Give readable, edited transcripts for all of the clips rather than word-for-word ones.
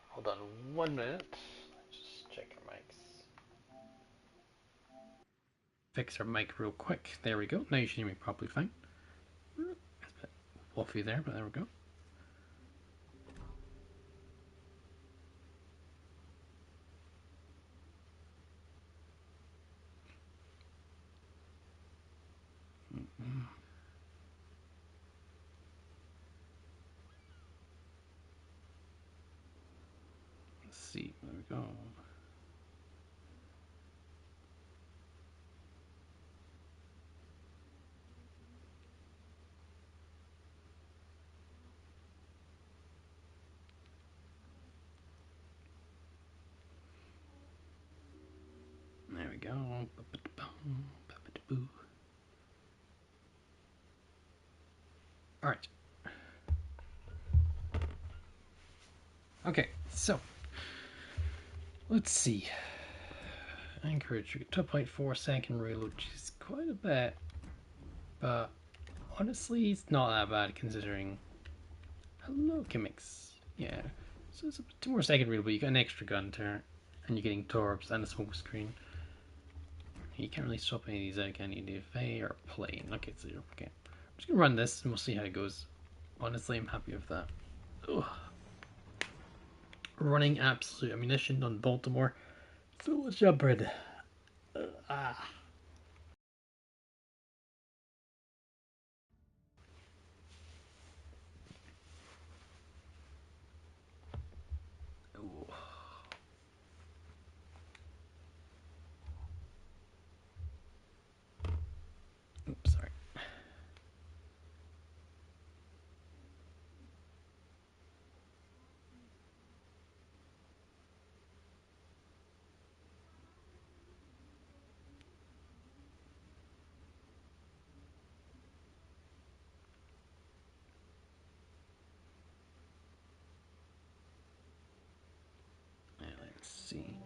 Hold on 1 minute. Just check our mics. Fix our mic real quick. There we go. Now you should hear me properly fine. It's a bit wolfy there, but there we go. Let's see. There we go. There we go. Alright. Okay, so let's see. Anchorage, 2.4 second reload, which is quite a bit, but honestly, it's not that bad considering. Hello, gimmicks. Yeah, so it's a 2 more second reload, but you got an extra gun turret, and you're getting torps and a smoke screen. You can't really swap any of these out, can you? DFA or plane? Okay, it's 0. Okay, I'm just gonna run this and we'll see how it goes. Honestly, I'm happy with that. Ugh. Running absolute ammunition on Baltimore. So much upgrade. Ah. Ooh. Oops, sorry. Let's see.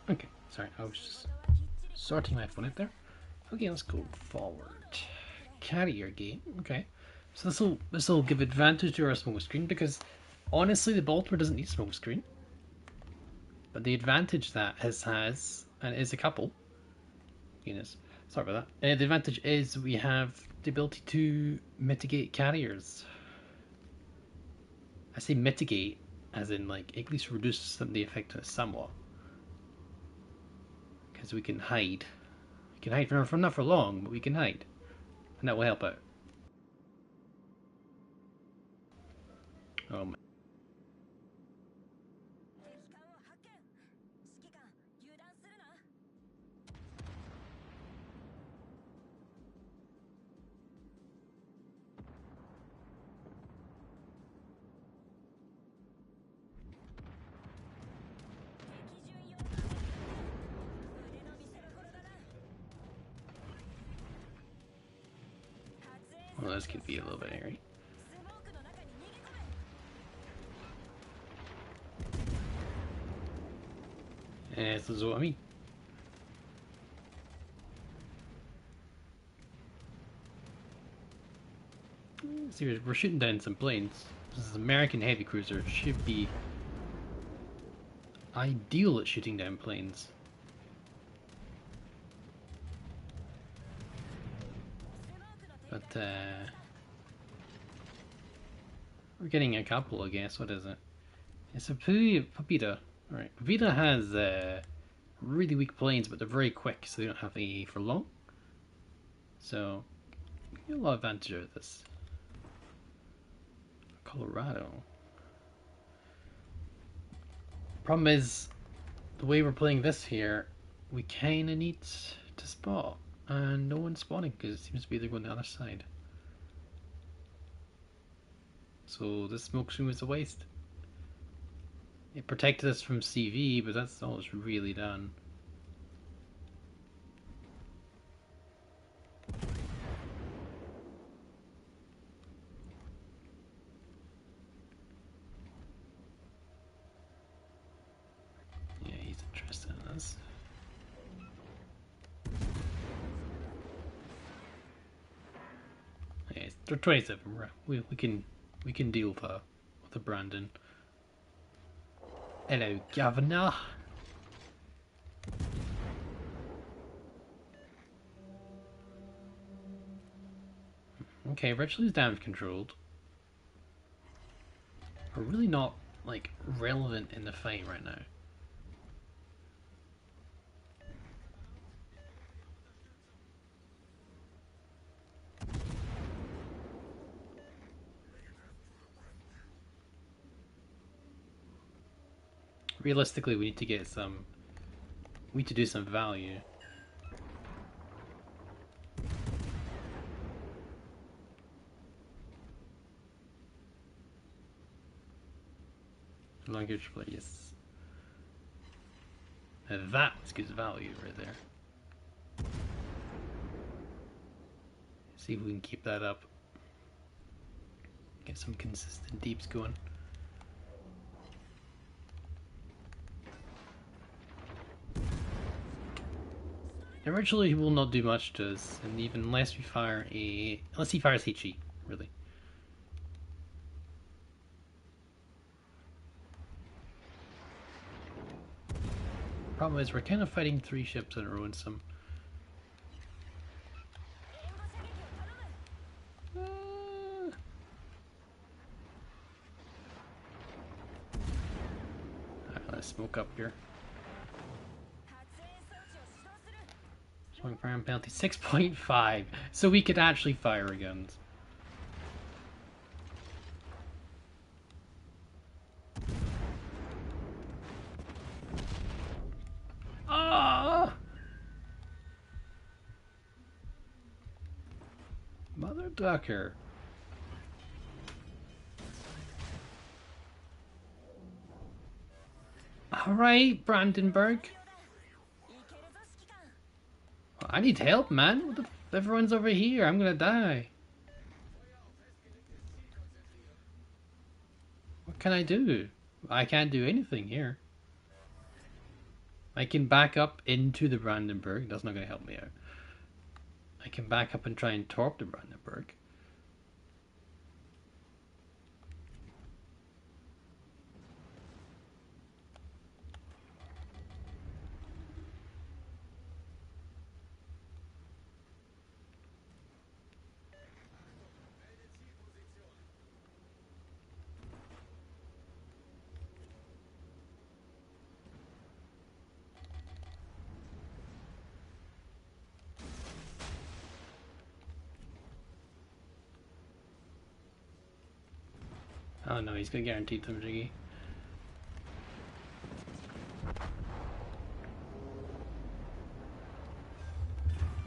Okay, sorry, I was just sorting my phone out there. Okay, let's go forward. Carrier game. Okay, so this will give advantage to our smoke screen because honestly, the Baltimore doesn't need smoke screen. But the advantage that has and is a couple. Venus. Sorry about that. The advantage is we have the ability to mitigate carriers. I say mitigate as in like at least reduce the effect somewhat. Because we can hide. We can hide for not for long, but we can hide. And that will help out. Oh my. Well, this could be a little bit hairy. This is what I mean. See, we're shooting down some planes. This is American heavy cruiser. It should be ideal at shooting down planes. But we're getting a couple, I guess. What is it? It's a Papita. Alright, Papita has really weak planes, but they're very quick, so they don't have AE for long. So, we get a lot of advantage out of this. Colorado. Problem is, the way we're playing this here, we kinda need to spot. And no one's spawning because it seems to be they're going the other side. So this smoke screen was a waste. It protected us from CV, but that's all it's really done. Yeah, he's interested in this. They're 27. We can deal with the Brandon. Hello, Governor. Okay, Richley's damage controlled. We're really not like relevant in the fight right now. Realistically, we need to get some. We need to do some value. Language play, yes. Now that was good value right there. See if we can keep that up. Get some consistent deeps going. Originally, he will not do much to us, and even unless we fire unless he fires HE, really. Problem is, we're kind of fighting 3 ships in a row and some. Let's smoke up here. Showing fire penalty 6.5, so we could actually fire guns. Ah! Mother ducker. Alright, Brandenburg. I need help, man. What the everyone's over here. I'm gonna die. What can I do? I can't do anything here. I can back up into the Brandenburg. That's not gonna help me out. I can back up and try and torp the Brandenburg. Oh no, he's gonna guarantee some jiggy.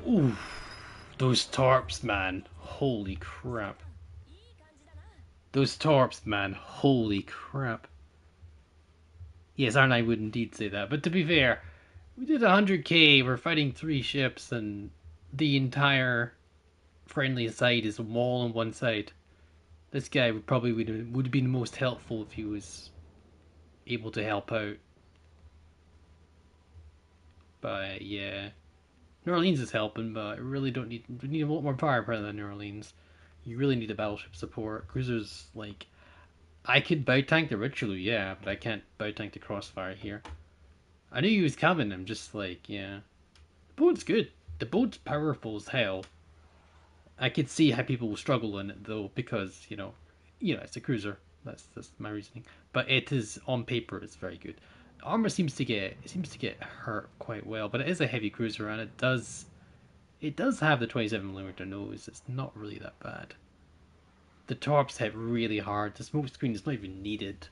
Ooh, those torps, man. Holy crap. Those torps, man. Holy crap. Yes, Arne would indeed say that. But to be fair, we did 100k, we're fighting 3 ships, and the entire friendly side is a wall on one side. This guy would probably would have been most helpful if he was able to help out. But yeah, New Orleans is helping, but I really don't need. We need a lot more firepower than New Orleans. You really need a battleship support. Cruisers, like, I could bow tank the Richelieu, yeah, but I can't bow tank the Crossfire here. I knew he was coming. I'm just like, yeah, the boat's good. The boat's powerful as hell. I could see how people will struggle in it though, because you know, it's a cruiser. That's my reasoning. But it is on paper, it's very good. Armor seems to get hurt quite well, but it is a heavy cruiser, and it does have the 27mm nose. It's not really that bad. The torps hit really hard. The smoke screen is not even needed.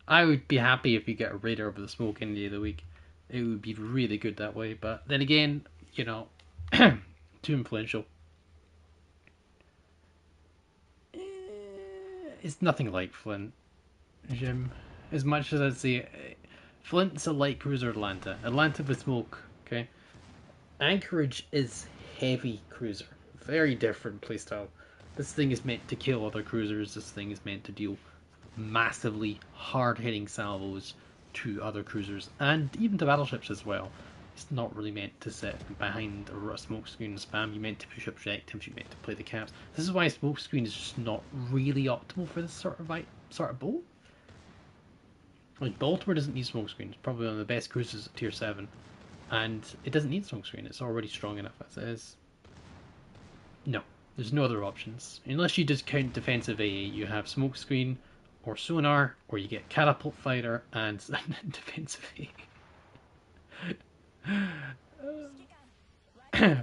I would be happy if you get a radar over the smoke any day of the week. It would be really good that way. But then again, you know, too influential. It's nothing like Flint, Jim. As much as I'd say, Flint's a light cruiser Atlanta. Atlanta with smoke, okay? Anchorage is heavy cruiser. Very different playstyle. This thing is meant to kill other cruisers. This thing is meant to deal massively hard-hitting salvos to other cruisers and even to battleships as well. It's not really meant to sit behind a smoke screen and spam. You're meant to push objectives. You're meant to play the caps. This is why smoke screen is just not really optimal for this sort of boat. Like Baltimore doesn't need smoke screen. It's probably one of the best cruisers at tier 7, and it doesn't need smoke screen. It's already strong enough as it is. No, there's no other options unless you discount defensive AA. You have smoke screen or sonar, or you get catapult fighter and defensive AA.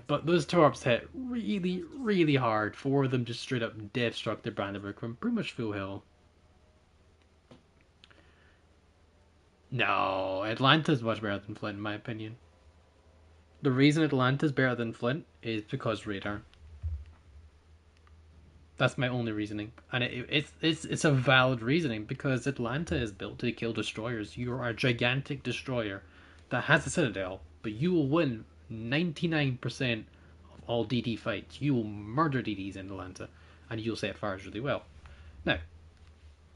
But those torps hit really, really hard. 4 of them just straight up death struck the Brandenburg from pretty much full hill. No, Atlanta's much better than Flint in my opinion. The reason Atlanta's better than Flint is because radar. That's my only reasoning, and it's a valid reasoning because Atlanta is built to kill destroyers. You are a gigantic destroyer that has a citadel, but you will win 99% of all DD fights. You will murder DDs in Atlanta, and you'll set fires really well. Now,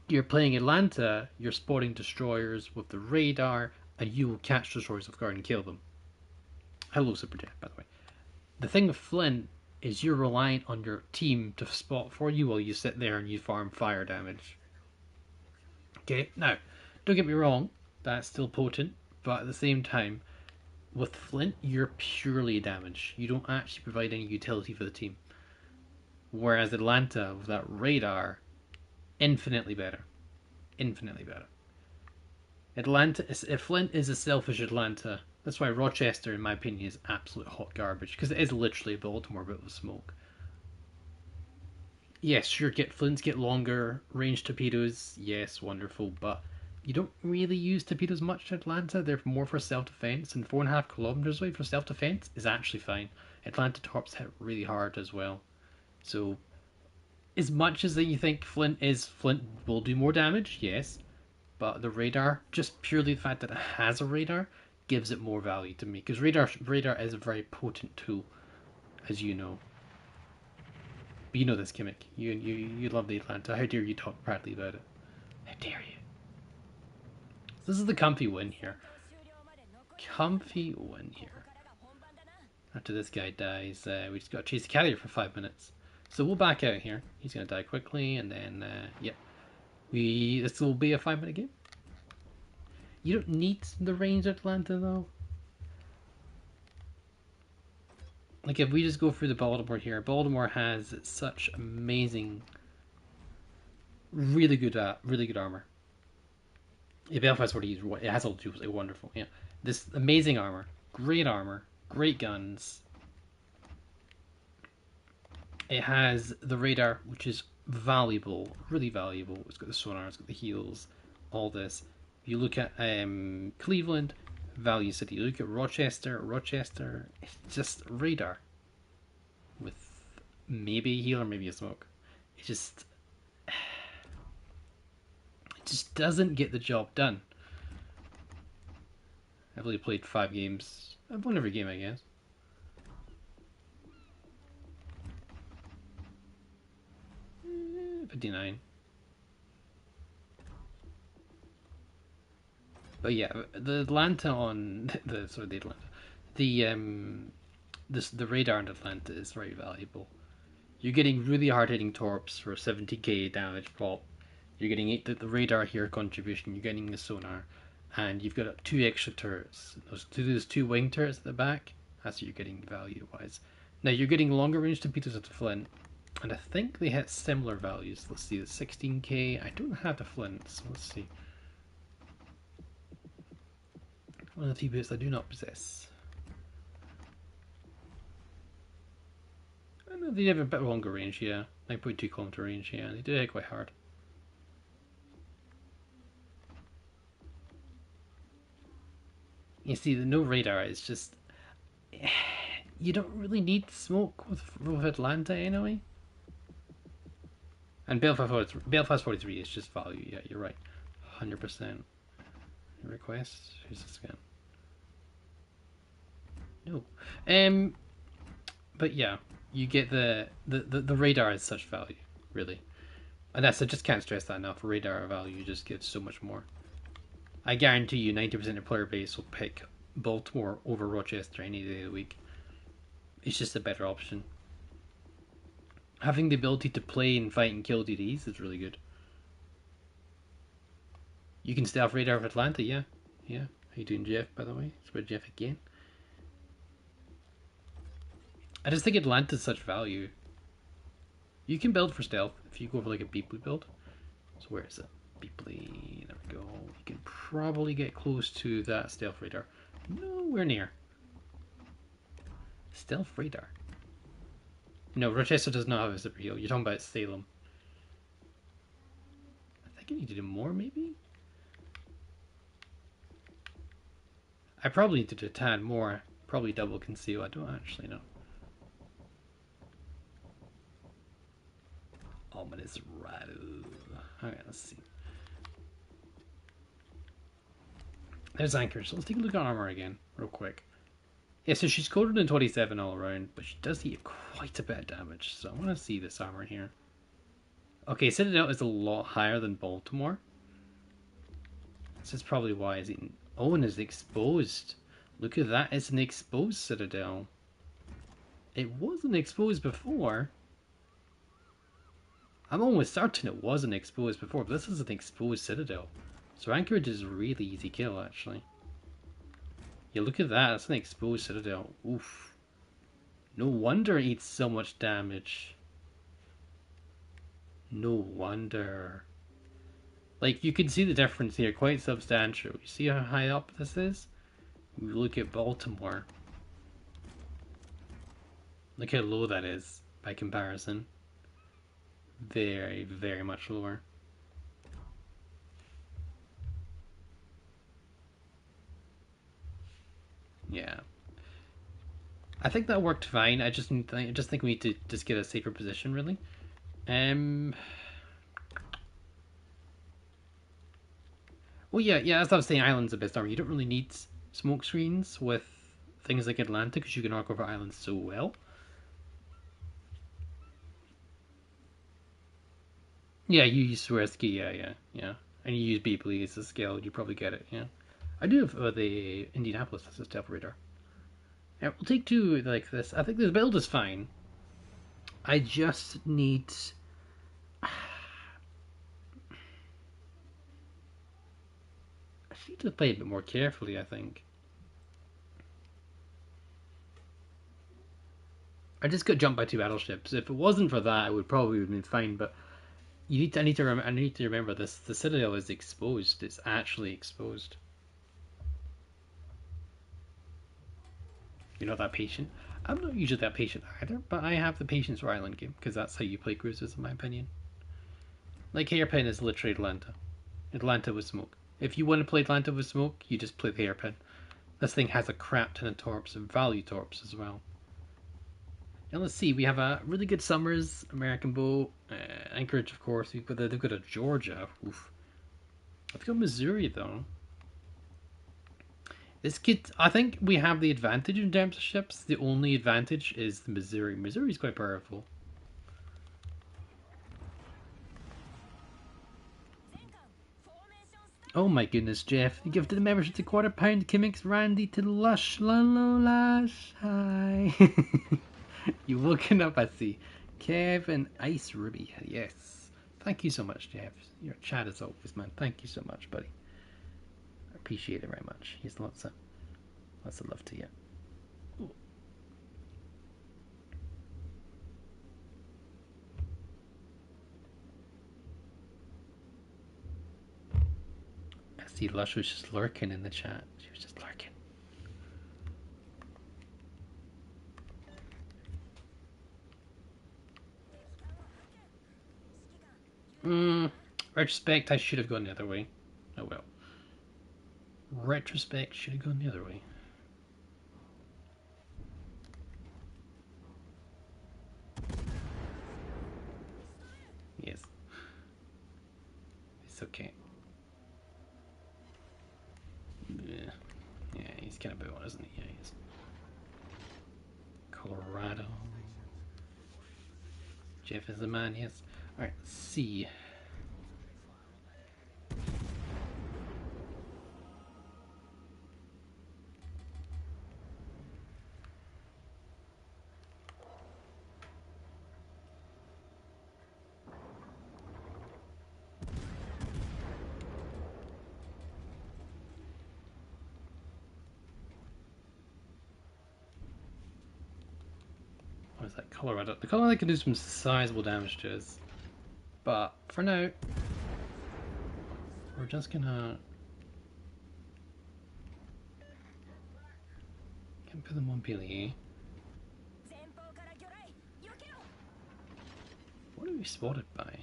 you're playing Atlanta, you're spotting destroyers with the radar, and you will catch destroyers off guard and kill them. Hello, Superjet, by the way. The thing with Flint is you're reliant on your team to spot for you while you sit there and you farm fire damage. Okay, now, don't get me wrong, that's still potent, but at the same time, with Flint, you're purely damage. You don't actually provide any utility for the team. Whereas Atlanta, with that radar, infinitely better. Infinitely better. Flint is a selfish Atlanta. That's why Rochester, in my opinion, is absolute hot garbage, because it is literally Baltimore but with smoke. Yes, sure, Flints get longer range torpedoes. Yes, wonderful, but you don't really use torpedoes much in Atlanta. They're more for self-defense, and 4.5 kilometers away for self-defense is actually fine. Atlanta torps hit really hard as well. So, as much as you think Flint will do more damage, yes, but the radar, just purely the fact that it has a radar, gives it more value to me, because radar is a very potent tool, as you know. But you know this, Kimmick. You love the Atlanta. How dare you talk proudly about it? How dare you? This is the comfy win here. Comfy win here. After this guy dies, we just got to chase the carrier for 5 minutes. So we'll back out here. He's going to die quickly, and then, yep. This will be a 5-minute game. You don't need the range Atlanta, though. Like, if we just go through the Baltimore here, Baltimore has such amazing, really good armor. Yeah, Belfast it has all tools, wonderful. Yeah, this amazing armor, great guns. It has the radar, which is valuable, really valuable. It's got the sonar, it's got the heals, all this. If you look at Cleveland, Value City. You look at Rochester, it's just radar with maybe a heal or maybe a smoke. It just doesn't get the job done. I've only played 5 games. I've won every game, I guess. Eh, 59. But yeah, the Atlanta on the radar in Atlanta is very valuable. You're getting really hard hitting torps for 70k damage pop. You're getting the radar here contribution. You're getting the sonar, and you've got 2 extra turrets. Those 2 wing turrets at the back. That's what you're getting value wise. Now you're getting longer range torpedoes at the Flint, and I think they hit similar values. Let's see, the 16k. I don't have the Flint, so let's see. One of the 2 bits I do not possess. I know they have a bit longer range, yeah. 9.2 kilometer range, yeah. They do hit quite hard. You see, the no radar is just... You don't really need smoke with Atlanta anyway. And Belfast 43 is just value, yeah, you're right. 100%. Request? Who's this again? No. But yeah, you get the radar is such value, really. And I just can't stress that enough. Radar value just gives so much more. I guarantee you 90% of player base will pick Baltimore over Rochester any day of the week. It's just a better option. Having the ability to play and fight and kill DDs is really good. You can stealth radar of Atlanta, yeah. Yeah. How you doing, Jeff, by the way? It's about Jeff again. I just think Atlanta's such value. You can build for stealth if you go for like a Beepley build. So where is it? Beepley, there we go. You can probably get close to that stealth radar. Nowhere near. Stealth radar? No, Rochester does not have a super heal. You're talking about Salem. I think I need to do more, maybe? I probably need to do a tad more. Probably double conceal. I don't actually know. Ominous Radu. Alright, let's see. There's Anchorage. So let's take a look at armor again, real quick. Yeah, so she's coded in 27 all around, but she does eat quite a bit of damage. So I want to see this armor here. Okay, Citadel is a lot higher than Baltimore. This is probably why it's eating. Oh, and it's exposed. Look at that, it's an exposed Citadel. It wasn't exposed before. I'm almost certain it wasn't exposed before, but this is an exposed Citadel. So Anchorage is a really easy kill, actually. Yeah, look at that, it's an exposed Citadel. Oof. No wonder it eats so much damage. No wonder. Like, you can see the difference here, quite substantial. You see how high up this is? You look at Baltimore. Look how low that is by comparison. Very, very much lower. Yeah. I think that worked fine. I just think we need to just get a safer position, really. Well, yeah. As I was saying, islands are best armor. You don't really need smoke screens with things like Atlanta because you can knock over islands so well. Yeah, you use Swirsky, yeah. And you use Beepley as a scale, you probably get it, yeah. I do have the Indianapolis as a stealth radar. Yeah, we'll take two like this. I think this build is fine. I just need... I need to play a bit more carefully, I think. I just got jumped by two battleships. If it wasn't for that, I would probably have been fine, but... I need to remember this. The Citadel is exposed. It's actually exposed. You're not that patient. I'm not usually that patient either, but I have the patience for island game because that's how you play cruises, in my opinion. Like Hairpin is literally Atlanta. Atlanta with smoke. If you want to play Atlanta with smoke, you just play the Hairpin. This thing has a crap ton of torps and value torps as well. Now let's see, we have a really good Summers, American Bow, Anchorage, of course. They've got a Georgia. Oof. They've got Missouri though. This kid, I think we have the advantage in terms of ships. The only advantage is the Missouri. Missouri's quite powerful. Oh my goodness, Jeff. You gifted a membership to £25 Kimmix Randy to Lush. Lalo Lush. Hi. You've woken up, I see. Kev and Ice Ruby. Yes. Thank you so much, Jeff. Your chat is always, man. Thank you so much, buddy. I appreciate it very much. Here's lots of love to you. Ooh. I see Lush was just lurking in the chat. She was just lurking. Retrospect, I should have gone the other way. Oh well. Retrospect, should have gone the other way. Yes. It's okay. Yeah, he's kind of a bit one, isn't he? Yeah, he is. Colorado. Jeff is the man, yes. Alright, let's see. is that Colorado? The Colorado can do some sizable damage to us. But for now, we're just gonna put them on Billy. What are we spotted by?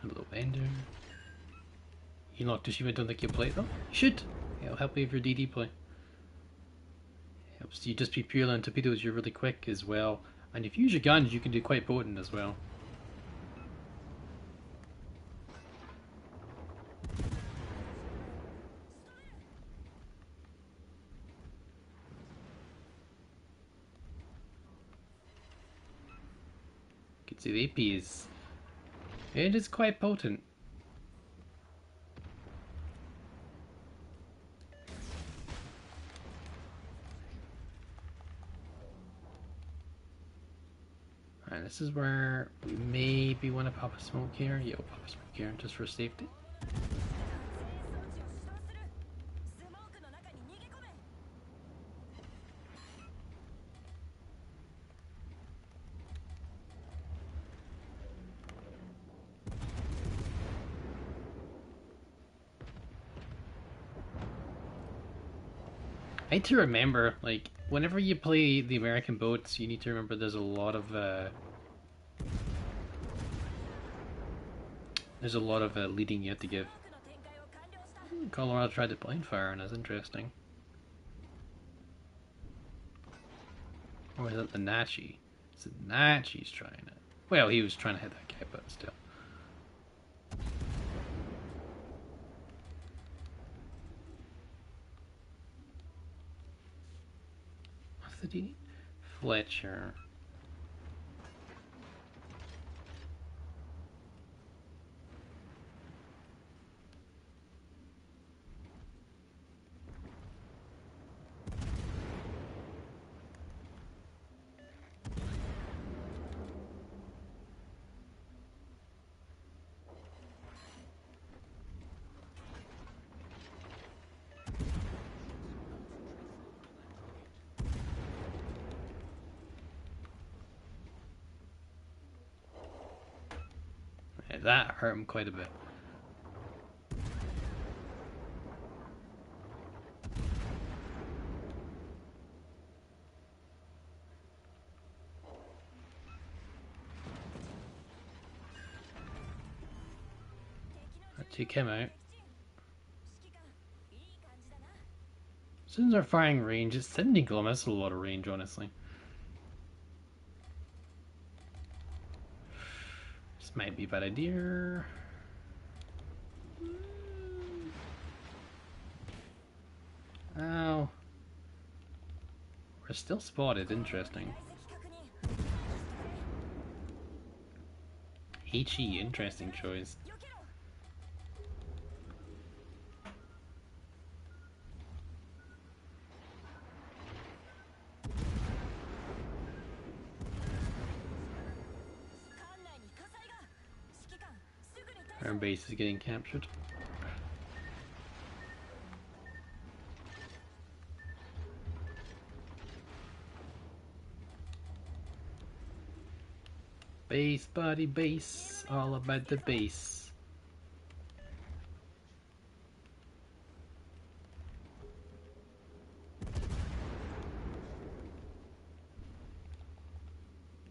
Hello, Ender. You not Tushima, don't think you'll play it though? You should! It'll help you with your DD play. Helps you just be purely on torpedoes, you're really quick as well. And if you use your guns, you can do quite potent as well. You can see the AP is... it is quite potent. And this is where we maybe want to pop a smoke here. Yeah, we'll pop a smoke here just for safety. I need to remember, like, whenever you play the American boats, you need to remember there's a lot of leading you have to give. Colorado tried to blind fire, and that's interesting. Or was that the Nachi? It's the Nachi's trying it. Well, he was trying to hit that guy, but still. What's the D? Fletcher. That hurt him quite a bit. That two came out. As soon as our firing range, it's 70 kilometers. That's a lot of range, honestly. This might be a bad idea. Ow. We're still spotted, interesting. HE, interesting choice. Our base is getting captured. Base, buddy, base. All about the base.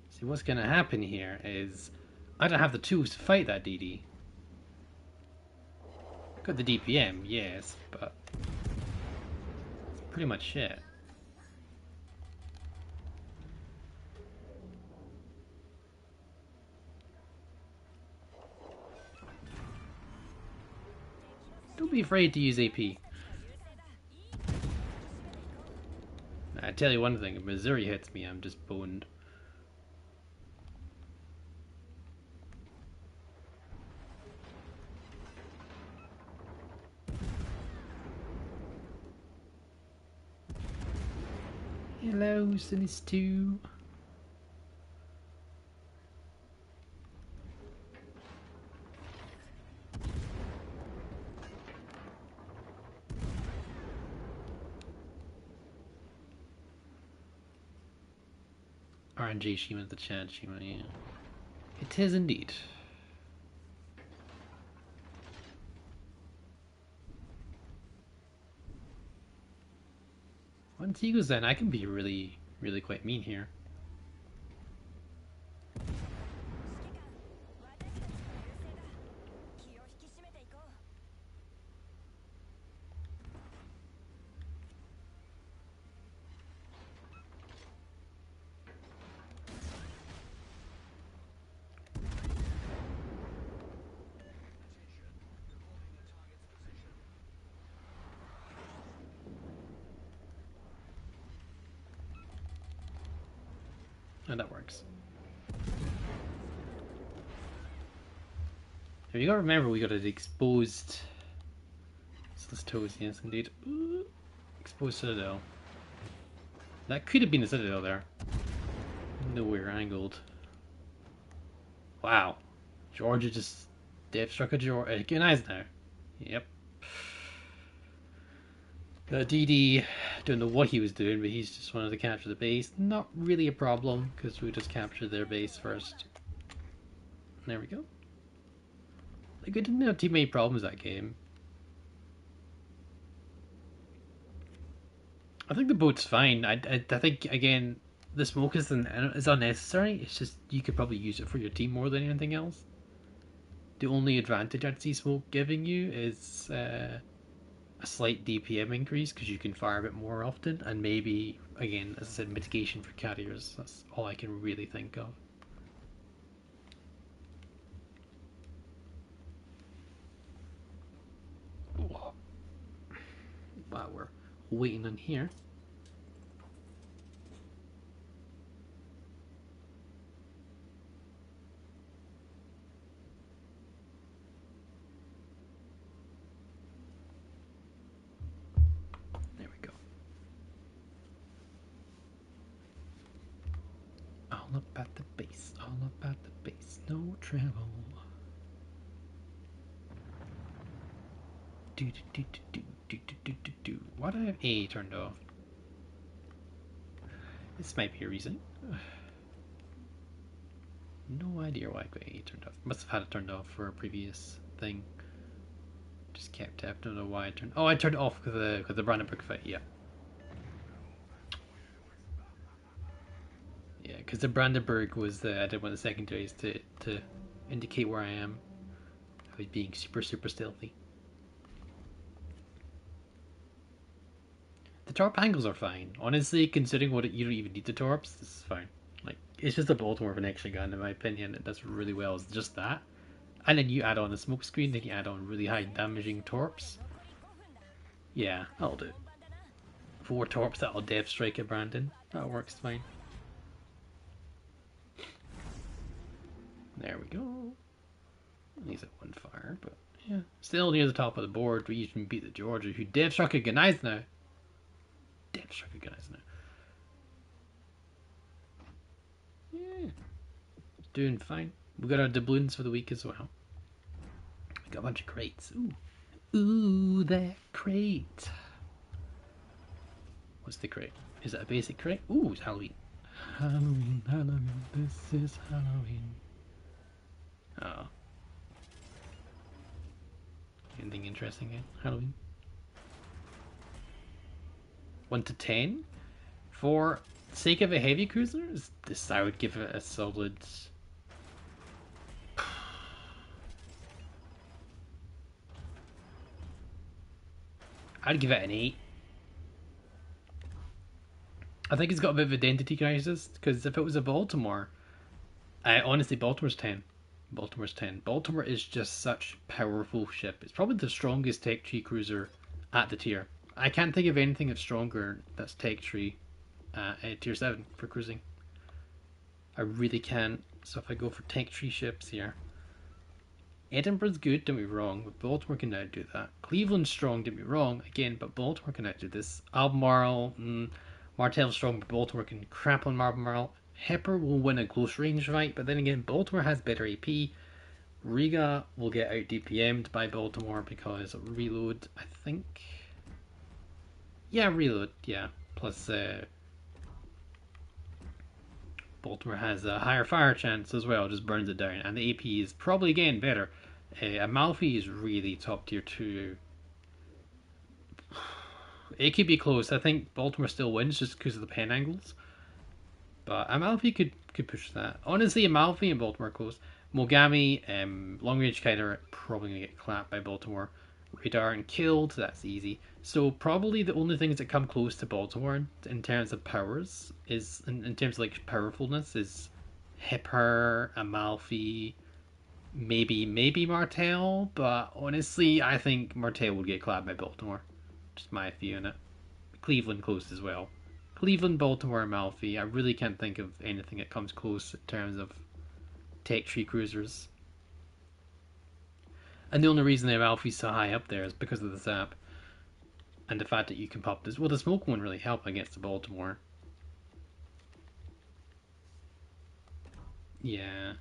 See, what's gonna happen here is I don't have the tools to fight that DD. Got the DPM, yes, but it's pretty much it. Don't be afraid to use AP. I tell you one thing, if Missouri hits me, I'm just boned. Hello, Sinis2. RNG Shima the Chad Shima, yeah. It is indeed. Once he goes then, I can be really, really quite mean here. And that works. Now you gotta remember we got it exposed. So this toes, yes indeed. Ooh, exposed Citadel. That could have been the Citadel there. Nowhere angled. Wow. Georgia just death struck a Georgia. Again, eyes now. Yep. DD don't know what he was doing, but he's just wanted to capture the base. Not really a problem, because we just captured their base first. There we go. Like, we didn't have too many problems that game. I think the boat's fine. I think, again, the smoke is unnecessary. It's just, you could probably use it for your team more than anything else. The only advantage I'd see smoke giving you is a slight DPM increase, because you can fire a bit more often, and maybe, again, as I said, mitigation for carriers. That's all I can really think of. While we're waiting on here. There we go. All about the base, all about the base, no trouble. Why do I have A turned off? This might be a reason. No idea why I got A turned off. Must have had it turned off for a previous thing. Just kept it. I don't know why I turned. Oh, I turned it off because the Brandenburg fight. Yeah. Yeah, because the Brandenburg was I did one of the secondaries to indicate where I am. I was being super stealthy. The torp angles are fine. Honestly, considering you don't even need the torps, this is fine. Like, it's just a Baltimore of an extra gun, in my opinion. It does really well. It's just that. And then you add on a smoke screen, then you add on really high damaging torps. Yeah, that'll do. 4 torps that'll death strike at Brandon. That works fine. There we go. He's at 1 fire, but yeah. Still near the top of the board. We even beat the Georgia, who death struck a Ganize now. Death struck a Ganize now. Yeah. Doing fine. We got our doubloons for the week as well. We got a bunch of crates. Ooh. Ooh, that crate. What's the crate? Is it a basic crate? Ooh, it's Halloween. Halloween, Halloween, this is Halloween. Oh. Anything interesting in Halloween? 1 to 10? For sake of a heavy cruiser, this I would give it a solid. I'd give it an 8. I think it's got a bit of identity crisis, because if it was a Baltimore, honestly, Baltimore's 10. Baltimore's 10. Baltimore is just such a powerful ship. It's probably the strongest tech tree cruiser at the tier. I can't think of anything that's stronger that's tech tree at tier 7 for cruising. I really can't. So if I go for tech tree ships here, Edinburgh's good, don't be wrong, but Baltimore can outdo that. Cleveland's strong, don't be wrong, again, but Baltimore can outdo this. Albemarle, Martel's strong, but Baltimore can crap on Albemarle. Hepper will win a close range fight, but then again, Baltimore has better AP. Riga will get out DPM'd by Baltimore because reload, I think. Yeah, reload, yeah. Plus, Baltimore has a higher fire chance as well, just burns it down, and the AP is probably getting better. Amalfi is really top tier 2. It could be close. I think Baltimore still wins just because of the pen angles. But Amalfi could push that. Honestly, Amalfi and Baltimore are close. Mogami, long range kiter, probably going to get clapped by Baltimore. Radar and killed, that's easy. So probably the only things that come close to Baltimore in terms of powers is, in terms of like powerfulness, is Hipper, Amalfi, maybe Martel, but honestly, I think Martel would get clapped by Baltimore. Just my view on it. Cleveland close as well. Cleveland, Baltimore, Amalfi. I really can't think of anything that comes close in terms of tech tree cruisers. And the only reason the Amalfi's so high up there is because of the zap. And the fact that you can pop this. Well, the smoke won't really help against the Baltimore. Yeah.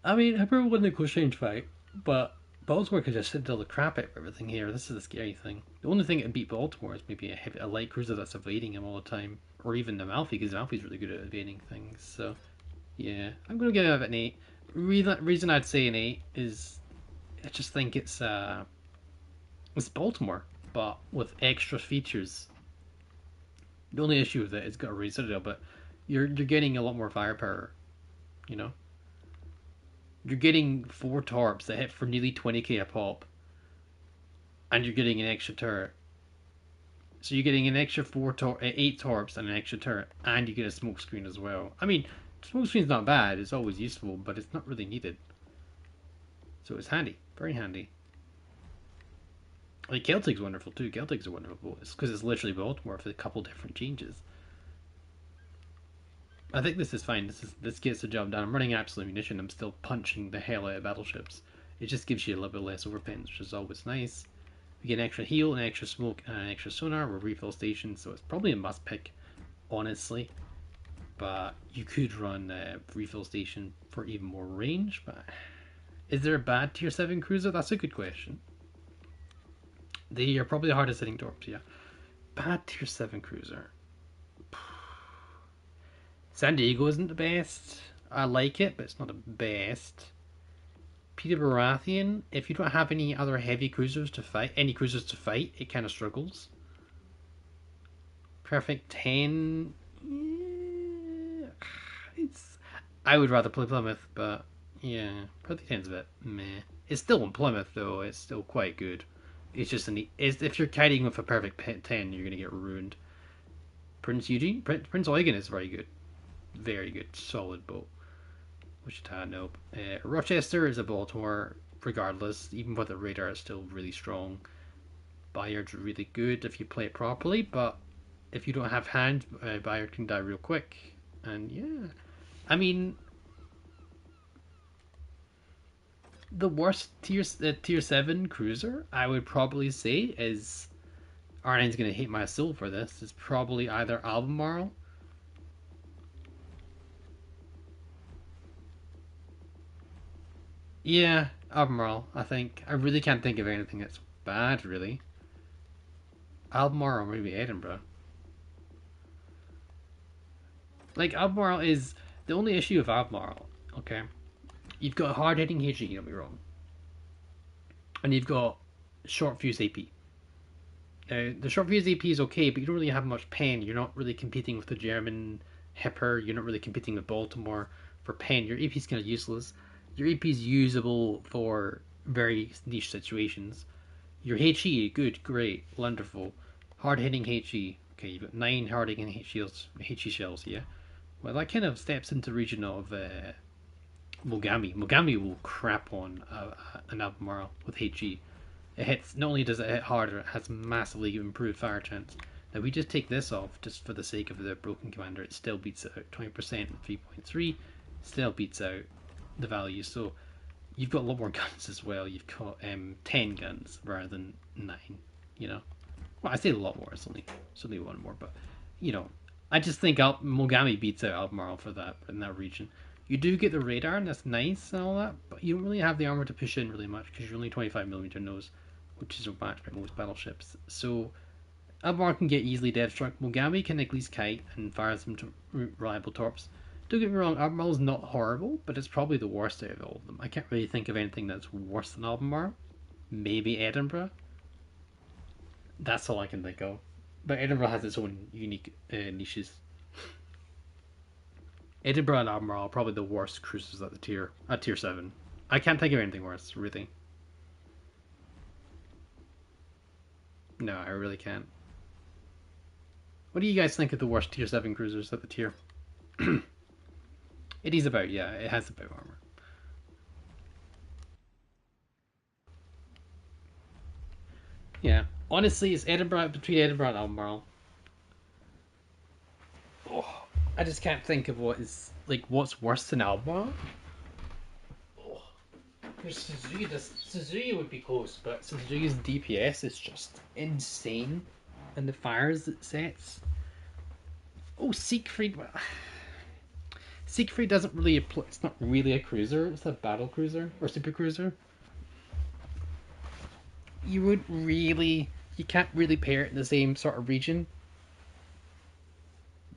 I mean, Hipper won the close range fight, but Baltimore could just sit the crap out of everything here. This is the scary thing. The only thing that can beat Baltimore is maybe a light cruiser that's evading him all the time. Or even Amalfi, because Amalfi's really good at evading things. So, yeah. I'm going to give it an 8. Reason I'd say an 8 is I just think it's Baltimore, but with extra features. The only issue with it is got a raised citadel, but you're getting a lot more firepower, you know? You're getting 4 torps that hit for nearly 20k a pop, and you're getting an extra turret. So you're getting an extra 8 torps and an extra turret, and you get a smoke screen as well. I mean, smoke screen's not bad, it's always useful, but it's not really needed. So it's handy, very handy. Like Celtic's wonderful too. Celtic's a wonderful boat. It's because it's literally Baltimore for a couple different changes. I think this is fine. This gets the job done. I'm running absolute munition. I'm still punching the hell out of battleships. It just gives you a little bit less overpins, which is always nice. We get an extra heal, an extra smoke, and an extra sonar. We're refill station, so it's probably a must pick, honestly. But you could run a refill station for even more range. But is there a bad tier 7 cruiser? That's a good question. They are probably the hardest hitting torps, yeah. Bad tier 7 cruiser. San Diego isn't the best. I like it, but it's not the best. Peter Baratheon, if you don't have any other heavy cruisers to fight, it kind of struggles. Perfect 10. Yeah, I would rather play Plymouth, but yeah, Perfect 10's a bit meh. It's still in Plymouth though. It's still quite good. It's just if you're kiting with a perfect 10, you're gonna get ruined. Prince Eugen is very good, solid boat. Wichita, nope. Rochester is a Baltimore, regardless. Even with the radar, it's still really strong. Bayard's really good if you play it properly, but if you don't have hands, Bayard can die real quick. And yeah, I mean, the worst tier 7 cruiser, I would probably say, is R9's gonna hate my soul for this. Is probably either Albemarle. Yeah, Albemarle. I think I really can't think of anything that's bad, really. Albemarle or maybe Edinburgh. Like Albemarle is the only issue with Albemarle. Okay, you've got hard hitting HE. Don't be wrong, and you've got short fuse AP. The short fuse AP is okay, but you don't really have much pen. You're not really competing with the German Hipper. You're not really competing with Baltimore for pen. Your AP is kind of useless. Your AP is usable for very niche situations. Your HE, good, great, wonderful. Hard hitting HE. Okay, you've got 9 hard hitting HE shells, yeah? Well, that kind of steps into the region of Mogami. Mogami will crap on an Albemarle with HE. It hits, not only does it hit harder, it has massively improved fire chance. Now we just take this off just for the sake of the broken commander. It still beats it out. 20% 3.3 still beats out the value. So you've got a lot more guns as well. You've got 10 guns rather than 9. You know, well, I say a lot more. It's only one more, but you know, I just think Mogami beats out Albemarle for that in that region. You do get the radar, and that's nice and all that, but you don't really have the armor to push in really much because you're only 25mm nose, which is a match by most battleships. So Albemarle can get easily death struck. Mogami can at least kite and fire some reliable torps. Don't get me wrong, Albemarle's not horrible, but it's probably the worst out of all of them. I can't really think of anything that's worse than Albemarle. Maybe Edinburgh. That's all I can think of. But Edinburgh has its own unique niches. Edinburgh and Albemarle are probably the worst cruisers at tier 7. I can't think of anything worse, really. No, I really can't. What do you guys think of the worst tier 7 cruisers at the tier? It is about, yeah, it has about armor. Yeah, honestly, it's Edinburgh, between Edinburgh and Albemarle. Oh, I just can't think of what's worse than Albemarle. Oh, Suzuki would be close, but Suzuki's DPS is just insane, and the fires it sets. Oh, Siegfried. Siegfried doesn't really apply. It's not really a cruiser. It's a battle cruiser or super cruiser. You can't really pair it in the same sort of region.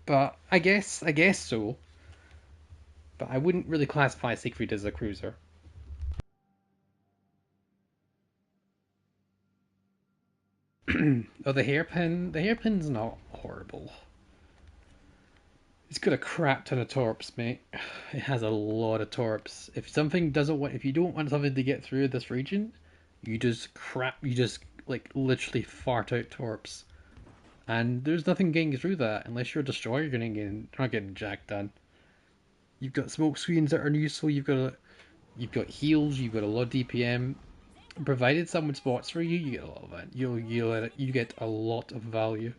But I guess so. But I wouldn't really classify Siegfried as a cruiser. Oh, the hairpin. The hairpin's not horrible. It's got a crap ton of torps, mate. It has a lot of torps. If you don't want something to get through this region, you just like literally fart out torps. And there's nothing getting through that unless you're a destroyer. You're not getting jack done. You've got smoke screens that are useful. You've got heals. You've got a lot of DPM. Provided someone spots for you, you get a lot of that. You get a lot of value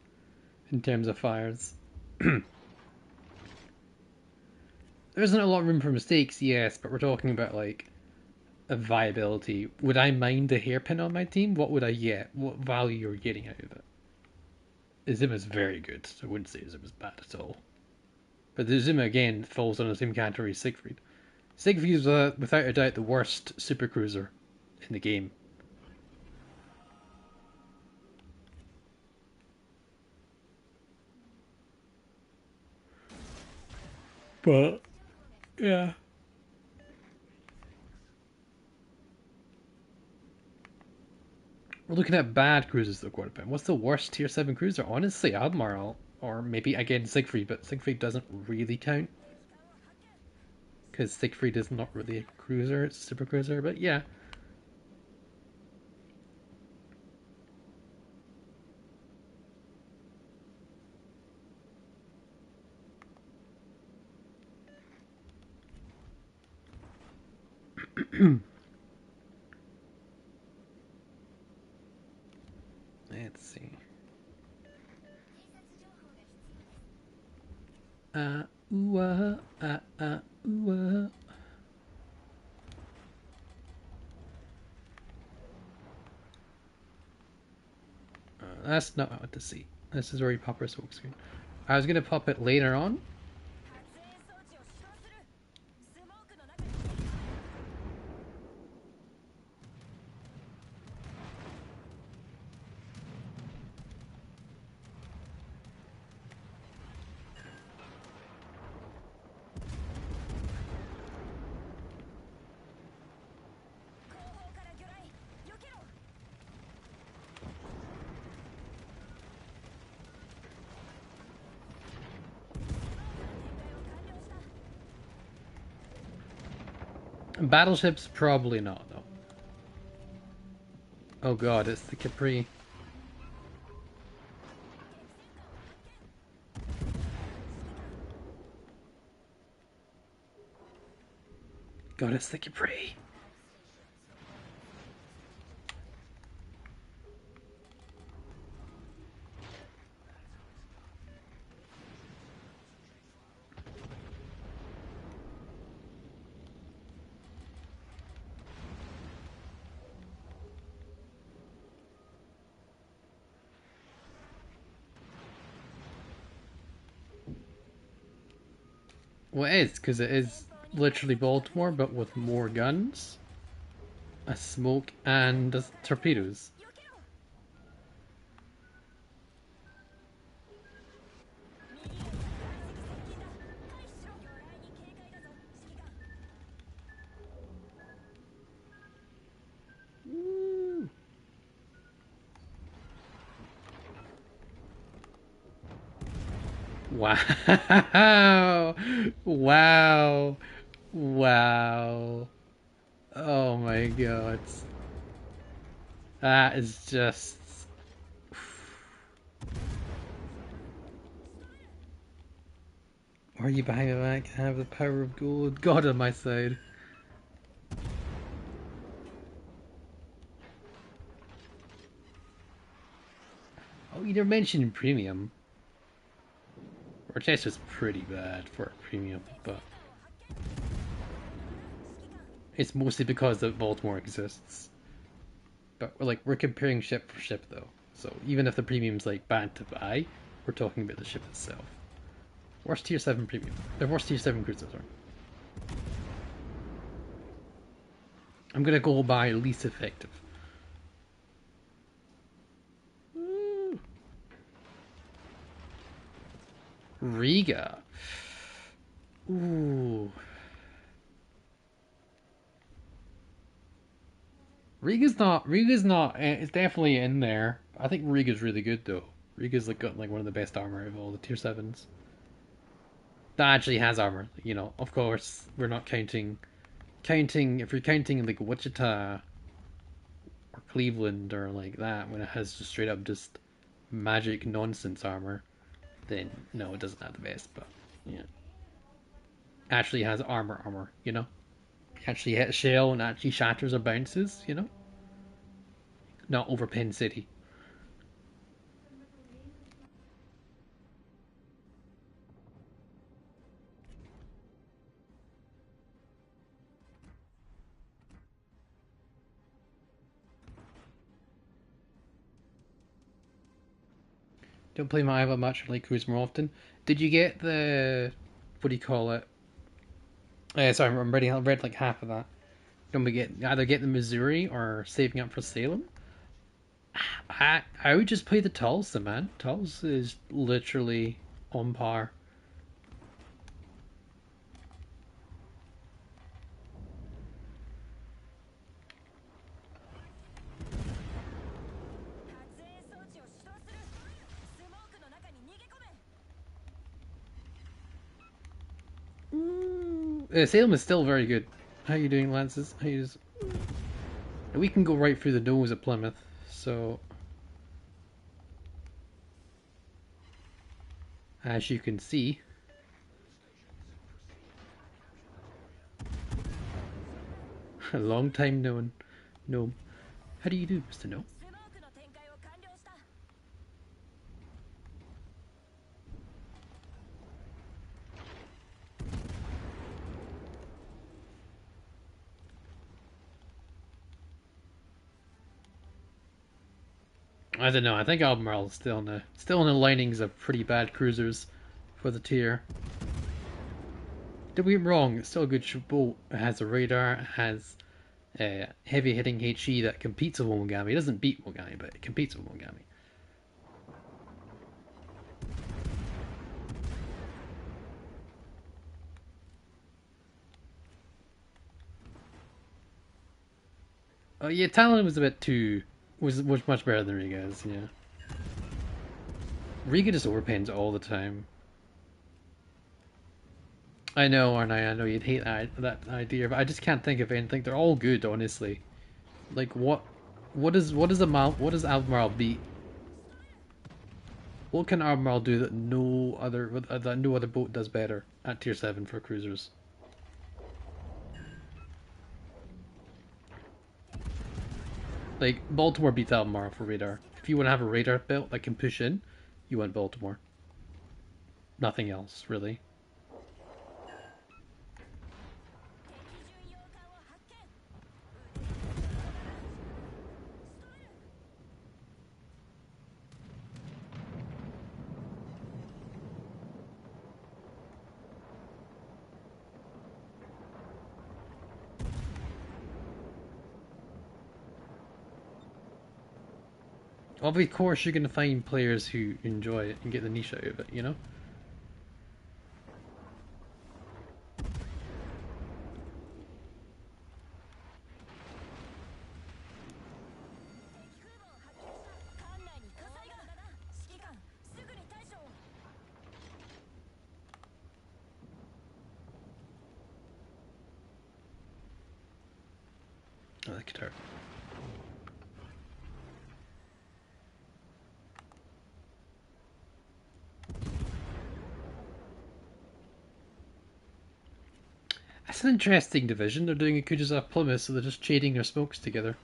in terms of fires. There isn't a lot of room for mistakes, yes, but we're talking about like a viability. Would I mind a hairpin on my team? What would I get? What value you're getting out of it? Izuma's very good. I wouldn't say Izuma's bad at all. But the Izuma again falls on the same category as Siegfried. Siegfried is without a doubt the worst supercruiser in the game. But yeah. We're looking at bad cruisers though quite a bit. What's the worst tier 7 cruiser? Honestly, Admiral. Or maybe again Siegfried, but Siegfried doesn't really count. Because Siegfried is not really a cruiser, it's a super cruiser, but yeah. Let's see. That's not what I want to see. This is where you pop our smoke screen. I was gonna pop it later on. Battleships, probably not, though. Oh god, it's the Capri. God, it's the Capri. Well, it is, because it is literally Baltimore, but with more guns, a smoke, and torpedoes. Wow. Wow. Wow. Oh my god. That is just... Are you behind the back? Have the power of gold. God on my side. Oh, you never mentioned premium. Our chest is pretty bad for premium, but it's mostly because that Baltimore exists. But we're comparing ship for ship though, so even if the premium's like bad to buy, we're talking about the ship itself. Worst tier 7 premium. The worst tier 7 cruiser, sorry. I'm gonna go by least effective. Ooh. Riga. Ooh. Riga's not, it's definitely in there. I think Riga's really good though. Riga's got one of the best armor of all the tier 7s. That actually has armor, you know. Of course, we're not counting if you're counting like Wichita or Cleveland or like that when it has just straight up just magic nonsense armor, then no, it doesn't have the best, but yeah. Actually has armor, you know? Actually hits shell and actually shatters or bounces, you know? Not over Penn City. Don't play my Iowa much or like cruise more often. Did you get the what do you call it? Sorry, I read like half of that. Don't we get either get the Missouri or saving up for Salem? I would just play the Tulsa, man. Tulsa is literally on par. Salem is still very good. How you doing, Lances? We can go right through the nose at Plymouth, so as you can see, a long time known. No. How do you do, Mr. No? I don't know. I think Albemarle is still in the linings of pretty bad cruisers for the tier. Don't get me wrong, it's still a good boat. It has a radar, it has heavy hitting HE that competes with Momogami. It doesn't beat Momogami, but it competes with Momogami. Oh yeah, Talon was a bit too was much better than Riga's, yeah. Riga just overpens all the time. I know, Arnai, I know you'd hate that idea, but I just can't think of anything. They're all good, honestly. Like what does Albemarle beat? What can Albemarle do that no other boat does better at tier 7 for cruisers? Like Baltimore beats Albemarle for radar. If you want to have a radar belt that can push in, you want Baltimore. Nothing else, really. Of course, you're going to find players who enjoy it and get the niche out of it, you know? I like guitar. That's an interesting division. They're doing Akujas off Plymouth, so they're just trading their smokes together.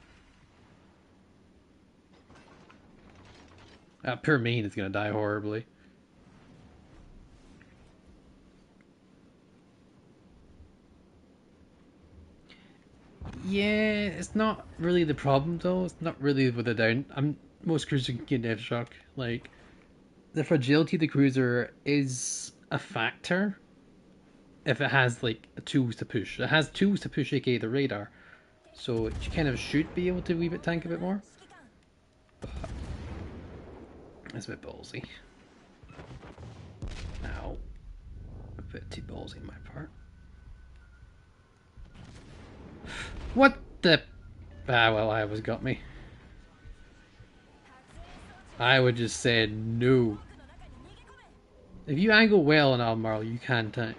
Poor Maine is going to die horribly. Yeah, it's not really the problem though. It's not really with the down. Most cruisers can get death shock. Like the fragility of the cruiser is a factor if it has like tools to push. It has tools to push, aka the radar. So it kind of should be able to wee bit tank a bit more. But it's a bit ballsy. Ow. A bit too ballsy on my part. What the... Ah, well, I was got me. I would just say no. If you angle well in Albemarle, you can tank.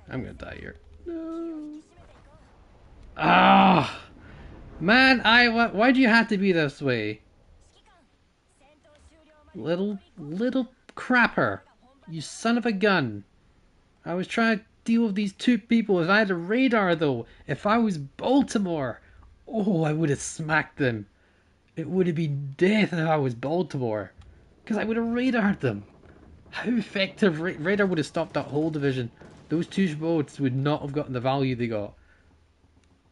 I'm gonna die here. No. Ah! Man, why'd you have to be this way? Little crapper. You son of a gun. I was trying to deal with these two people. If I had a radar, though, if I was Baltimore, oh, I would have smacked them. It would have been death if I was Baltimore. Because I would have radared them. How effective radar would have stopped that whole division. Those two boats would not have gotten the value they got.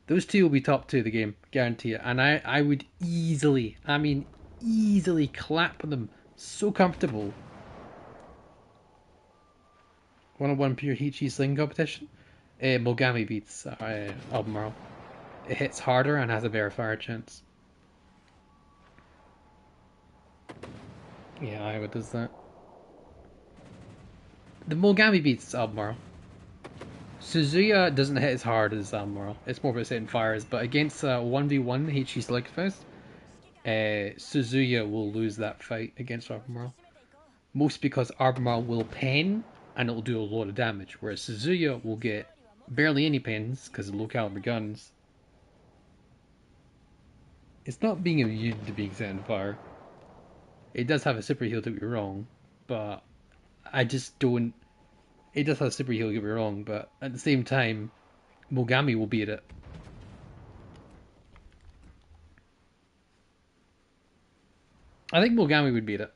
Those two will be top 2 of the game, guarantee it. And I would easily, I mean easily clap them. So comfortable. 101 pure Heat sling competition. Mogami beats Albemarle. It hits harder and has a better fire chance. Yeah, Iowa does that. The Mogami beats Albemarle. Suzuya doesn't hit as hard as Albemarle. It's more about setting fires, but against 1v1 HE Slugfest, Suzuya will lose that fight against Albemarle. Most because Albemarle will pen and it'll do a lot of damage, whereas Suzuya will get barely any pens because of low caliber guns. It's not being immune to being set on fire. It does have a super heal, to be wrong, but I just don't. It does have a super heal, to be wrong, but at the same time, Mogami will beat it. I think Mogami would beat it.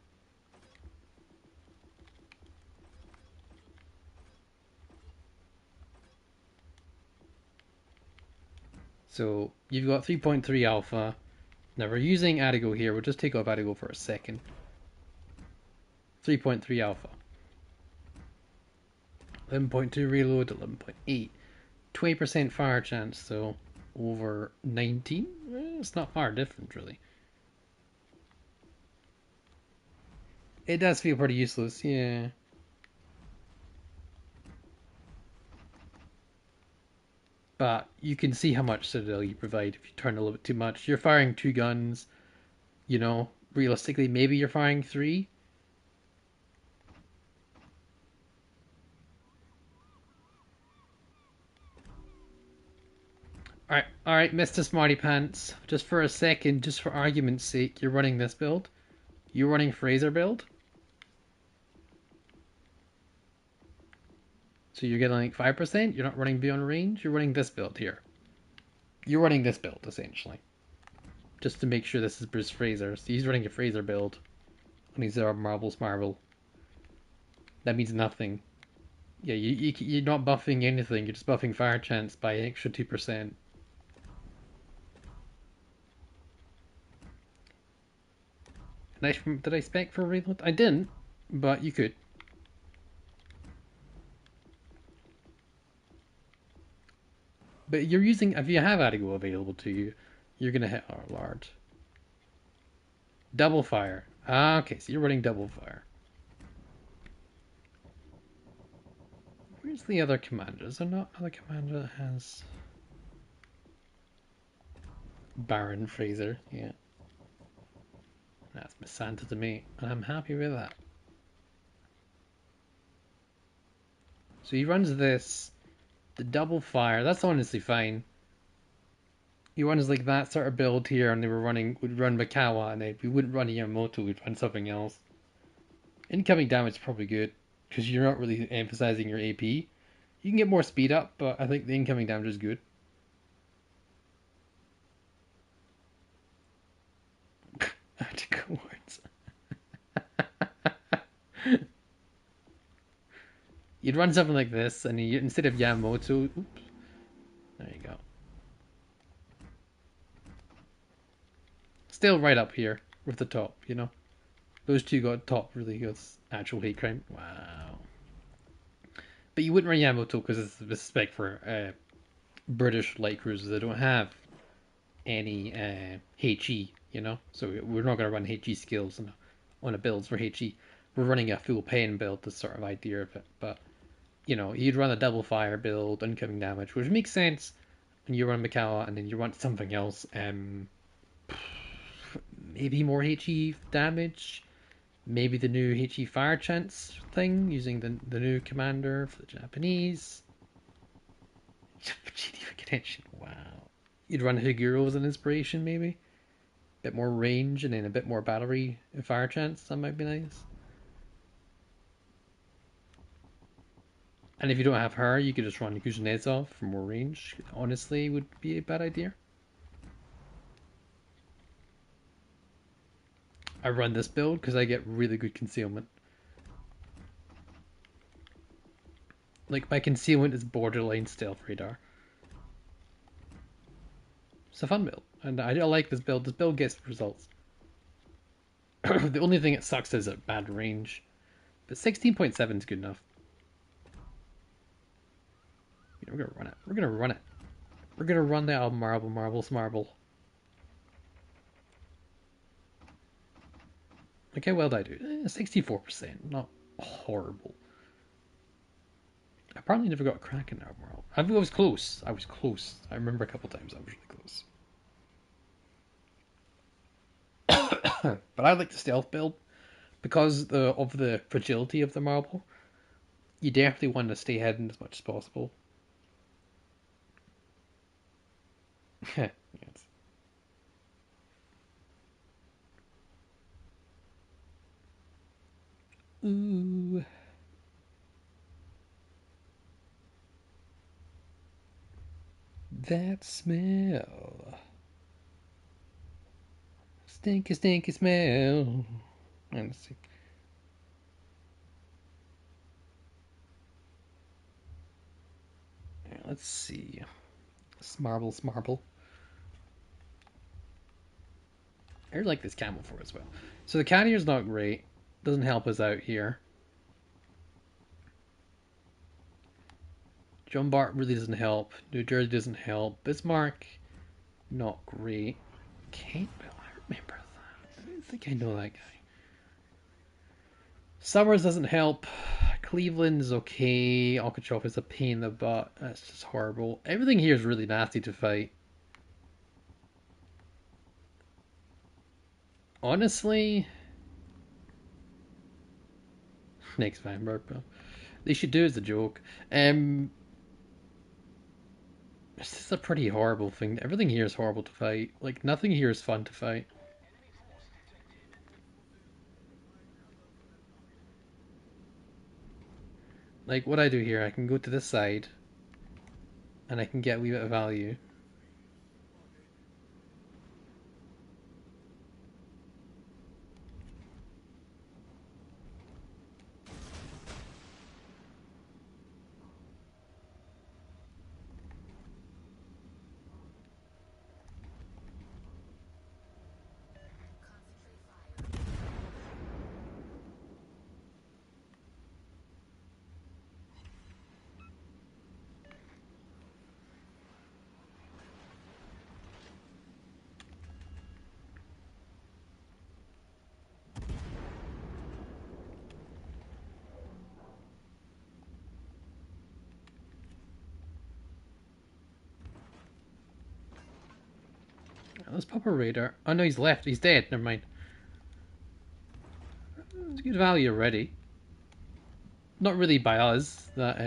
So you've got 3.3 alpha. Now we're using Adigo here. We'll just take off Adigo for a second. 3.3 alpha. 11.2 reload, 11.8. 20% fire chance, so over 19? It's not far different, really. It does feel pretty useless, yeah. But you can see how much Citadel you provide if you turn a little bit too much. You're firing 2 guns, you know, realistically, maybe you're firing 3. Alright, Mr. Smarty Pants. Just for a second, just for argument's sake, you're running this build. You're running Fraser build. So you're getting like 5%, you're not running beyond range, you're running this build here. You're running this build, essentially. Just to make sure this is Bruce Fraser. So he's running a Fraser build. And he's our Marvel's Marvel. That means nothing. Yeah, you're not buffing anything, you're just buffing fire chance by an extra 2%. Did I spec for reload? I didn't, but you could. But you're using, if you have Adigo available to you, you're going to hit our large. Double fire. Ah, okay, so you're running double fire. Where's the other commander? Is there not another commander that has... Baron Fraser, yeah. That's Miss Santa to me, and I'm happy with that. So he runs this, the double fire. That's honestly fine. He runs like that sort of build here, and would run Mikawa, and we wouldn't run Yamamoto. We'd run something else. Incoming damage is probably good because you're not really emphasizing your AP. You can get more speed up, but I think the incoming damage is good. Tactical words. You'd run something like this, and instead of Yamamoto, oops, there you go. Still right up here with the top, you know. Those two got top really good. Actual hate crime. Wow. But you wouldn't run Yamamoto because it's a spec for British light cruisers. They don't have any HE, you know. So we're not going to run HE skills on a builds for HE. We're running a full pain build. This sort of idea of it, but you know, you'd run a double fire build, incoming damage, which makes sense when you run Mikawa, and then you run something else. Maybe more HE damage. Maybe the new HE fire chance thing using the new commander for the Japanese. GD connection. Wow. You'd run Higuro as an inspiration, maybe. A bit more range and then a bit more battery fire chance. That might be nice. And if you don't have her, you could just run Kuznetsov for more range. Honestly, would be a bad idea. I run this build because I get really good concealment. Like, my concealment is borderline stealth radar. It's a fun build, and I like this build. This build gets results. The only thing it sucks is at bad range. But 16.7 is good enough. We're gonna run it. We're gonna run it. We're gonna run the marble. Look how well did I do. 64%. Not horrible. I probably never got a crack in that world. I was close. I was close. I remember a couple times I was really close. But I like the stealth build because of the fragility of the marble. You definitely want to stay hidden as much as possible. Yes. Ooh. That smell. Stinky smell. Let's see. Let's see. Marble. I like this camel for as well. So the Cannier's not great. Doesn't help us out here. John Bart really doesn't help. New Jersey doesn't help. Bismarck, not great. Campbell, I remember that. I think I know that guy. Summers doesn't help. Cleveland is okay. Alcachov is a pain in the butt. That's just horrible. Everything here is really nasty to fight. Honestly, next Vanguard, bro. They should do as a joke. This is a pretty horrible thing. Everything here is horrible to fight. Like, nothing here is fun to fight. Like, what I do here, I can go to this side, and I can get a wee bit of value. Let's pop a radar. Oh no, he's left. He's dead. Never mind. It's good value already. Not really by us. That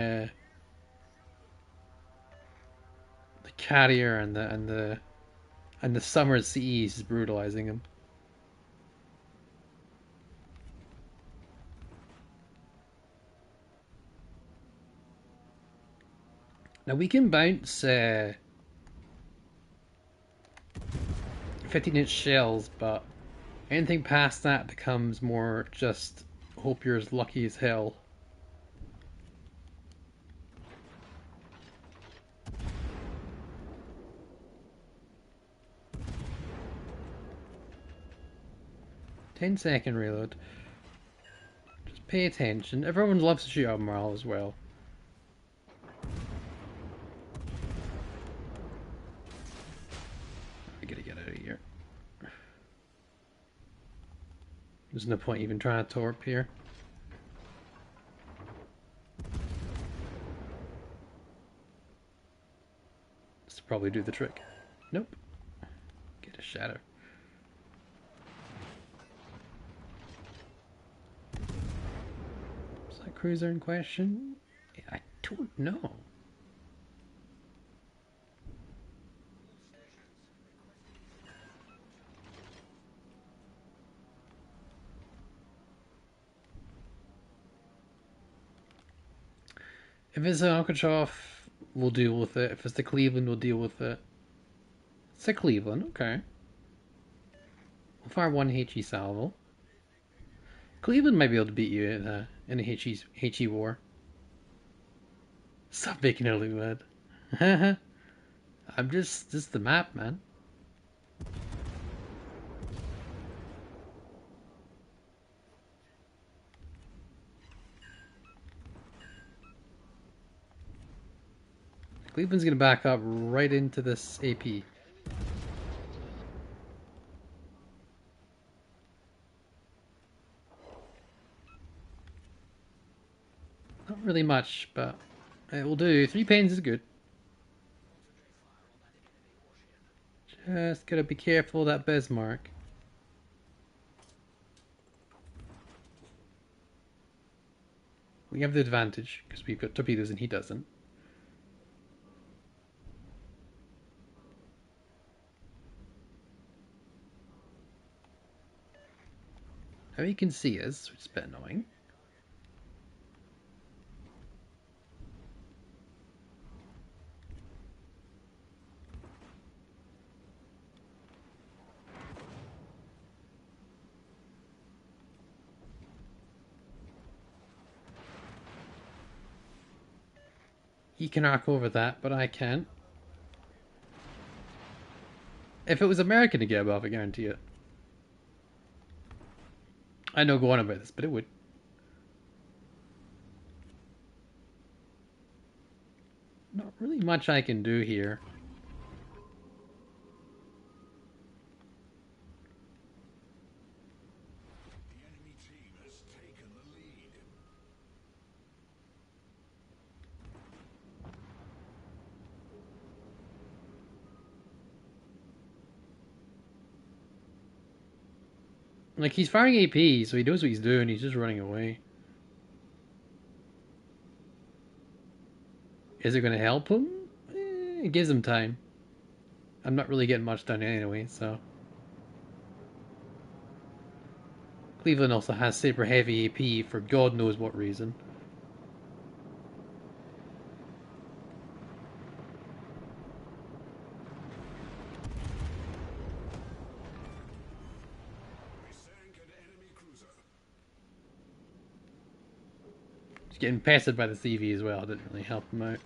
the carrier and the summer seas is brutalizing him. Now we can bounce 15-inch shells, but anything past that becomes more just hope you're as lucky as hell. Ten-second reload. Just pay attention. Everyone loves to shoot out morale as well. I gotta get out of here. There's no point even trying to torp here. This will probably do the trick. Nope. Get a shatter. Is that cruiser in question? I don't know. If it's an Anchorage, we'll deal with it. If it's the Cleveland, we'll deal with it. It's the Cleveland, okay. We'll fire one HE salvo. Cleveland might be able to beat you in a HE war. Stop making it look bad. I'm just the map, man. Cleveland's gonna back up right into this AP. Not really much, but it will do. 3 pains is good. Just gotta be careful of that Bismarck. We have the advantage because we've got torpedoes and he doesn't. Now he can see us, which is a bit annoying. He can arc over that, but I can't. If it was American to get above, I guarantee it. I know go on about this, but it would. Not really much I can do here. The enemy team has taken the lead. Like, he's firing AP, so he knows what he's doing, he's just running away. Is it going to help him? It gives him time. I'm not really getting much done anyway, so. Cleveland also has super heavy AP for God knows what reason. We sank an enemy cruiser. He's getting pestered by the CV as well, didn't really help him out.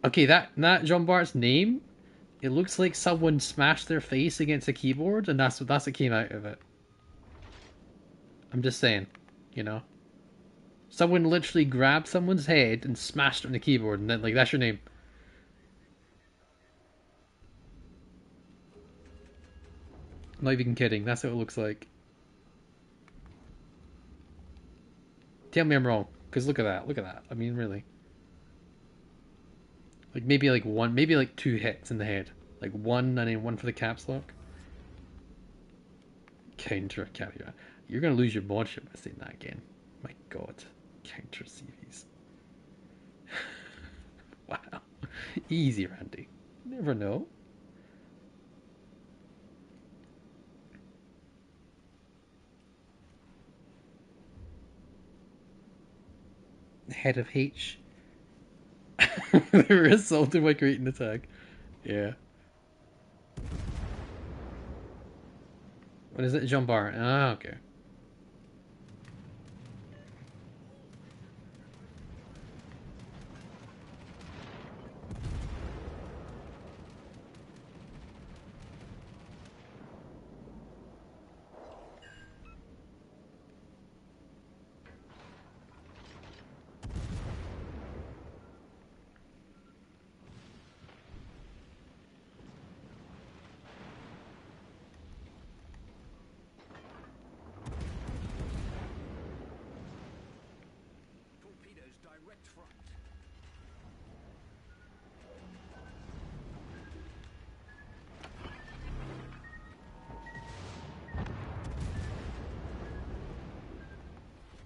Okay, that Jean Bart's name, it looks like someone smashed their face against a keyboard, and that's what came out of it. I'm just saying, you know. Someone literally grabbed someone's head and smashed it on the keyboard, and then, like, that's your name. I'm not even kidding, that's what it looks like. Tell me I'm wrong, because look at that. I mean, really. Like, maybe like one, maybe like 2 hits in the head. Like one, and then one for the caps lock. Counter carrier. You're gonna lose your warship by saying that again. My god. Counter CVs. Wow. Easy, Randy. Never know. Head of H. They were assaulted by creating attack. Yeah. What is it? Jean Bar. Ah, okay. Torpedoes direct front.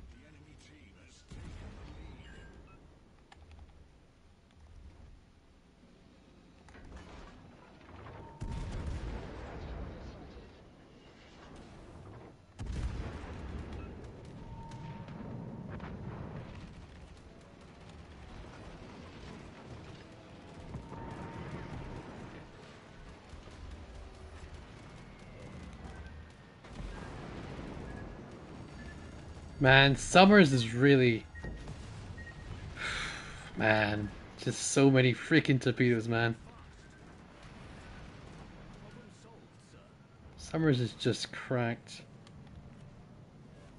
The enemy team has taken the lead. Man, Summers is really... Man, just so many freaking torpedoes, man. Problem solved, sir. Summers is just cracked.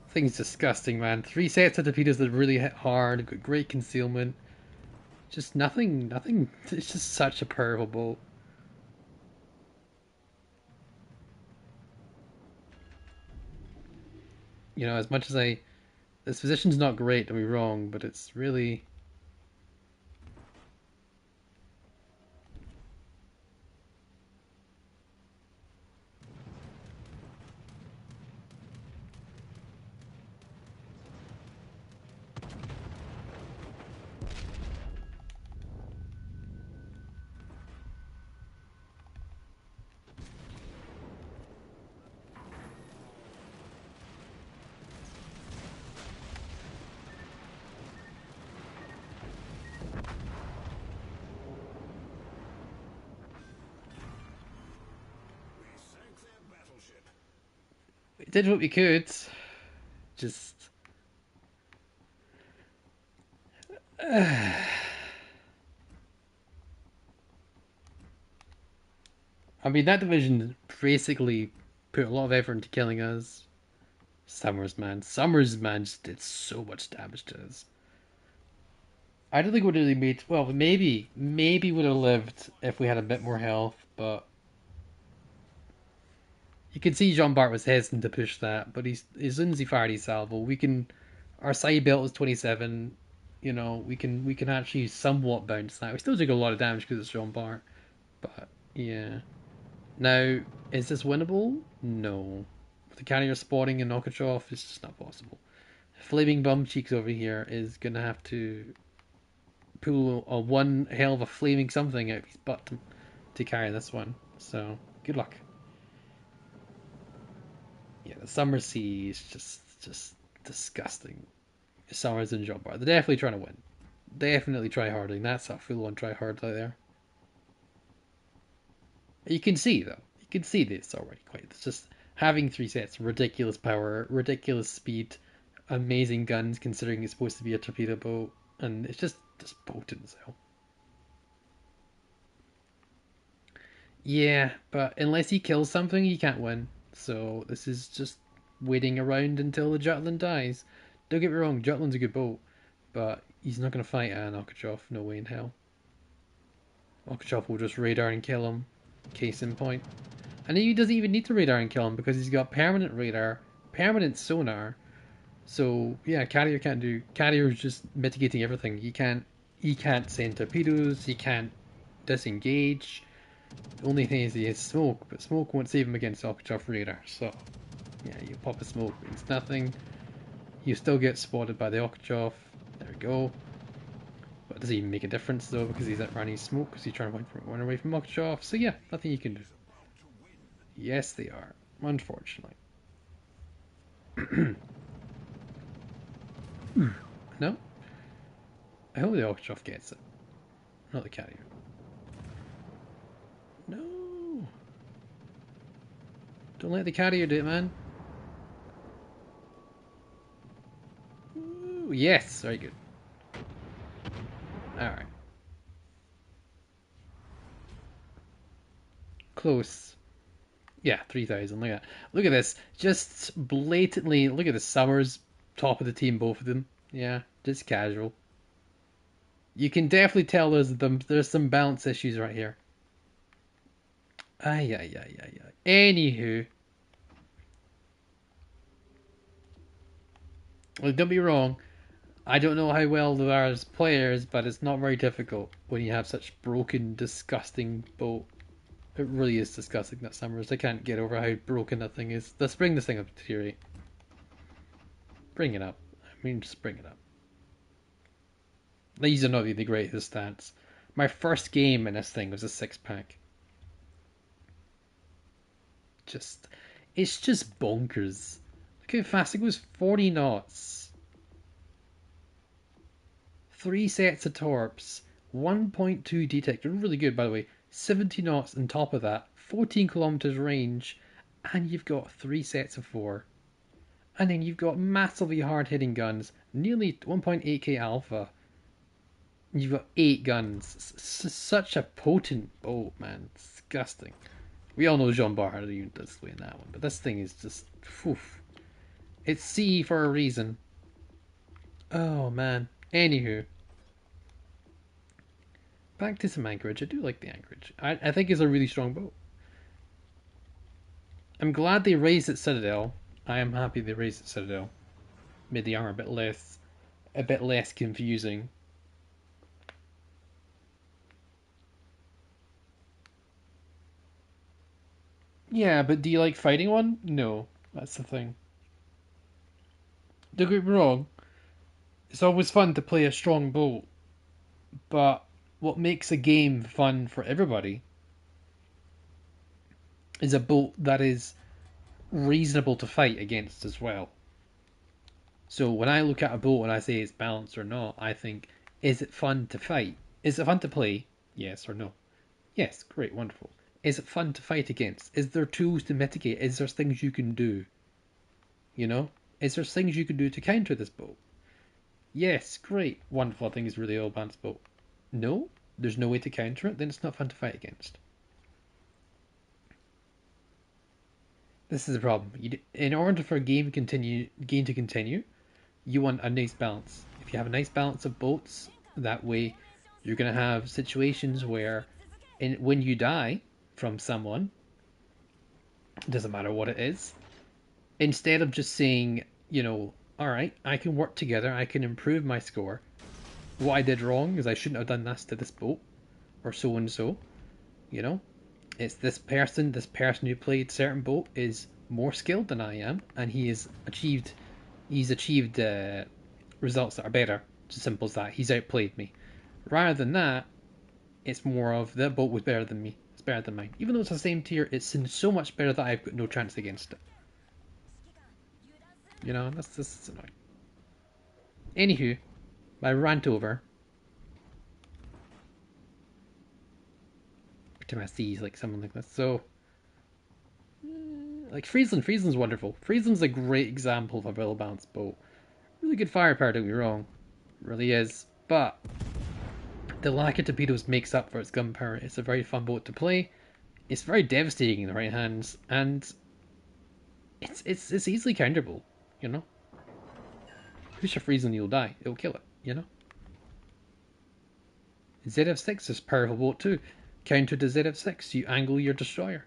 Thing's disgusting, man. 3 sets of torpedoes that really hit hard, got great concealment. Just nothing. It's just such a powerful boat. You know, as much as this position's not great, don't be wrong, but it's really... We sank their battleship. We did what we could. Just... I mean, that division basically put a lot of effort into killing us. Summers, man. Summers, man, just did so much damage to us. I don't think it would really made... Well, maybe would have lived if we had a bit more health, but... You can see Jean Bart was hesitant to push that, but as soon as he fired his salvo, we can... Our side belt is 27, you know, we can actually somewhat bounce that. We still took a lot of damage because it's Jean Bart, but, yeah. Now, is this winnable? No. With the carrier spawning in Anchorage, it's just not possible. Flaming Bum Cheeks over here is going to have to pull a one hell of a flaming something out of his butt to carry this one. So, good luck. Yeah, the Summer Sea is just disgusting. Summers and Jean Bar. They're definitely trying to win. Definitely try harding. That's a full on try hard out there. You can see though. You can see this already quite. It's just having 3 sets, ridiculous power, ridiculous speed, amazing guns considering it's supposed to be a torpedo boat, and it's just potent as hell. Yeah, but unless he kills something, he can't win. So this is just waiting around until the Jutland dies. Don't get me wrong, Jutland's a good boat, but he's not going to fight an Alcatraz, no way in hell. Alcatraz will just radar and kill him, case in point. And he doesn't even need to radar and kill him because he's got permanent radar, permanent sonar. So yeah, Carrier can't do. Carrier's just mitigating everything. He can't send torpedoes. He can't disengage. The only thing is he has smoke, but smoke won't save him against Alcatraz radar. So Yeah, you pop a smoke, means nothing. You still get spotted by the Okhchov. There we go. But does it even make a difference though, because he's at running smoke, because he's trying to run away from Okhchov. So yeah, nothing you can do. Yes, they are. Unfortunately. No? I hope the Okhchov gets it. Not the carrier. No! Don't let the carrier do it, man. Ooh, yes! Very good. Alright. Close. Yeah, 3,000. Look at that. Look at this. Just blatantly. Look at the Summers. Top of the team, both of them. Yeah, just casual. You can definitely tell there's some balance issues right here. Ay, ay, ay, ay, ay. Anywho. Well, don't be wrong. I don't know how well there are as players, but it's not very difficult when you have such broken, disgusting boat. It really is disgusting, that Summers. I can't get over how broken that thing is. Let's bring this thing up to theory. Bring it up. I mean, just bring it up. These are not the greatest stats. My first game in this thing was a 6-pack. It's just bonkers. Look how fast it goes. 40 knots. 3 sets of torps. 1.2 detector. Really good, by the way. 70 knots on top of that. 14 kilometers range. And you've got 3 sets of 4. And then you've got massively hard hitting guns. Nearly 1.8k alpha. You've got 8 guns. Such a potent boat, man. Disgusting. We all know Jean Bar had a unit display in that one, but this thing is just. Oof. It's C for a reason. Oh, man. Anywho. Back to some Anchorage. I do like the Anchorage. I think it's a really strong boat. I'm glad they raised it Citadel. I am happy they raised it Citadel. Made the armor a bit less confusing. Yeah, but do you like fighting one? No, that's the thing. Don't get me wrong. It's always fun to play a strong boat, but what makes a game fun for everybody is a boat that is reasonable to fight against as well. So when I look at a boat and I say it's balanced or not, I think, is it fun to fight? Is it fun to play? Yes or no? Yes, great, wonderful. Is it fun to fight against? Is there tools to mitigate? Is there things you can do? You know? Is there things you can do to counter this boat? Yes, great, wonderful. I think it's really well balanced boat. No? There's no way to counter it? Then it's not fun to fight against. This is the problem. In order for a game to continue, you want a nice balance. If you have a nice balance of boats, that way you're going to have situations where when you die from someone, it doesn't matter what it is, instead of just saying, all right, I can work together, I can improve my score. What I did wrong is I shouldn't have done this to this boat, or so and so, you know? It's this person who played certain boat is more skilled than I am, and he's achieved results that are better. It's as simple as that. He's outplayed me. Rather than that, it's more of that boat was better than me. It's better than mine. Even though it's the same tier, it's so much better that I've got no chance against it. That's annoying. Anywho, my rant over. To my C's like someone like this. So, like Friesland's wonderful. Friesland's a great example of a well-balanced boat. Really good firepower, don't get me wrong. It really is. But the lack of torpedoes makes up for its gunpowder. It's a very fun boat to play. It's very devastating in the right hands, and it's easily counterable. Push a Friesland, you'll die. It'll kill it. ZF6 is a powerful boat too. Counter to ZF6, you angle your destroyer.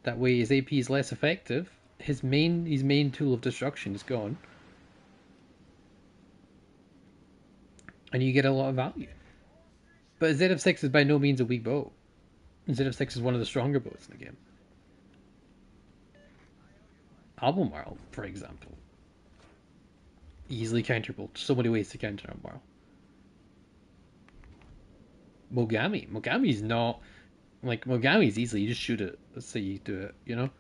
That way his AP is less effective. His main tool of destruction is gone. And you get a lot of value. But ZF6 is by no means a weak boat. ZF6 is one of the stronger boats in the game. Albemarle, for example. Easily counterable. So many ways to counter Albemarle. Mogami. Mogami's not... Like, Mogami's easy. You just shoot it. Let's say you do it, you know?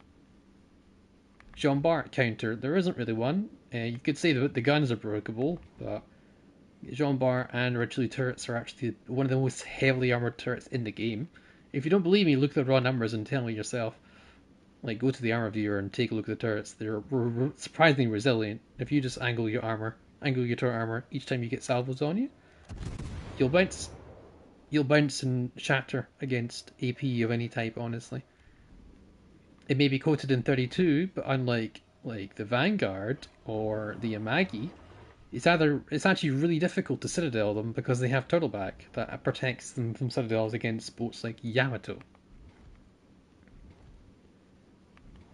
Jean Bart counter. There isn't really one. You could say that the guns are breakable, but Jean Bart and Ridgely turrets are actually one of the most heavily armored turrets in the game. If you don't believe me, look at the raw numbers and tell me yourself. Like, go to the armor viewer and take a look at the turrets. They're surprisingly resilient. If you just angle your turret armor each time you get salvos on you, you'll bounce. You'll bounce and shatter against AP of any type, honestly. It may be coated in 32, but unlike like the Vanguard or the Amagi, it's actually really difficult to citadel them because they have turtleback that protects them from citadels against boats like Yamato.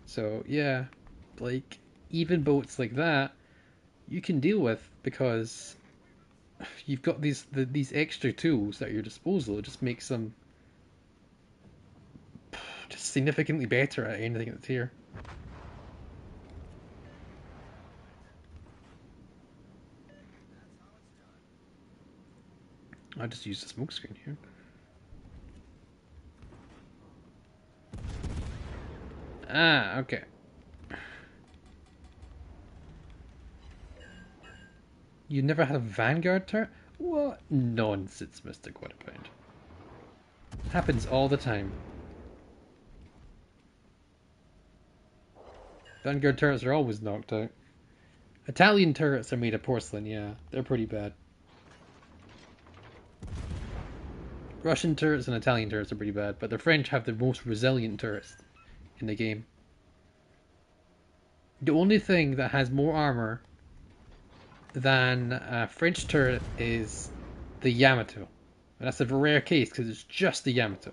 So yeah, like even boats like that you can deal with because you've got these extra tools at your disposal. It just makes them just significantly better at anything that's here. I just use the smoke screen here. Ah, okay. You never had a Vanguard turret? What nonsense, Mr. Quarterpound. Happens all the time. Vanguard turrets are always knocked out. Italian turrets are made of porcelain, yeah. They're pretty bad. Russian turrets and Italian turrets are pretty bad, but the French have the most resilient turrets in the game. The only thing that has more armor than a French turret is the Yamato. And that's a rare case because it's just the Yamato.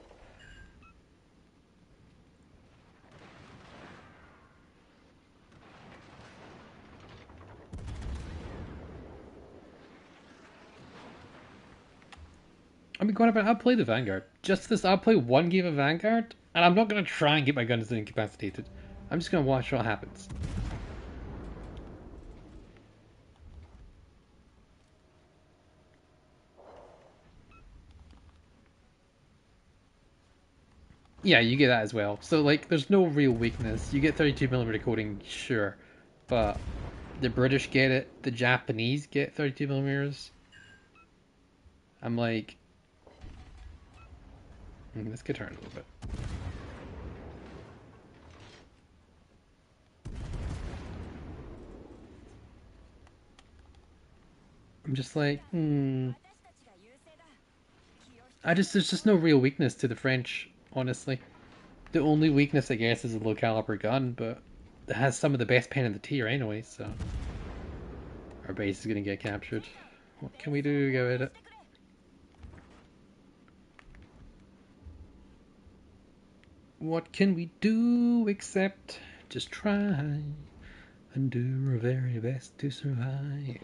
I mean, I'll play the Vanguard. Just this, I'll play one game of Vanguard, and I'm not going to try and get my guns incapacitated. I'm just going to watch what happens. Yeah, you get that as well. So, like, there's no real weakness. You get 32mm coating, sure. But the British get it. The Japanese get 32mm. I'm like... let's get turned a little bit. I'm just like, there's just no real weakness to the French, honestly. The only weakness, I guess, is a low caliber gun, but it has some of the best pen in the tier anyway, so... Our base is gonna get captured. What can we do? Go at it. What can we do except just try and do our very best to survive?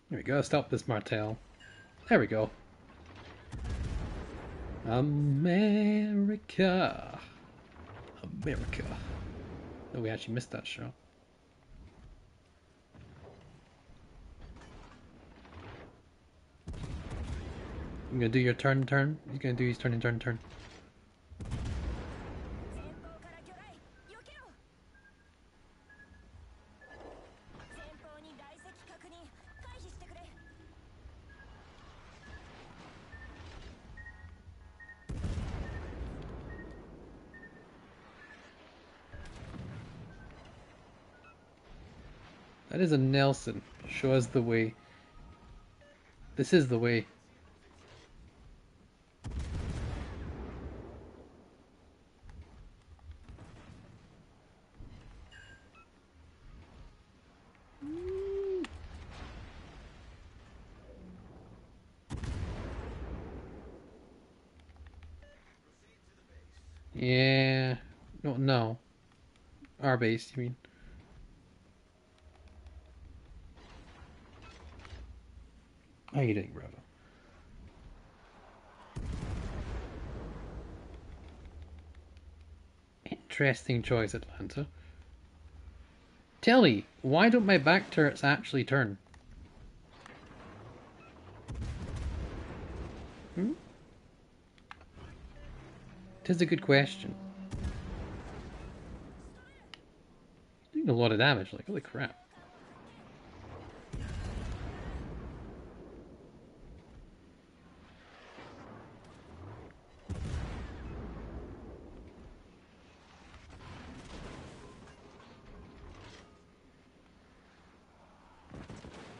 There we go, stop this Martel. There we go. America. America. Oh, we actually missed that shot. You gonna do your turn? He's gonna do his turn. That is a Nelson. Show us the way. This is the way. Yeah. No, no. Our base, you mean? How you doing, Bravo? Interesting choice, Atlanta. Tell me, why don't my back turrets actually turn? Hmm? Tis a good question. Doing a lot of damage, like, holy crap.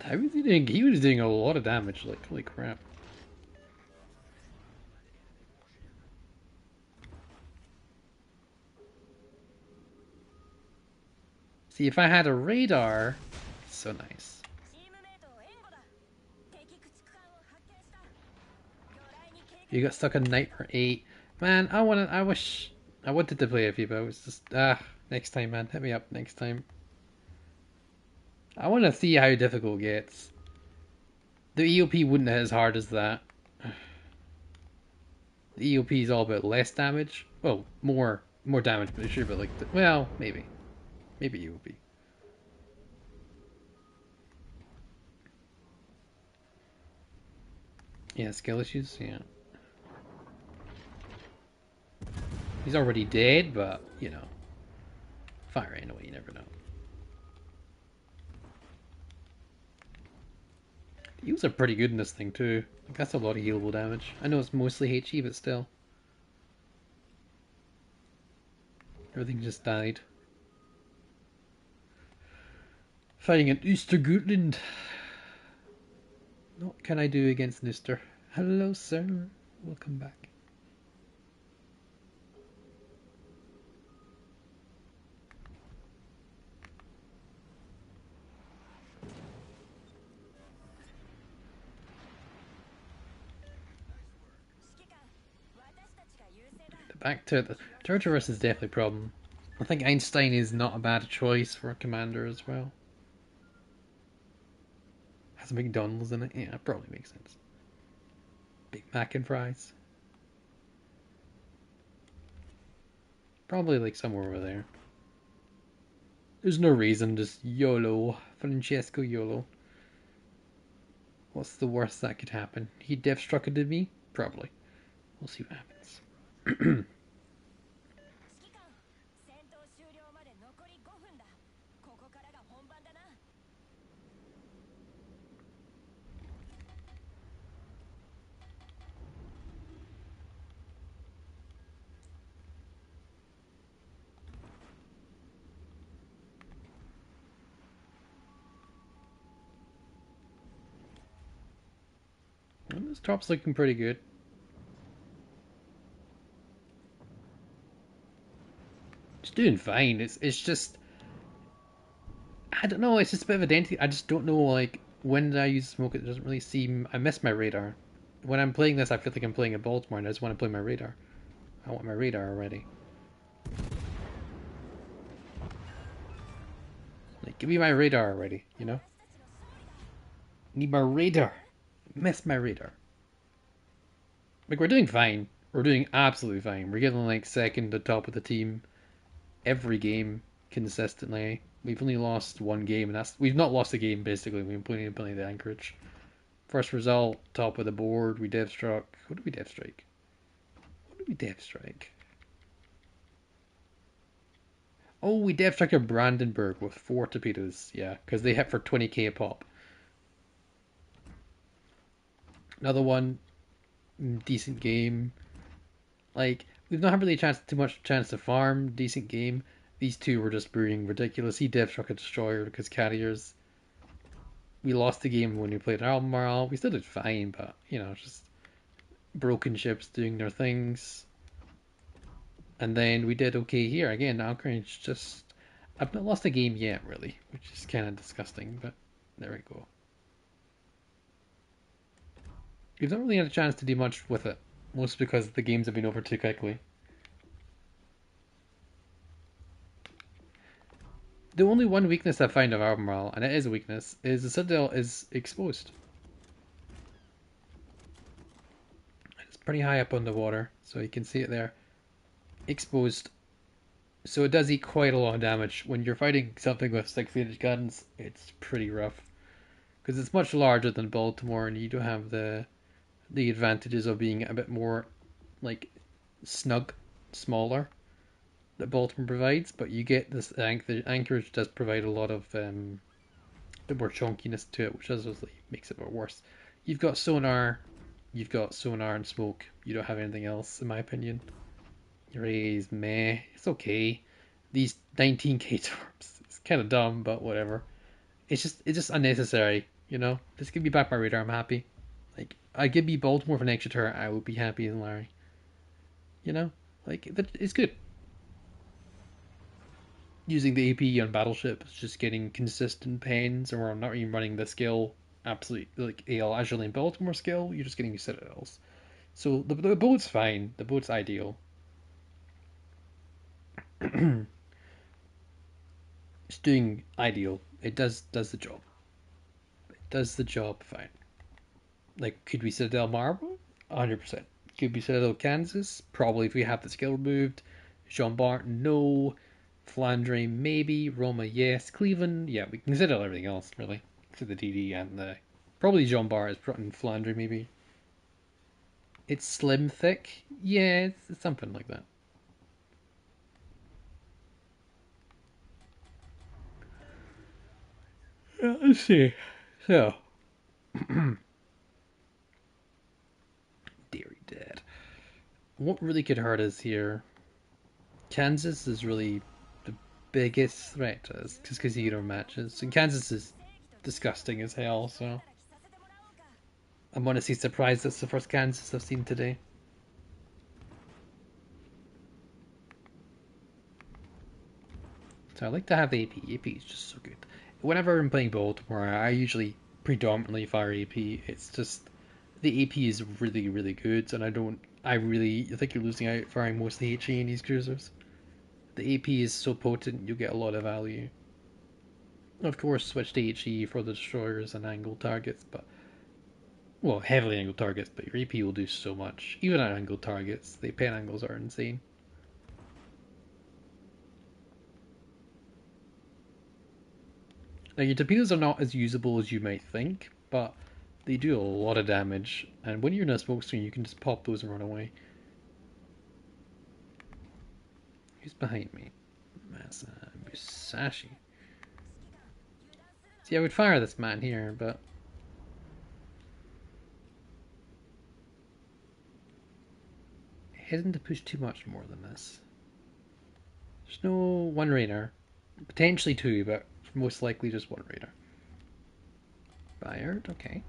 How was he doing? He was doing a lot of damage, like, holy crap. See, if I had a radar, so nice. You got stuck on Nightmare 8. Man, I wish, I wanted to play with you, but I was just, next time, man. Hit me up next time. I want to see how difficult it gets. The EOP wouldn't hit as hard as that. The EOP is all about less damage. Well, more damage, but sure, but like, well, maybe EOP. Yeah, skill issues. Yeah, he's already dead, but you know, fire anyway. You never know. The heals are pretty good in this thing too. Like, that's a lot of healable damage. I know it's mostly HE, but still, everything just died. Fighting an Oostergutland. What can I do against Nister? Hello, sir. Welcome back. Back to the Tartarus is definitely a problem. I think Einstein is not a bad choice for a commander as well. Has a McDonald's in it? Yeah, it probably makes sense. Big Mac and fries. Probably like somewhere over there. There's no reason, just YOLO. Francesco YOLO. What's the worst that could happen? He deathstrucketed me? Probably. We'll see what happens. Well, this top's looking pretty good. It's doing fine. It's just, I don't know. It's just a bit of identity. I just don't know. Like, when I use smoke, it doesn't really seem. I miss my radar. When I'm playing this, I feel like I'm playing a Baltimore, and I just want to play my radar. I want my radar already. Like, give me my radar already. You know. Need my radar. Miss my radar. Like, we're doing fine. We're doing absolutely fine. We're getting like second to top of the team every game consistently. We've only lost one game, and we've not lost a game basically. We've been playing the Anchorage. First result, top of the board. We dev struck. What did we dev strike? What did we dev strike? Oh, we dev struck a Brandenburg with 4 torpedoes. Yeah, because they hit for 20k a pop. Another one, decent game. Like, we've not had really too much chance to farm. Decent game. These two were just being ridiculous. He dev struck a destroyer because carriers. We lost the game when we played Albemarle. We still did fine, but you know, just broken ships doing their things. And then we did okay here again. Anchorage just. I've not lost a game yet, really, which is kind of disgusting, but there we go. We've not really had a chance to do much with it, mostly because the games have been over too quickly. The only one weakness I find of Albemarle, and it is a weakness, is the Citadel is exposed. It's pretty high up on the water, so you can see it there. Exposed. So it does eat quite a lot of damage. When you're fighting something with 6-inch guns, it's pretty rough. Because it's much larger than Baltimore, and you don't have the advantages of being a bit more, like, snug, smaller, that Baltimore provides. But you get this, the Anchorage does provide a lot of bit more chunkiness to it, which obviously makes it a bit worse. You've got sonar, and smoke. You don't have anything else, in my opinion. Your A is meh. It's okay. These 19k torps. It's kind of dumb, but whatever. It's just unnecessary. You know, just give me back my radar. I'm happy. Like, I give me Baltimore for an extra turret. I would be happy in Larry. You know, like it's good. Using the AP on Battleship is just getting consistent pains, or I'm not even running the skill absolutely like AL Azure Baltimore skill. You're just getting citadels. So the boat's fine. The boat's ideal. It's doing ideal. It does the job. It does the job fine. Like, could we Citadel Marble? 100%. Could we Citadel Kansas? Probably if we have the skill removed. Jean Bart, no. Flandre, maybe. Roma, yes. Cleveland, yeah, we can Citadel everything else, really. Except the DD and the... Probably Jean Bart is put in Flandre, maybe. It's slim thick? Yeah, it's something like that. Let's see. So, Dairy Dad. What really could hurt us here? Kansas is really the biggest threat to us just because you don't matches. And Kansas is disgusting as hell, so I'm honestly surprised that's the first Kansas I've seen today. So I like to have AP. AP is just so good. Whenever I'm playing Baltimore, I usually predominantly fire AP. It's just the AP is really, really good, and I think you're losing out firing mostly HE in these cruisers. The AP is so potent, you get a lot of value. Of course, switch to HE for the destroyers and angled targets, but well, heavily angled targets, but your AP will do so much. Even at angled targets, the pen angles are insane. Now, your torpedoes are not as usable as you might think, but they do a lot of damage, and when you're in a smoke screen, you can just pop those and run away. Who's behind me? Masa Musashi. See, I would fire this man here, but hesitant to push too much more than this. There's no one radar. Potentially two, but most likely just one radar. Fired, okay.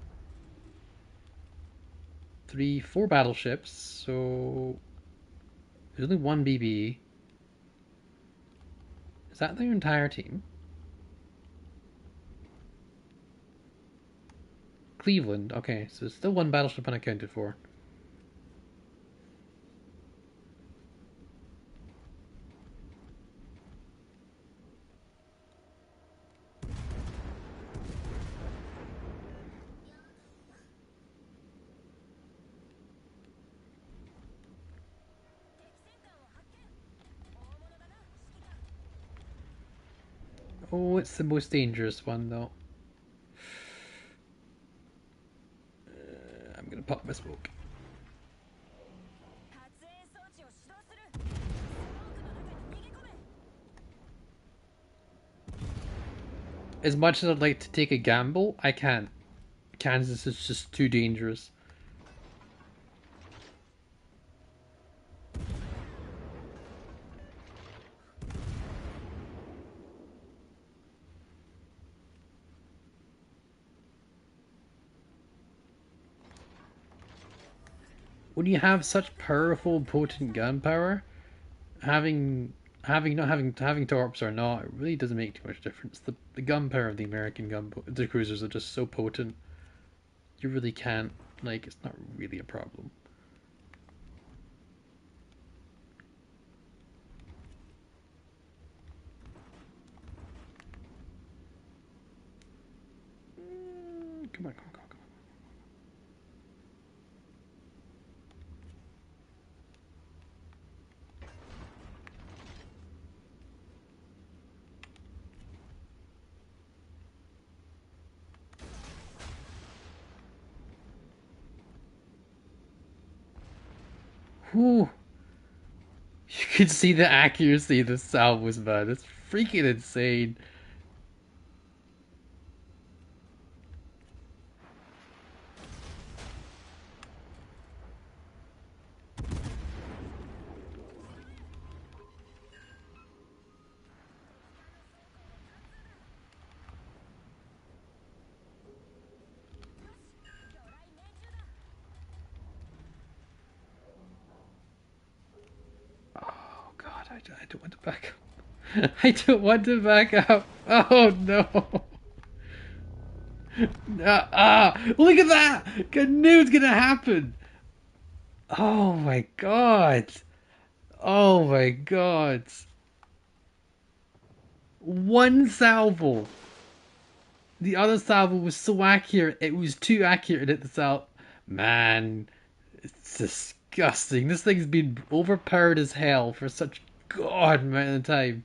4 battleships, so there's only one BB. Is that their entire team? Cleveland, okay, so still one battleship unaccounted for. Oh, it's the most dangerous one, though. I'm gonna pop my smoke. As much as I'd like to take a gamble, I can't. Kansas is just too dangerous. When you have such powerful, potent gun power, having torps or not, it really doesn't make too much difference. The gun power of the American the cruisers are just so potent. You really can't, like, it's not really a problem. Come on, come on, come on, come on. Whew. You can see the accuracy of the salvos, man. It's freaking insane. Oh god, I don't want to back up. I don't want to back up. Oh no. Look at that! I knew it was gonna happen. Oh my god. Oh my god. One salvo. The other salvo was so accurate, it was too accurate at the salvo. Man, it's disgusting. This thing's been overpowered as hell for such god amount of time.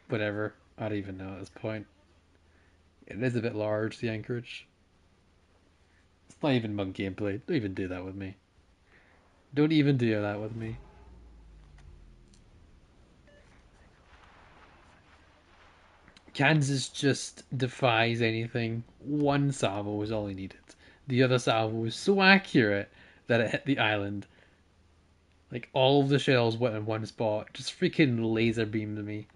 Whatever. I don't even know at this point. It is a bit large, the Anchorage. It's not even mug gameplay. Don't even do that with me. Don't even do that with me. Kansas just defies anything. One salvo was all he needed. The other salvo was so accurate that it hit the island. Like all of the shells went in one spot. Just freaking laser beamed me.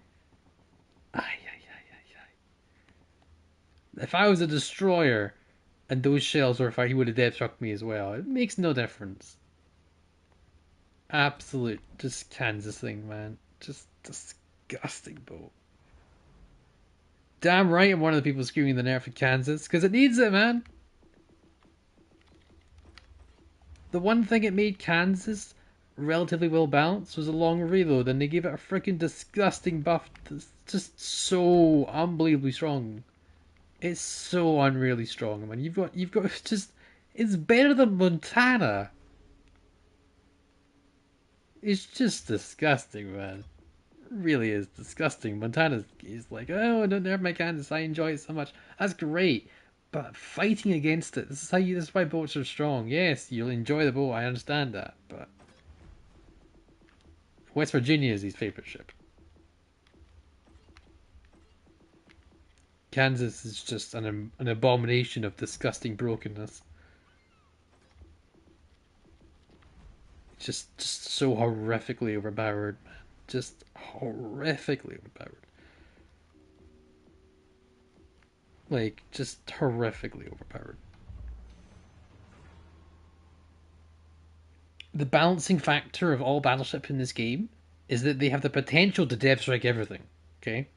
Ay, ay, ay, ay, ay. If I was a destroyer and those shells were fire, he would have death struck me as well. It makes no difference. Absolute just Kansas thing, man. Just disgusting boat. Damn right I'm one of the people screaming the nerf of Kansas, because it needs it, man. The one thing it made Kansas relatively well balanced was a long reload, and they gave it a freaking disgusting buff that's just so unbelievably strong. It's so unreally strong, man. You've got just it's better than Montana. It's just disgusting, man. It really is disgusting. Montana is like, oh, I don't nerf my Kansas. I enjoy it so much. That's great. But fighting against it, this is why boats are strong. Yes, you'll enjoy the boat, I understand that, but West Virginia is his favorite ship. Kansas is just an abomination of disgusting brokenness. Just so horrifically overpowered, man. Just horrifically overpowered. Like, just horrifically overpowered. The balancing factor of all battleships in this game is that they have the potential to dev strike everything. Okay?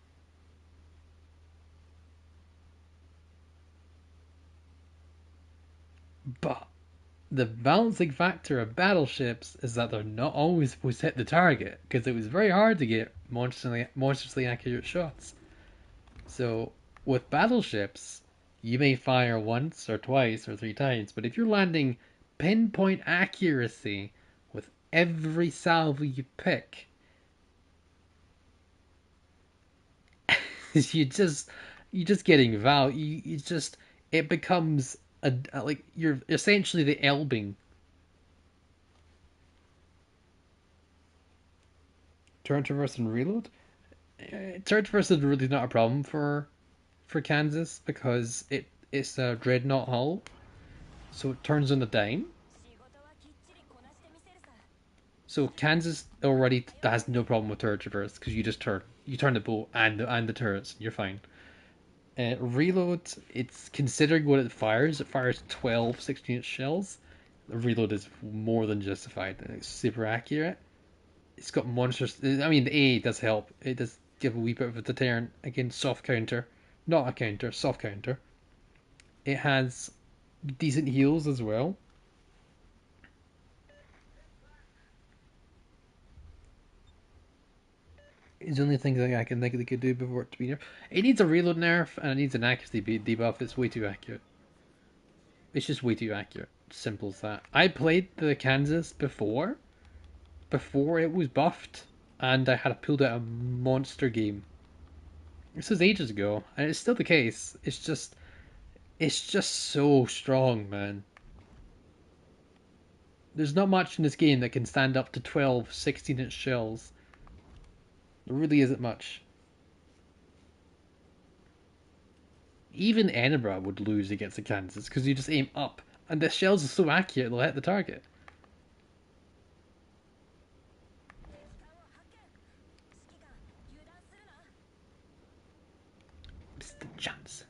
But the balancing factor of battleships is that they're not always supposed to hit the target, because it was very hard to get monstrously accurate shots. So, with battleships, you may fire once or twice or three times, but if you're landing pinpoint accuracy with every salvo you pick, you're just getting value. It becomes like you're essentially the Elbing. Turn traverse and reload. Turn traverse is really not a problem for Kansas because it's a dreadnought hull, so it turns on the dime. So Kansas already has no problem with turret traverse because you turn the boat and the turrets, you're fine. Reload, it's considering what it fires. It fires 12 16-inch shells. The reload is more than justified. It's super accurate. It's got monsters. I mean, the A does help. It does give a wee bit of a deterrent against soft counter. Not a counter, soft counter. It has decent heals as well. is the only thing that I can think they could do before it to be nerfed. It needs a reload nerf and it needs an accuracy debuff. It's way too accurate. It's just way too accurate. Simple as that. I played the Kansas before it was buffed, and I had pulled out a monster game. This was ages ago, and it's still the case. It's just so strong, man. There's not much in this game that can stand up to 12, 16-inch shells. There really isn't much. Even Edinburgh would lose against the Kansas because you just aim up, and the shells are so accurate they'll hit the target. Distant chance.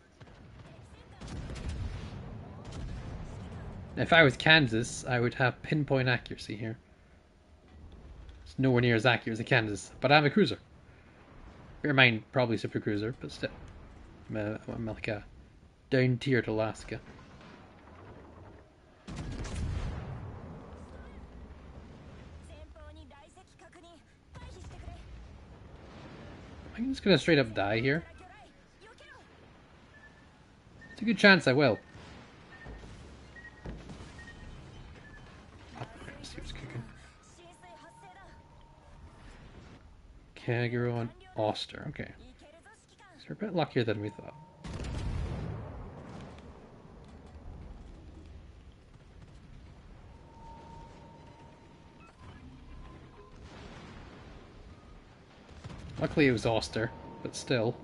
If I was Kansas, I would have pinpoint accuracy here. It's nowhere near as accurate as the Kansas, but I have a cruiser. Bear in mind, probably super cruiser, but still. I'm like a down tier to Alaska. I'm just gonna straight up die here. It's a good chance I will. Let's see what's cooking. Kagero and Oster. Okay. So we're a bit luckier than we thought. Luckily it was Oster, but still.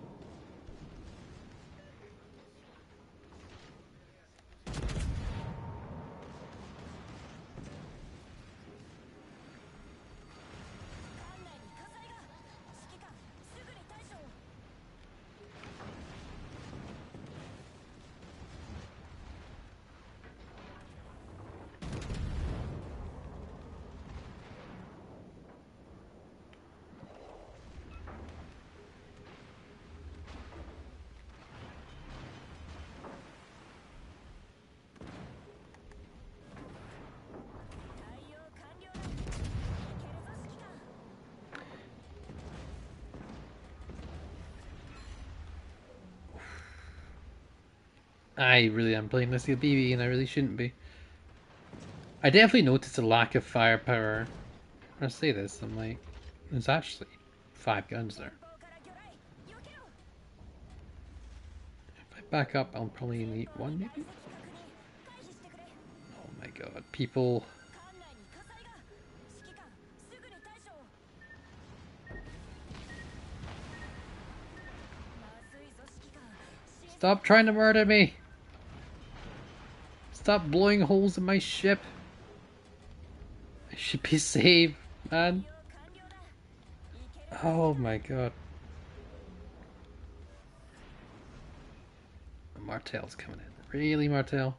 I really am playing this BB and I really shouldn't be. I definitely noticed a lack of firepower. When I say this, I'm like, there's actually 5 guns there. If I back up, I'll probably need 1 maybe? Oh my god, people. Stop trying to murder me! Stop blowing holes in my ship! I should be saved, man. Oh my god. Martel's coming in. Really, Martel?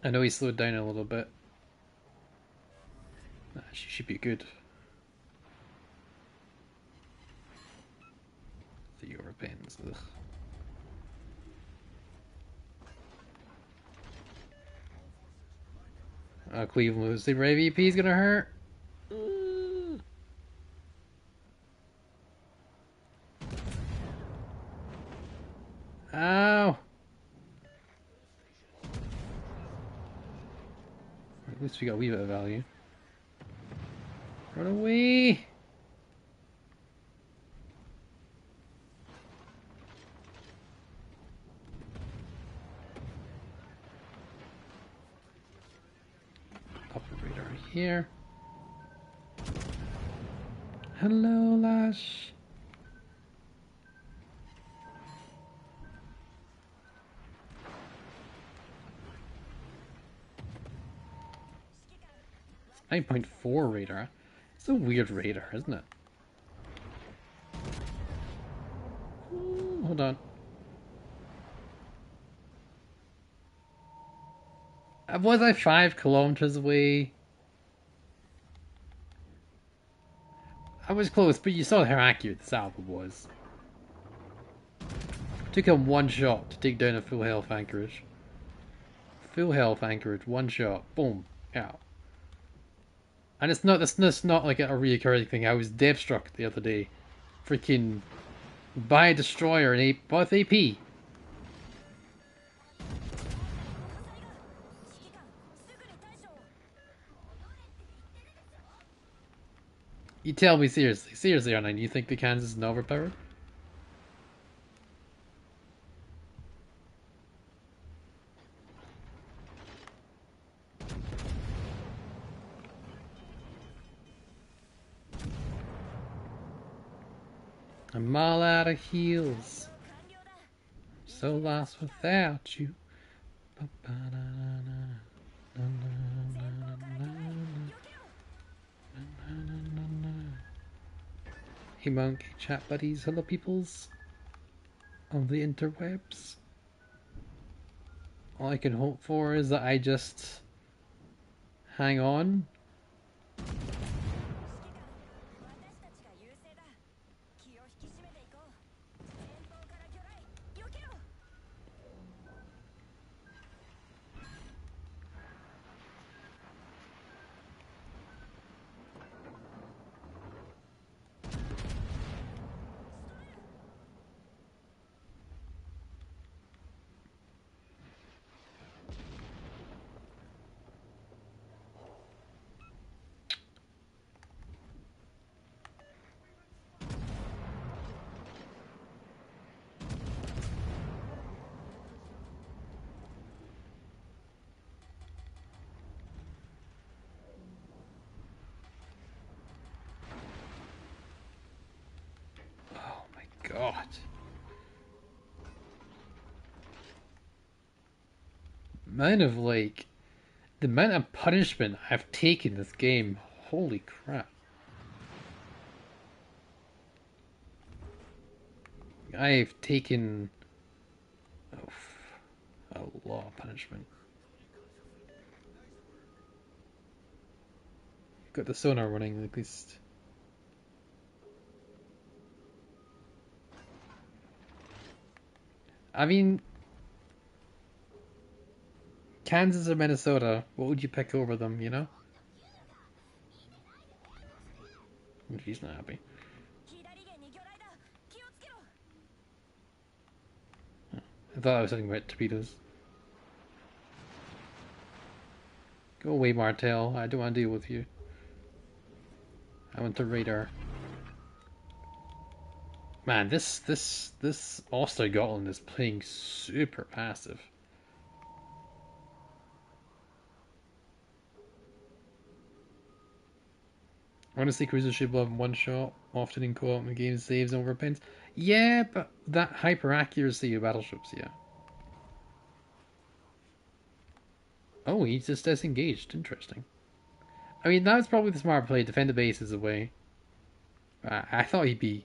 I know he slowed down a little bit. She should be good. The Europeans. Ugh. Cleveland was the VP is gonna hurt. Ow! At least we got a wee bit of value. Run away! Pop the radar here. Hello, Lash. .4 radar. It's a weird radar, isn't it? Hold on. Was I 5 kilometers away? I was close, but you saw how accurate this album was. Took him one shot to take down a full health Anchorage. Full health Anchorage, one shot, boom, out. And it's not, that's not like a reoccurring thing. I was dev struck the other day, freaking by a destroyer and both AP. You tell me seriously, R9, you think the Kansas is overpowered? I'm all out of heals. So lost without you. Hey monkey chat buddies, hello peoples on the interwebs. All I can hope for is that I just hang on. Oh my god. The amount of punishment I've taken this game, holy crap. I've taken a lot of punishment. Got the sonar running at least. I mean, Kansas or Minnesota, what would you pick over them, you know? She's not happy. I thought I was talking about torpedoes. Go away, Martel. I don't want to deal with you. I want the radar. Man, this All-Star Gotland is playing super passive. Honestly, cruiser ship will have one shot, often in co-op when the game saves over pins. Yeah, but that hyper accuracy of battleships, yeah. Oh, he's just disengaged. Interesting. I mean, that's probably the smart play. Defend the bases away. I thought he'd be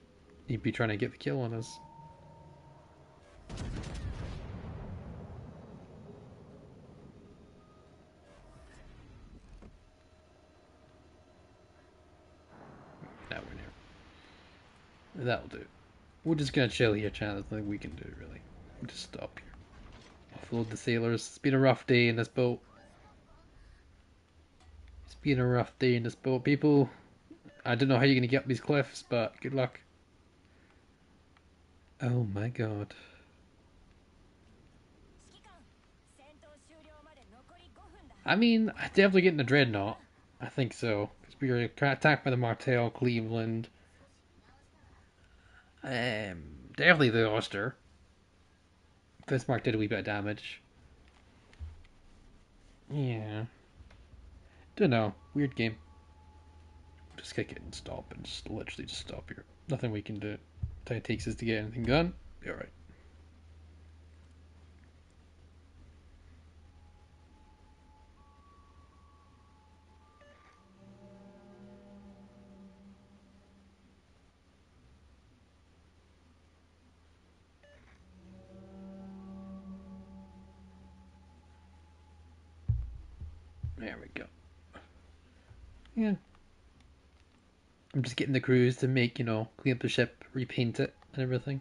trying to get the kill on us. Nowhere near. That'll do. We're just gonna chill here, chat. There's nothing we can do, really. We'll just stop here. Offload the sailors. It's been a rough day in this boat. It's been a rough day in this boat, people. I don't know how you're gonna get up these cliffs, but good luck. Oh my god. I mean, definitely getting the Dreadnought. I think so. Because we were attacked by the Martel, Cleveland. Definitely the Oyster. Bismarck did a wee bit of damage. Yeah. Don't know. Weird game. Just kick it and stop and just literally just stop here. Nothing we can do. Time it takes us to get anything done. Be alright. There we go. Yeah. I'm just getting the crews to make, clean up the ship, repaint it, and everything.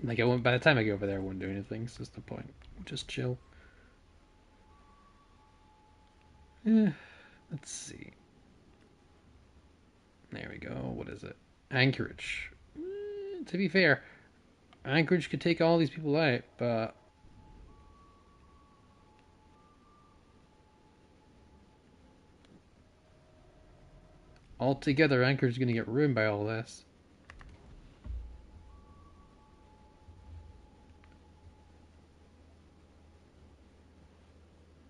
Like, by the time I go over there, I won't do anything, so that's the point. Just chill. Yeah. Let's see. There we go. What is it? Anchorage. To be fair, Anchorage could take all these people out, but altogether, Anchorage is going to get ruined by all this.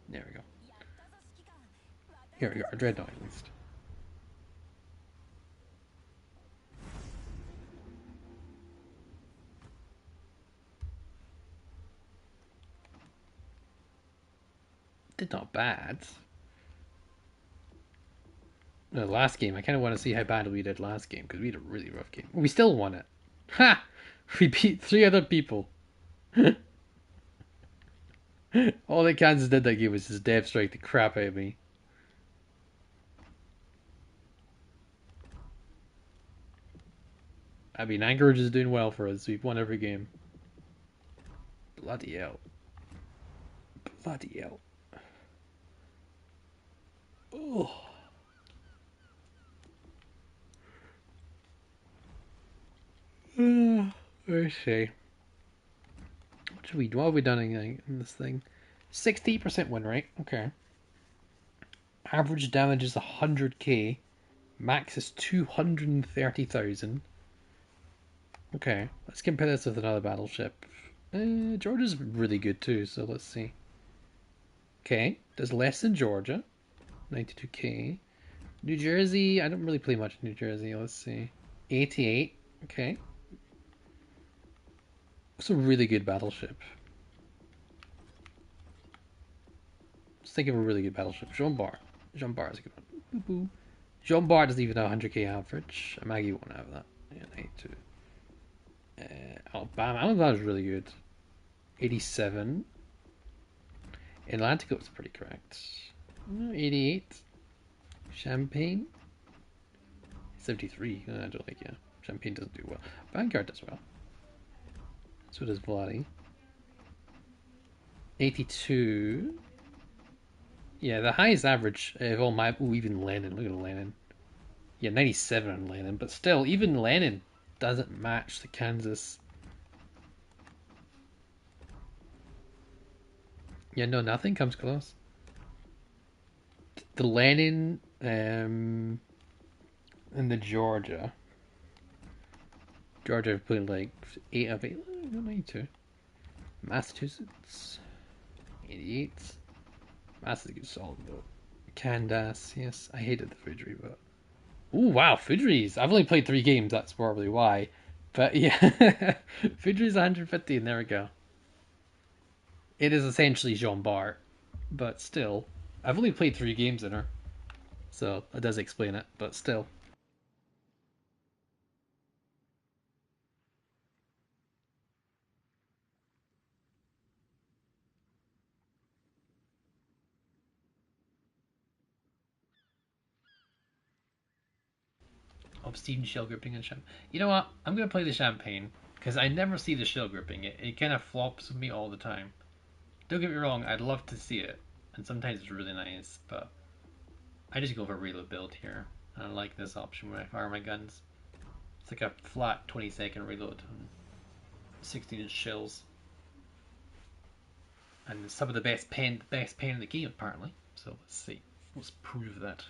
There we go. Here we go. Our dreadnought at least. Did not bad. The last game, I kind of want to see how bad we did last game because we had a really rough game. We still won it. Ha! We beat 3 other people. All that Kansas did that game was just dev strike the crap out of me. I mean, Anchorage is doing well for us. We've won every game. Bloody hell. Bloody hell. Oh. Let's see. What have we done in this thing? 60% win rate. Okay. Average damage is 100k. Max is 230,000. Okay, let's compare this with another battleship. Georgia's really good too, so let's see. Okay, does less than Georgia. 92k. New Jersey, I don't really play much New Jersey. Let's see. 88. Okay. It's a really good battleship. Let's think of a really good battleship. Jean Bar. Jean Bar is a good one. Boop boop. Jean Bar doesn't even have 100k average. A Maggie won't have that. Yeah, 92. Alabama. Alabama is really good. 87. Atlantico was pretty correct. 88. Champagne. 73. I don't like, yeah. Champagne doesn't do well. Vanguard does well. So does Vladi. 82. Yeah, the highest average of all my... Ooh, even Lenin. Look at Lenin. Yeah, 97 on Lenin. But still, even Lenin doesn't match the Kansas. Yeah, no, nothing comes close. The Lenin and the Georgia. Georgia put like 8 of 8. 92. Massachusetts. 88. Mass is a good solid vote. Candace, yes. I hated the Fujiri, but... Ooh, wow, Fujiris. I've only played 3 games, that's probably why. But yeah, Fujiri's 150, and there we go. It is essentially Jean Bart, but still. I've only played 3 games in her, so that does explain it, but still. Obscene shell gripping and champagne. You know what? I'm gonna play the champagne because I never see the shell gripping. It kind of flops with me all the time. Don't get me wrong, I'd love to see it, and sometimes it's really nice, but I just go for reload build here. I like this option when I fire my guns. It's like a flat 20-second reload and 16-inch shells, and some of the best pen in the game apparently. So let's see, let's prove that.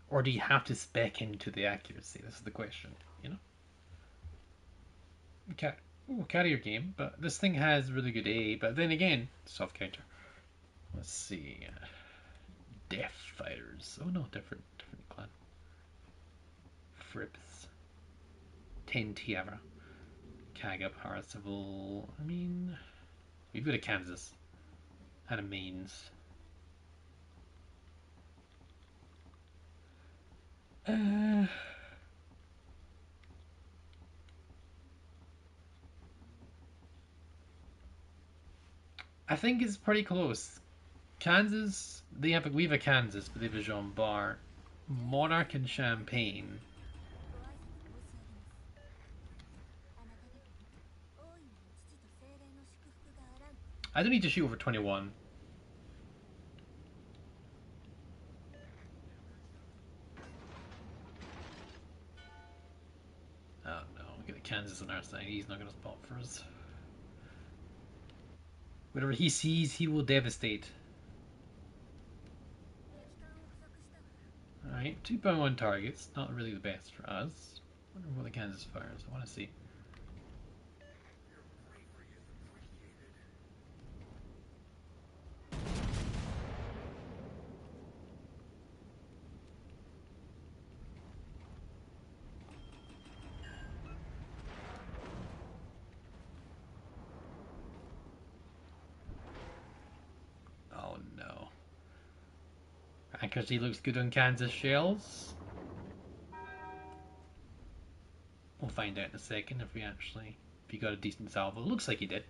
Or do you have to spec into the accuracy? This is the question, you know? Carrier game, but this thing has really good A, but then again, soft counter. Let's see. Death Fighters. Oh no, different clan. Frips. 10 Tiara. Kaga Paracivil. I mean, we've got a Kansas. And a Mains. I think it's pretty close. Kansas, we have a Kansas, but they have a Jean Bar. Monarch and Champagne. I don't need to shoot over 21. Oh no, we got Kansas on our side. He's not going to spot for us. Whatever he sees, he will devastate. Alright, 2.1 targets. Not really the best for us. I wonder what the Kansas fires. I want to see. Oh no. Accuracy looks good on Kansas shells. We'll find out in a second if he got a decent salvo. It looks like he did.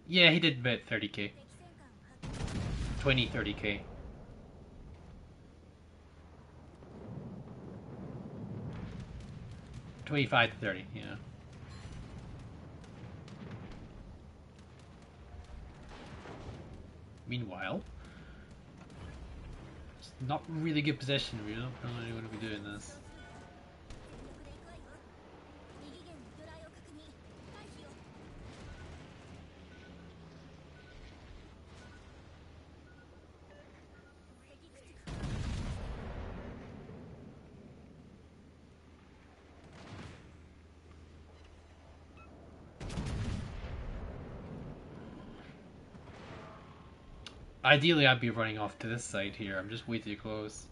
Yeah, he did about 30k. 20, 30k. $25 to 30, yeah. Meanwhile, it's not really good position. We don't really want to be doing this. Ideally, I'd be running off to this side here. I'm just way too close.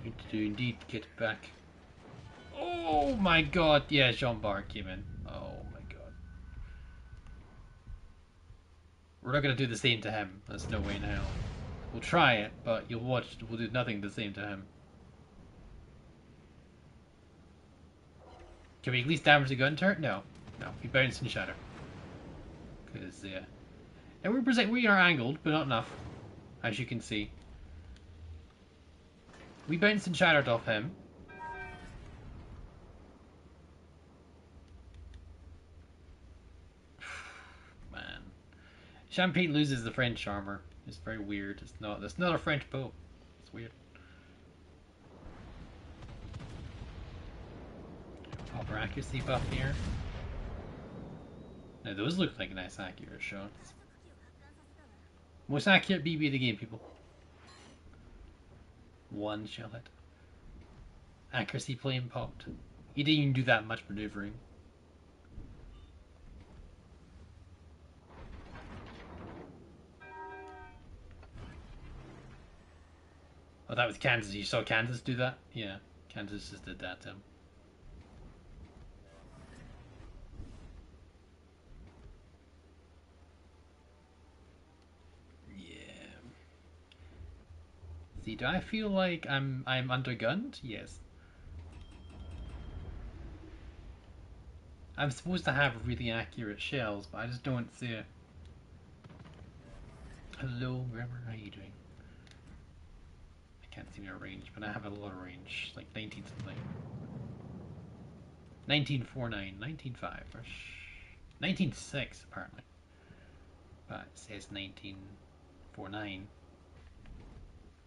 Need to indeed get back. Oh my god! Yeah, Jean Bar came in. Oh my god. We're not gonna do the same to him. There's no way in hell. We'll try it, but you'll watch. We'll do nothing the same to him. Can we at least damage the gun turret? No. No. We bounce and shatter. Because, yeah. And we are angled, but not enough. As you can see. We bounced and shattered off him. Man. Champagne loses the French armor. It's very weird. It's not a French boat. It's weird. Pop our accuracy buff here. Now those look like nice accurate shots. Most accurate BB of the game, people. One shell hit. Accuracy plane popped. He didn't even do that much maneuvering. Oh, that was Kansas. You saw Kansas do that? Yeah, Kansas just did that to him. Yeah. See, do I feel like I'm undergunned? Yes. I'm supposed to have really accurate shells, but I just don't see it. Hello, Grammer, how are you doing? I can't see your range, but I have a lot of range, like 19 something. 1949, 19.5, 19.6 apparently. But it says 1949.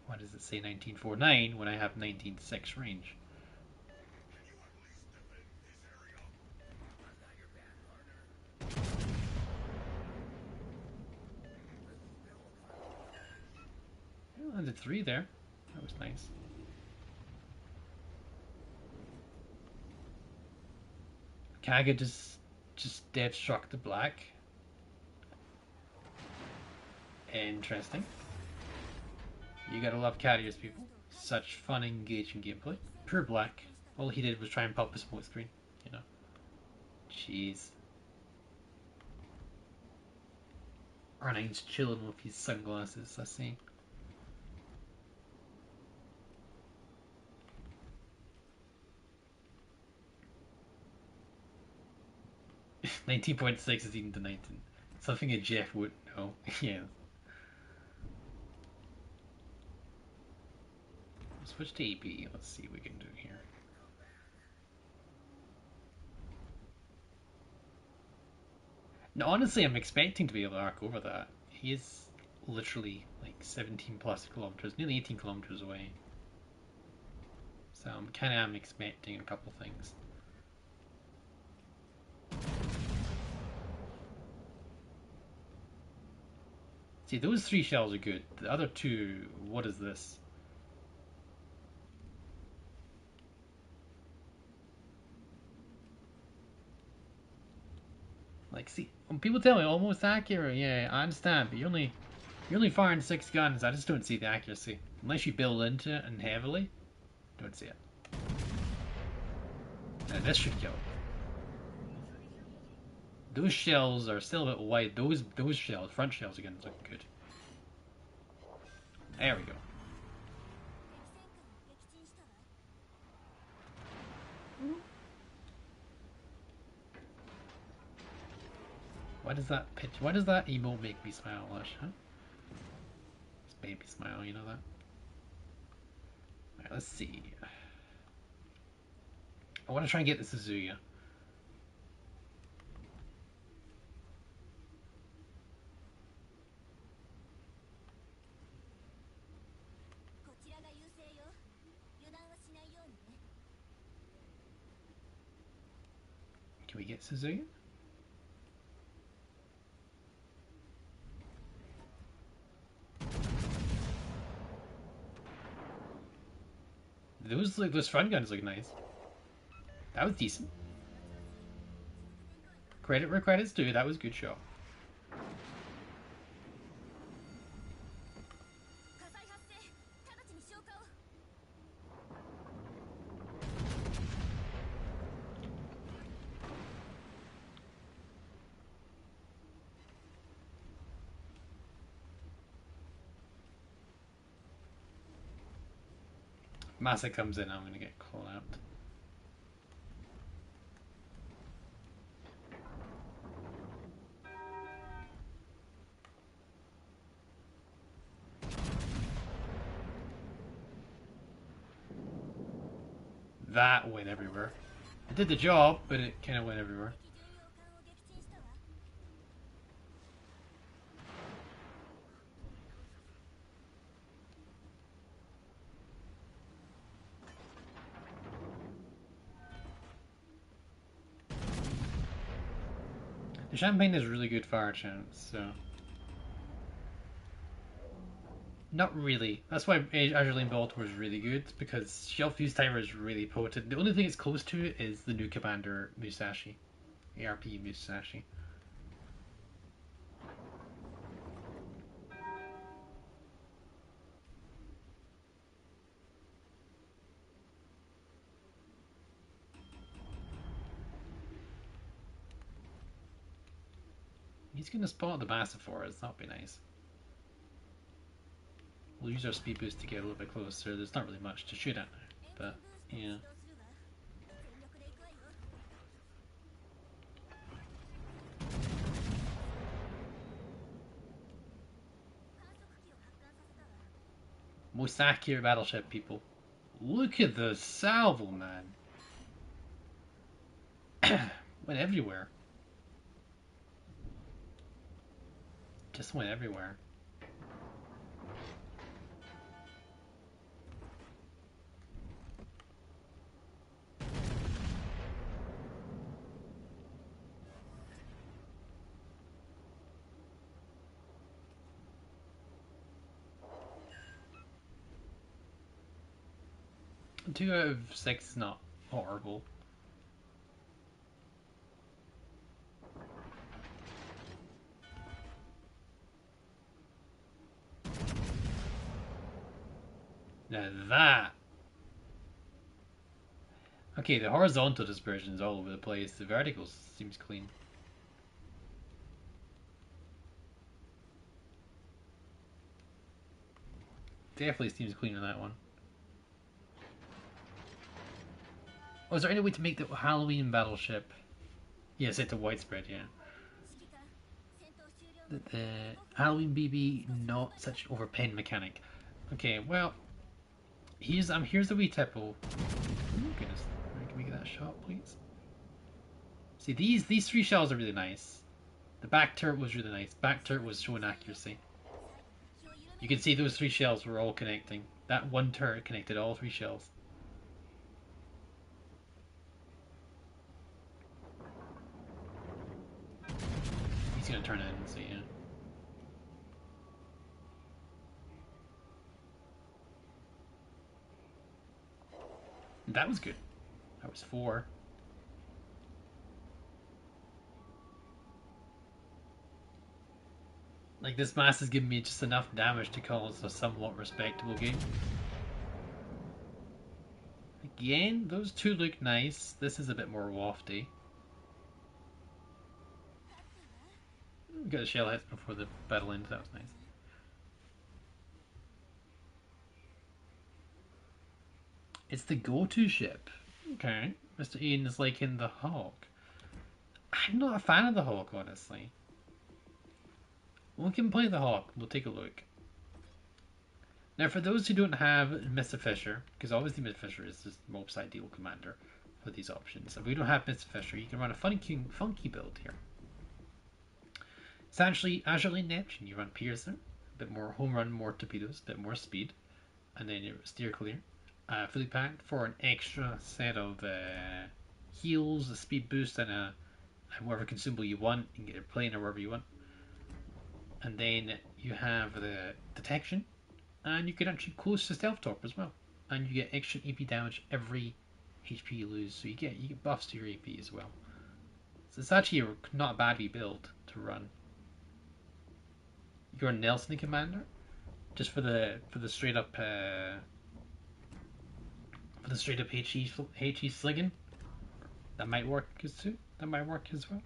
Why does it say 1949 when I have 19.6 range? I landed 3 there. That was nice. Kaga just dead struck the black. Interesting. You gotta love carriers, people. Such fun, engaging gameplay. Pure black. All he did was try and pop a smoke screen, you know. Jeez. R9's chilling with his sunglasses, I see. 19.6 is equal to 19. Something a Jeff wouldn't know. Yeah. Switch to AP. Let's see what we can do here. No, honestly, I'm expecting to be able to arc over that. He is literally like 17 plus kilometers, nearly 18 kilometers away. So I'm kind of am expecting a couple things. See, those 3 shells are good. The other 2, what is this? Like, see, when people tell me almost accurate, yeah, I understand, but you're only firing 6 guns. I just don't see the accuracy unless you build into it and heavily. Don't see it. Now this should kill. Those shells are still a bit wide. Those shells, front shells again, look good. There we go. Why does that pitch? Why does that emote make me smile, Lush? Huh? It's baby smile, you know that. Alright, let's see. I want to try and get the Suzuya. Can we get Suzuya? Those front guns look nice. That was decent. Credit where credit's due. That was a good shot. Massa comes in, I'm gonna get called out. That went everywhere. It did the job, but it kind of went everywhere. The Champagne has really good fire chance, so... Not really. That's why Azure Lane Baltimore is really good, because Shell Fuse Timer is really potent. The only thing it's close to is the new Commander Musashi. ARP Musashi. He's gonna spot the Massa for us, that'll be nice. We'll use our speed boost to get a little bit closer. There's not really much to shoot at now, but yeah. Most accurate battleship, people. Look at the salvo, man. Went everywhere. Just went everywhere. Two out of 6 is not horrible. Now that... Okay, the horizontal dispersion is all over the place. The vertical seems clean. Definitely seems clean on that one. Oh, is there any way to make the Halloween battleship Yeah, set to widespread, yeah. The Halloween BB, not such an overpen mechanic. Okay, well, here's the wee tip. Oh goodness, can we get that shot, please? See, these three shells are really nice. The back turret was really nice. Back turret was showing accuracy. You can see those three shells were all connecting. That one turret connected all three shells. He's gonna turn it in, so yeah. That was good. That was 4. Like, this mass has given me just enough damage to call it a somewhat respectable game. Again, those two look nice. This is a bit more wafty. We got a shell hits before the battle ends. That was nice. It's the go-to ship. Okay. Mr. Ian is like in the Hawk. I'm not a fan of the Hawk, honestly. We can play the Hawk. We'll take a look. Now, for those who don't have Mr. Fisher, because obviously Mr. Fisher is the most ideal commander for these options. If we don't have Mr. Fisher, you can run a funky build here. Essentially, Azurely Neptune, you run Piercer, a bit more home run, more torpedoes, a bit more speed, and then you steer clear. Fully packed for an extra set of heals, a speed boost, and whatever consumable you want. You can get your plane or wherever you want. And then you have the detection, and you can actually close to stealth torp as well. And you get extra AP damage every HP you lose, so you get buffs to your AP as well. So it's actually not a bad build to run. You're a Nelson commander, just for the straight up HE Sliggin. That might work too. That might work as well.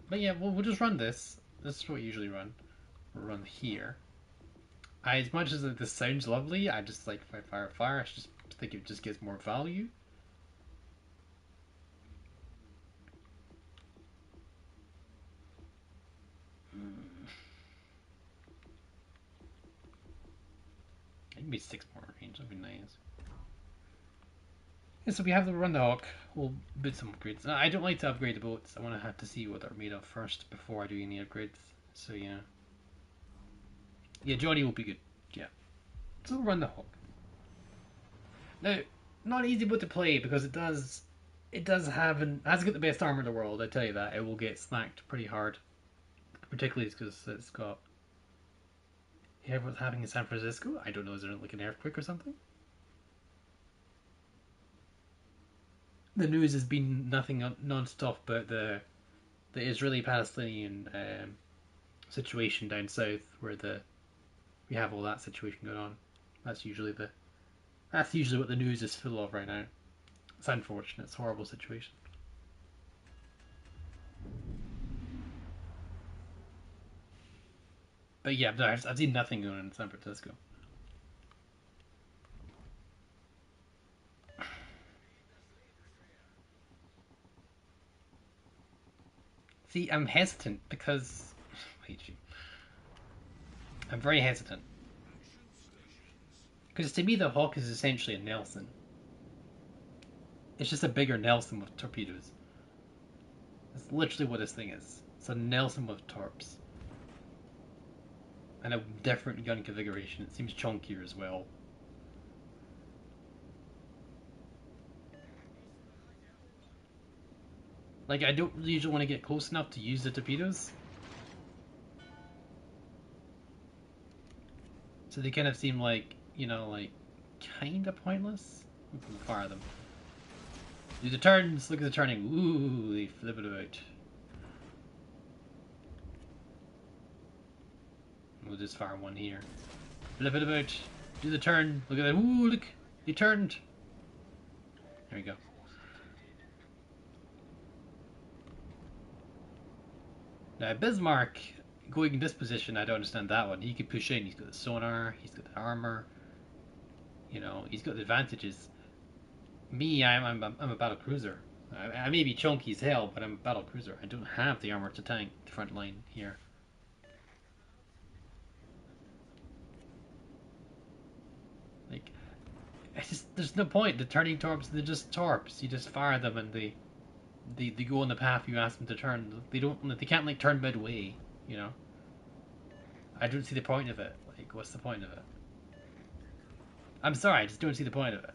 But yeah, we'll just run this. This is what we usually run. We'll run here. As much as this sounds lovely, I just like fire. I just think it just gives more value. Maybe 6 more range, that'd be nice. Yeah, so we have to run the Hawk. We'll build some upgrades. I don't like to upgrade the boats. I want to have to see what they're made of first before I do any upgrades. So yeah. Yeah, Johnny will be good. Yeah. So we'll run the Hawk. Now, not an easy boat to play because it has got the best armor in the world, I tell you that. It will get smacked pretty hard. Particularly because it's got. You hear what's happening in San Francisco? I don't know, is there like an earthquake or something? The news has been nothing non-stop about the Israeli-Palestinian situation down south, where we have all that situation going on. That's usually what the news is full of right now. It's unfortunate. It's a horrible situation. But yeah, I've seen nothing going on in San Francisco. See, I'm hesitant because I'm very hesitant because to me the Hawk is essentially a Nelson. It's just a bigger Nelson with torpedoes. That's literally what this thing is. It's a Nelson with torps. And a different gun configuration. It seems chunkier as well. Like, I don't usually want to get close enough to use the torpedoes. So they kind of seem like, kind of pointless. We can fire them. Do the turns, look at the turning. Ooh, they flip it about. We'll just fire one here. Flip it about. Do the turn. Look at that. Ooh, look. He turned. There we go. Now, Bismarck, going in this position, I don't understand that one. He can push in. He's got the sonar. He's got the armor. He's got the advantages. Me, I'm a battle cruiser. I may be chunky as hell, but I'm a battle cruiser. I don't have the armor to tank the front line here. Like, it's just, there's no point. The turning torps, they're just torps. You just fire them and they go on the path you ask them to turn. They can't like turn midway, you know. I don't see the point of it. Like, what's the point of it? I'm sorry, I just don't see the point of it.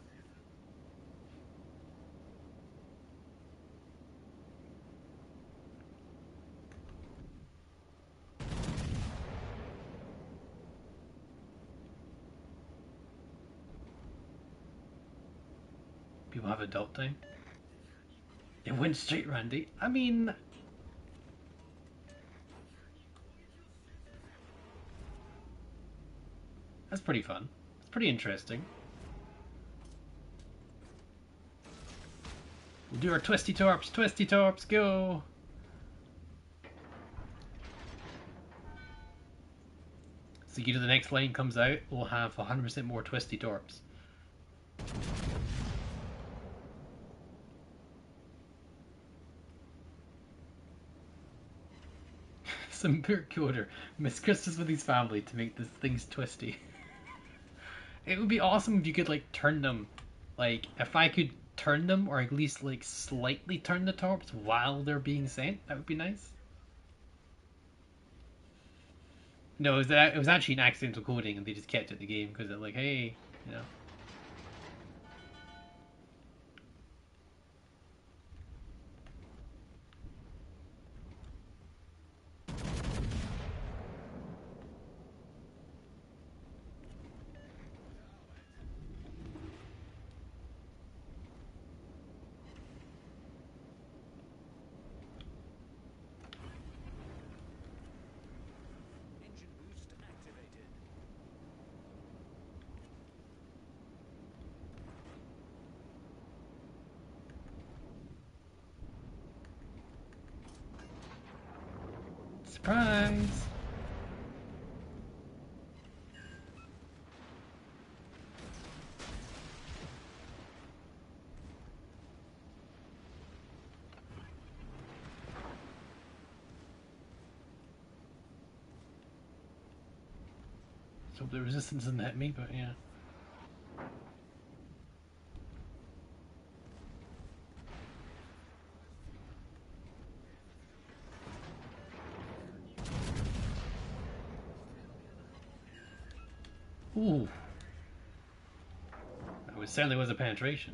People have adult time. It went straight, Randy. I mean, that's pretty fun. It's pretty interesting. We'll do our twisty torps, go! So you know the next line comes out, we'll have 100% more twisty torps. Some poor coder miscrisses with his family to make these things twisty. It would be awesome if you could like turn them, like if I could turn them or at least like slightly turn the torps while they're being sent. That would be nice. No, it was actually an accidental coding and they just kept it in the game because they're like, hey, you know. Engine boost activated. Surprise! So the resistance didn't hit me, but yeah. Ooh. That certainly was a penetration.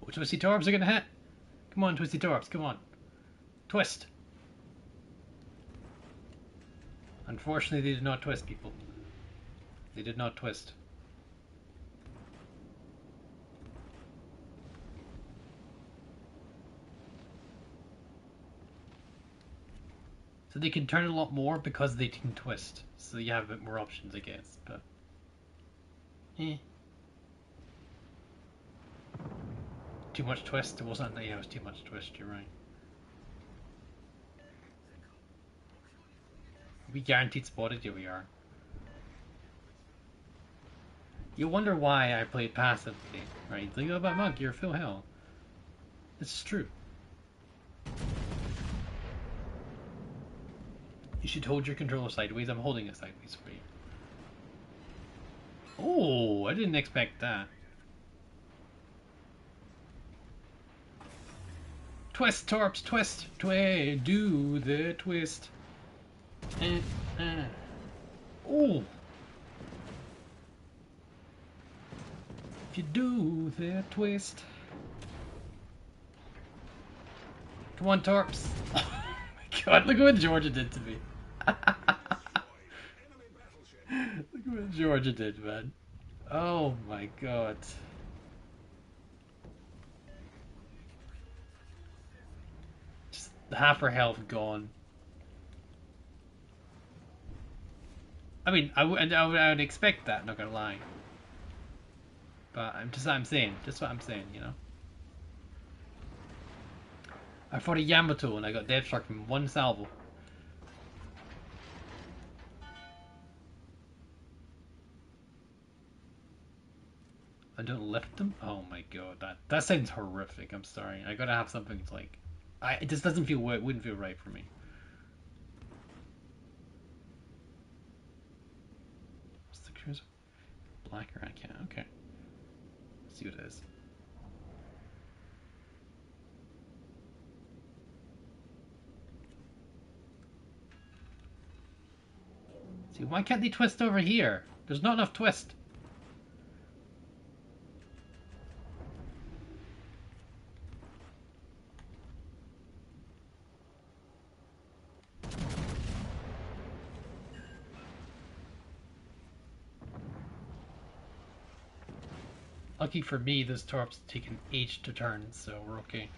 Oh, twisty torps are gonna hit. Come on, twisty torps, come on. Twist. Unfortunately, they did not twist, people. They did not twist. So they can turn a lot more because they can twist. So you have a bit more options, I guess. But too much twist. It wasn't. Yeah, it was too much twist. You're right. We guaranteed spotted. Here we are. You wonder why I played passively, right? Think about Monk. You're full hell. This is true. You should hold your controller sideways. I'm holding it sideways for you. Oh, I didn't expect that. Twist, torps, twist, do the twist. Oh. If you do the twist. Come on, torps. Oh my god, look what Georgia did to me. Look what Georgia did, man. Oh my god. Just half her health gone. I mean, I would expect that, not gonna lie. But I'm saying, just what I'm saying, you know. I fought a Yamato and I got dead struck from one salvo. I don't lift them? Oh my god, that sounds horrific. I'm sorry. I gotta have something to like... it just doesn't feel... It wouldn't feel right for me. What's the cruiser? Black or yeah, okay. Let's see what it is. See, why can't they twist over here? There's not enough twist. Lucky for me, this torp's taken H to turn, so we're okay.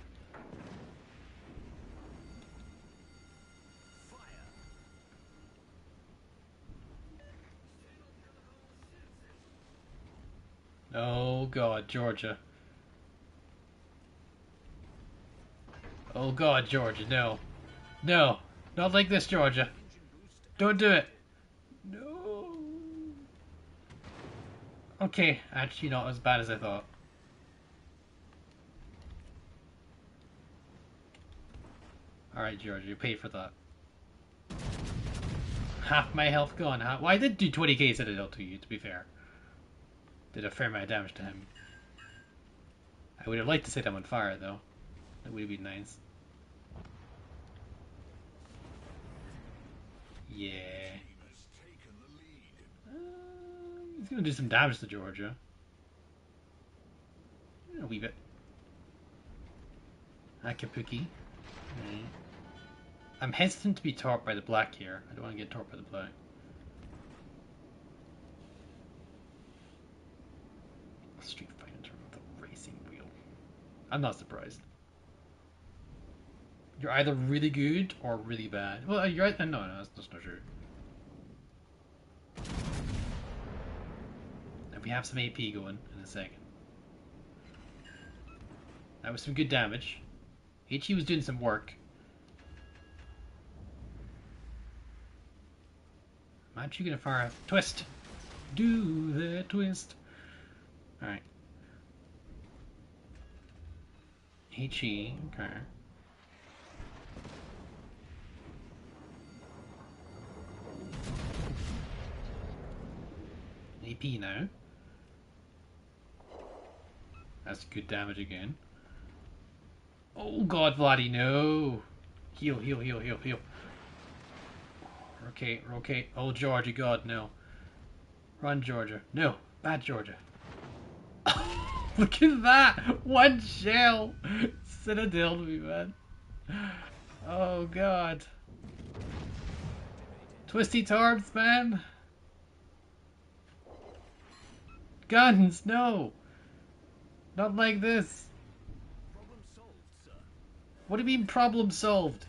Oh god, Georgia. Oh god, Georgia, no. No! Not like this, Georgia. Don't do it! No! Okay, actually not as bad as I thought. Alright, Georgia, you pay for that. Half my health gone. Well, I did do 20k Citadel to you, to be fair. Did a fair amount of damage to him. I would have liked to set him on fire, though. That would have been nice. Yeah. He's gonna do some damage to Georgia. A wee bit. Akapuki. Right. I'm hesitant to be torped by the black here. I don't want to get torped by the black. Street Fighter with a racing wheel. I'm not surprised. You're either really good or really bad. Well, you're no, that's not true. And we have some AP going in a second. That was some good damage. HE was doing some work. I'm actually gonna fire a twist. Do the twist. Alright. HE, okay. AP now. That's good damage again. Oh god, Vladdy, no! Heal, heal, heal, heal, heal. Okay, okay. Oh, Georgia, god, no. Run, Georgia. No, bad Georgia. Look at that! One shell! Citadel to me, man. Oh god. Twisty torps, man! Guns, no! Not like this! Problem solved, sir. What do you mean problem solved?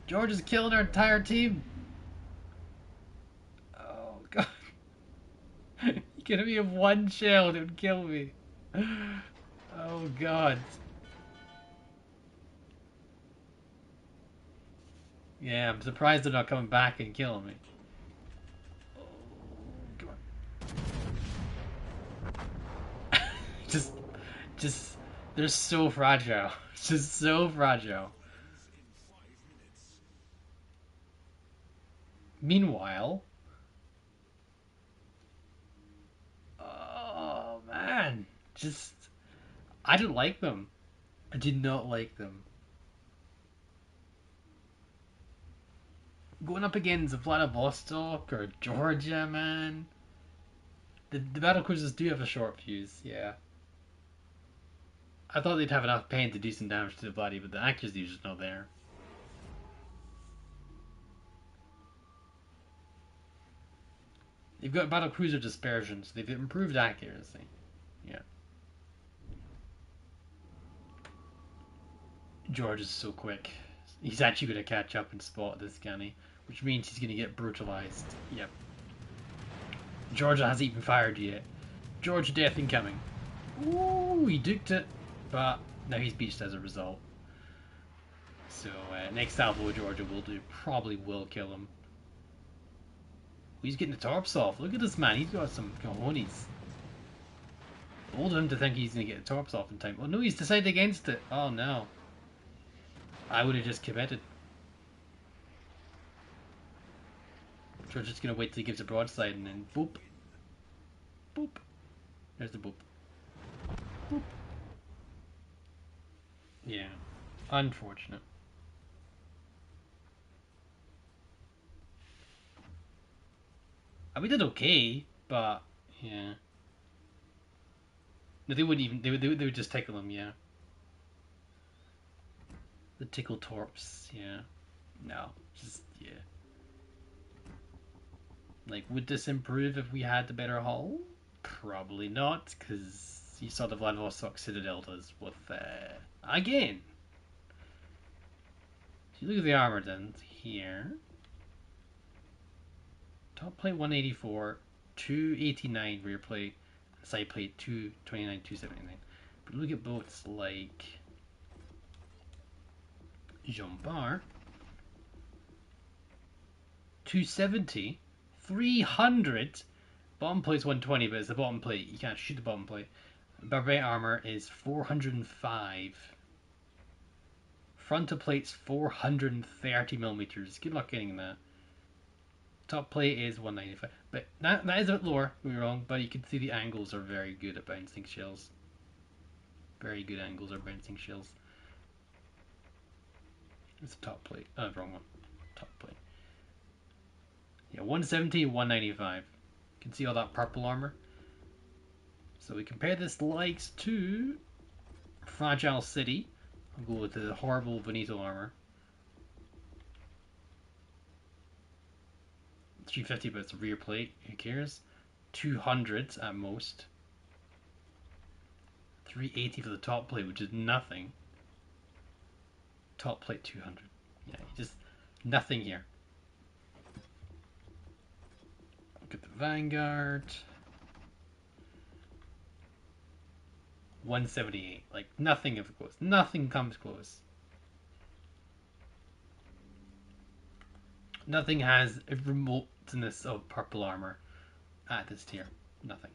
George is killing our entire team! Oh god. You could only have one shell, it would kill me. Oh god. Yeah, I'm surprised they're not coming back and killing me. Oh, come on. just, they're so fragile. Just so fragile. Meanwhile, oh man, I didn't like them. I did not like them. Going up against Vladivostok or Georgia, man. The battle cruisers do have a short fuse, yeah. I thought they'd have enough pain to do some damage to the body, but the accuracy is just not there. They've got battle cruiser dispersion, so they've improved accuracy. Yeah. George is so quick. He's actually going to catch up and spot this Scanny, which means he's going to get brutalized. Yep. Georgia hasn't even fired yet. George death incoming. Ooh, he duked it, but now he's beached as a result. So next salvo Georgia will do probably will kill him. He's getting the torps off. Look at this man. He's got some cojones. Bold of him to think he's going to get the torps off in time. Oh no, he's decided against it. Oh no. I would have just committed. So we're just going to wait till he gives a broadside and then boop. Boop. There's the boop. Boop. Yeah. Unfortunate. We did okay, but yeah. No, they wouldn't even. They would just tickle him. Yeah. The tickle torps. Yeah. No. Just yeah. Like, would this improve if we had the better hull? Probably not, because you saw the Vladivostok Citadel does with again. If you look at the armor then here. Top plate 184, 289 rear plate, side plate 229, 279. But look at boats like Jean Bar, 270, 300. Bottom plate's 120, but it's the bottom plate. You can't shoot the bottom plate. Barbarian armor is 405. Frontal plate's 430 millimeters. Good luck getting that. Top plate is 195, but that is a bit lower. We were wrong, but you can see the angles are very good at bouncing shells. Very good angles are bouncing shells. It's the top plate. Oh, wrong one. Top plate. Yeah, 170, 195. You can see all that purple armor. So we compare this likes to Fragile City. I'll go with the horrible Veneto armor. 350, but it's a rear plate. Who cares? 200 at most. 380 for the top plate, which is nothing. Top plate 200. Yeah, just nothing here. Look at the Vanguard. 178. Like, nothing of close. Nothing comes close. Nothing has a remoteness of purple armor at this tier. Nothing.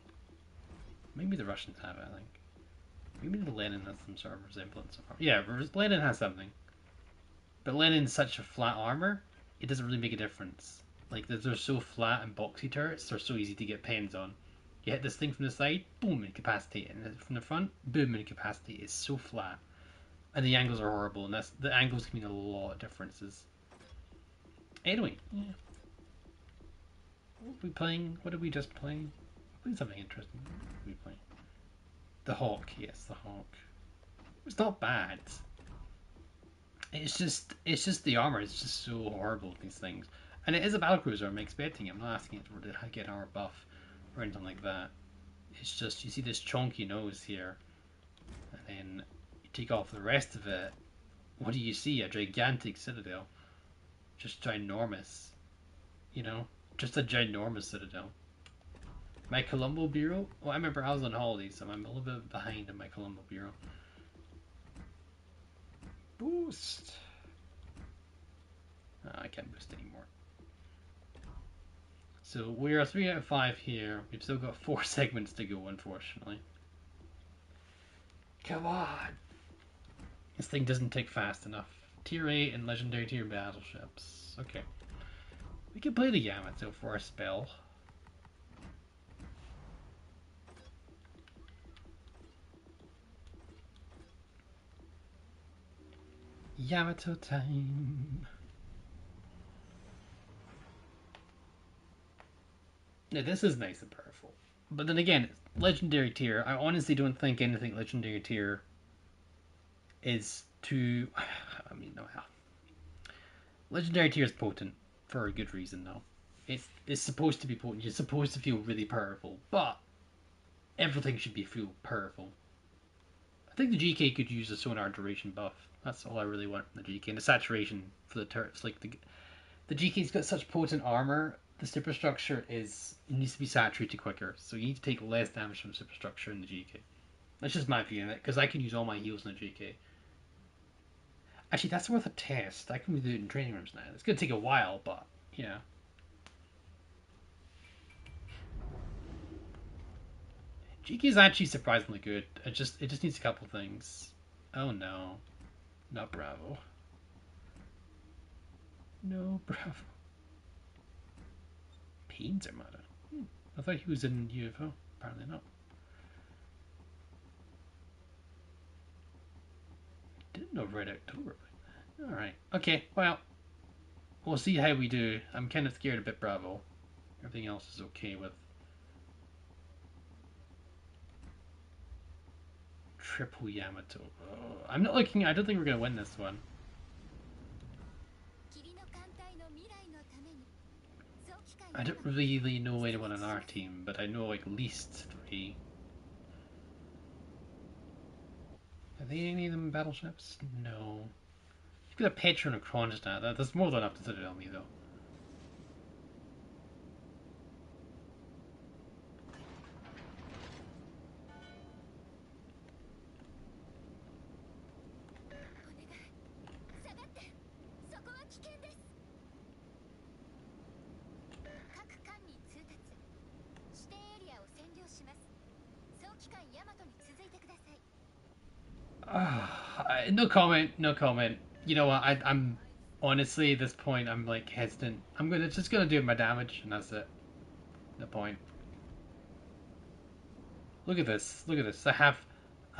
Maybe the Russians have it, I think. Maybe the Lenin has some sort of resemblance of armor. Yeah, Lenin has something. But Lenin's such a flat armor, it doesn't really make a difference. Like, they're so flat and boxy turrets, they're so easy to get pens on. You hit this thing from the side, boom, incapacitate. And from the front, boom, incapacitate. It's so flat. And the angles are horrible, and the angles can mean a lot of differences. Anyway, yeah. What are we playing? What did we just play? Playing something interesting. What are we playing? The Hawk, yes, the Hawk. It's not bad. It's just the armor. It's just so horrible with these things. And it is a battlecruiser. I'm expecting it. I'm not asking it to get armor buff or anything like that. It's just you see this chunky nose here, and then you take off the rest of it. What do you see? A gigantic citadel. Just ginormous, you know, just a ginormous citadel. My Colombo Bureau? Well, I remember I was on holidays, so I'm a little bit behind in my Colombo Bureau. Boost. Oh, I can't boost anymore. So we're 3 out of 5 here. We've still got 4 segments to go, unfortunately. Come on! This thing doesn't tick fast enough. Tier 8 and Legendary Tier battleships. Okay. We can play the Yamato for a spell. Yamato time. Yeah, this is nice and powerful. But then again, Legendary Tier, I honestly don't think anything Legendary Tier is too... I mean, no. Legendary Tier is potent for a good reason, though. It's supposed to be potent. You're supposed to feel really powerful, but everything should be feel powerful. I think the GK could use a sonar duration buff. That's all I really want from the GK. And the saturation for the turrets. Like the GK's got such potent armor. The superstructure needs to be saturated quicker. So you need to take less damage from the superstructure in the GK. That's just my view on it, because I can use all my heals in the GK. Actually, that's worth a test. I can do it in training rooms now. It's going to take a while, but yeah. Jiki's actually surprisingly good. It just needs a couple things. Oh no. Not Bravo. No, Bravo. Pains Armada. I thought he was in UFO. Apparently not. Didn't know Red October. Alright. Okay, well. We'll see how we do. I'm kind of scared a bit Bravo. Everything else is okay with. Triple Yamato. Oh, I'm not looking. I don't think we're going to win this one. I don't really know anyone on our team, but I know like at least 3. Are they any of them battleships? No. You've got a Petro and a Kronstadt. That's more than enough to tell me, though. No comment. No comment. You know what? I'm honestly at this point. I'm like hesitant. I'm just gonna do my damage, and that's it. No point. Look at this. Look at this. I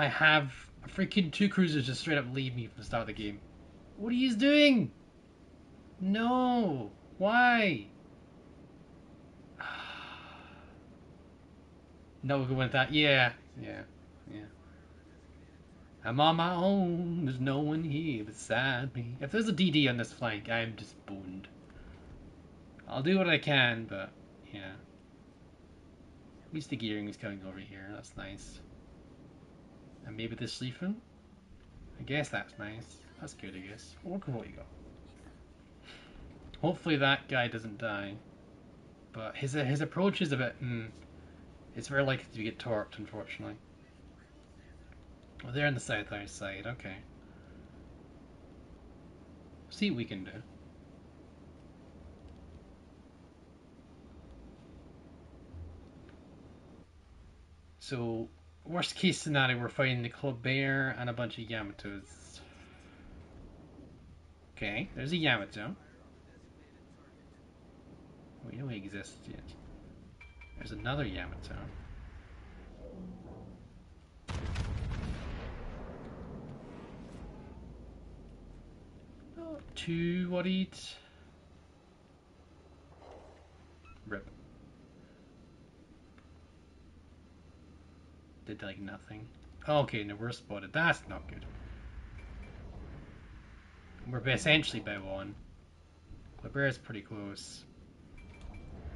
have freaking 2 cruisers just straight up leave me from the start of the game. What are you doing? No. Why? No, we're going with that. Yeah. Yeah. Yeah. I'm on my own. There's no one here beside me. If there's a DD on this flank, I'm just boned. I'll do what I can, but yeah. At least the gearing is coming over here. That's nice. And maybe the Schlieffen? I guess that's nice. That's good, I guess. Look at what you got. Hopefully that guy doesn't die. But his approach is a bit... it's very likely to get torqued, unfortunately. Oh, they're on the south side. Okay. See what we can do. So, worst case scenario, we're fighting the Club Bear and a bunch of Yamatos. Okay, there's a Yamato. We know he exists yet. There's another Yamato. Oh, 2 worried. Rip. Did like nothing. Okay, no, we're spotted. That's not good. We're essentially by 1. Clabear's pretty close.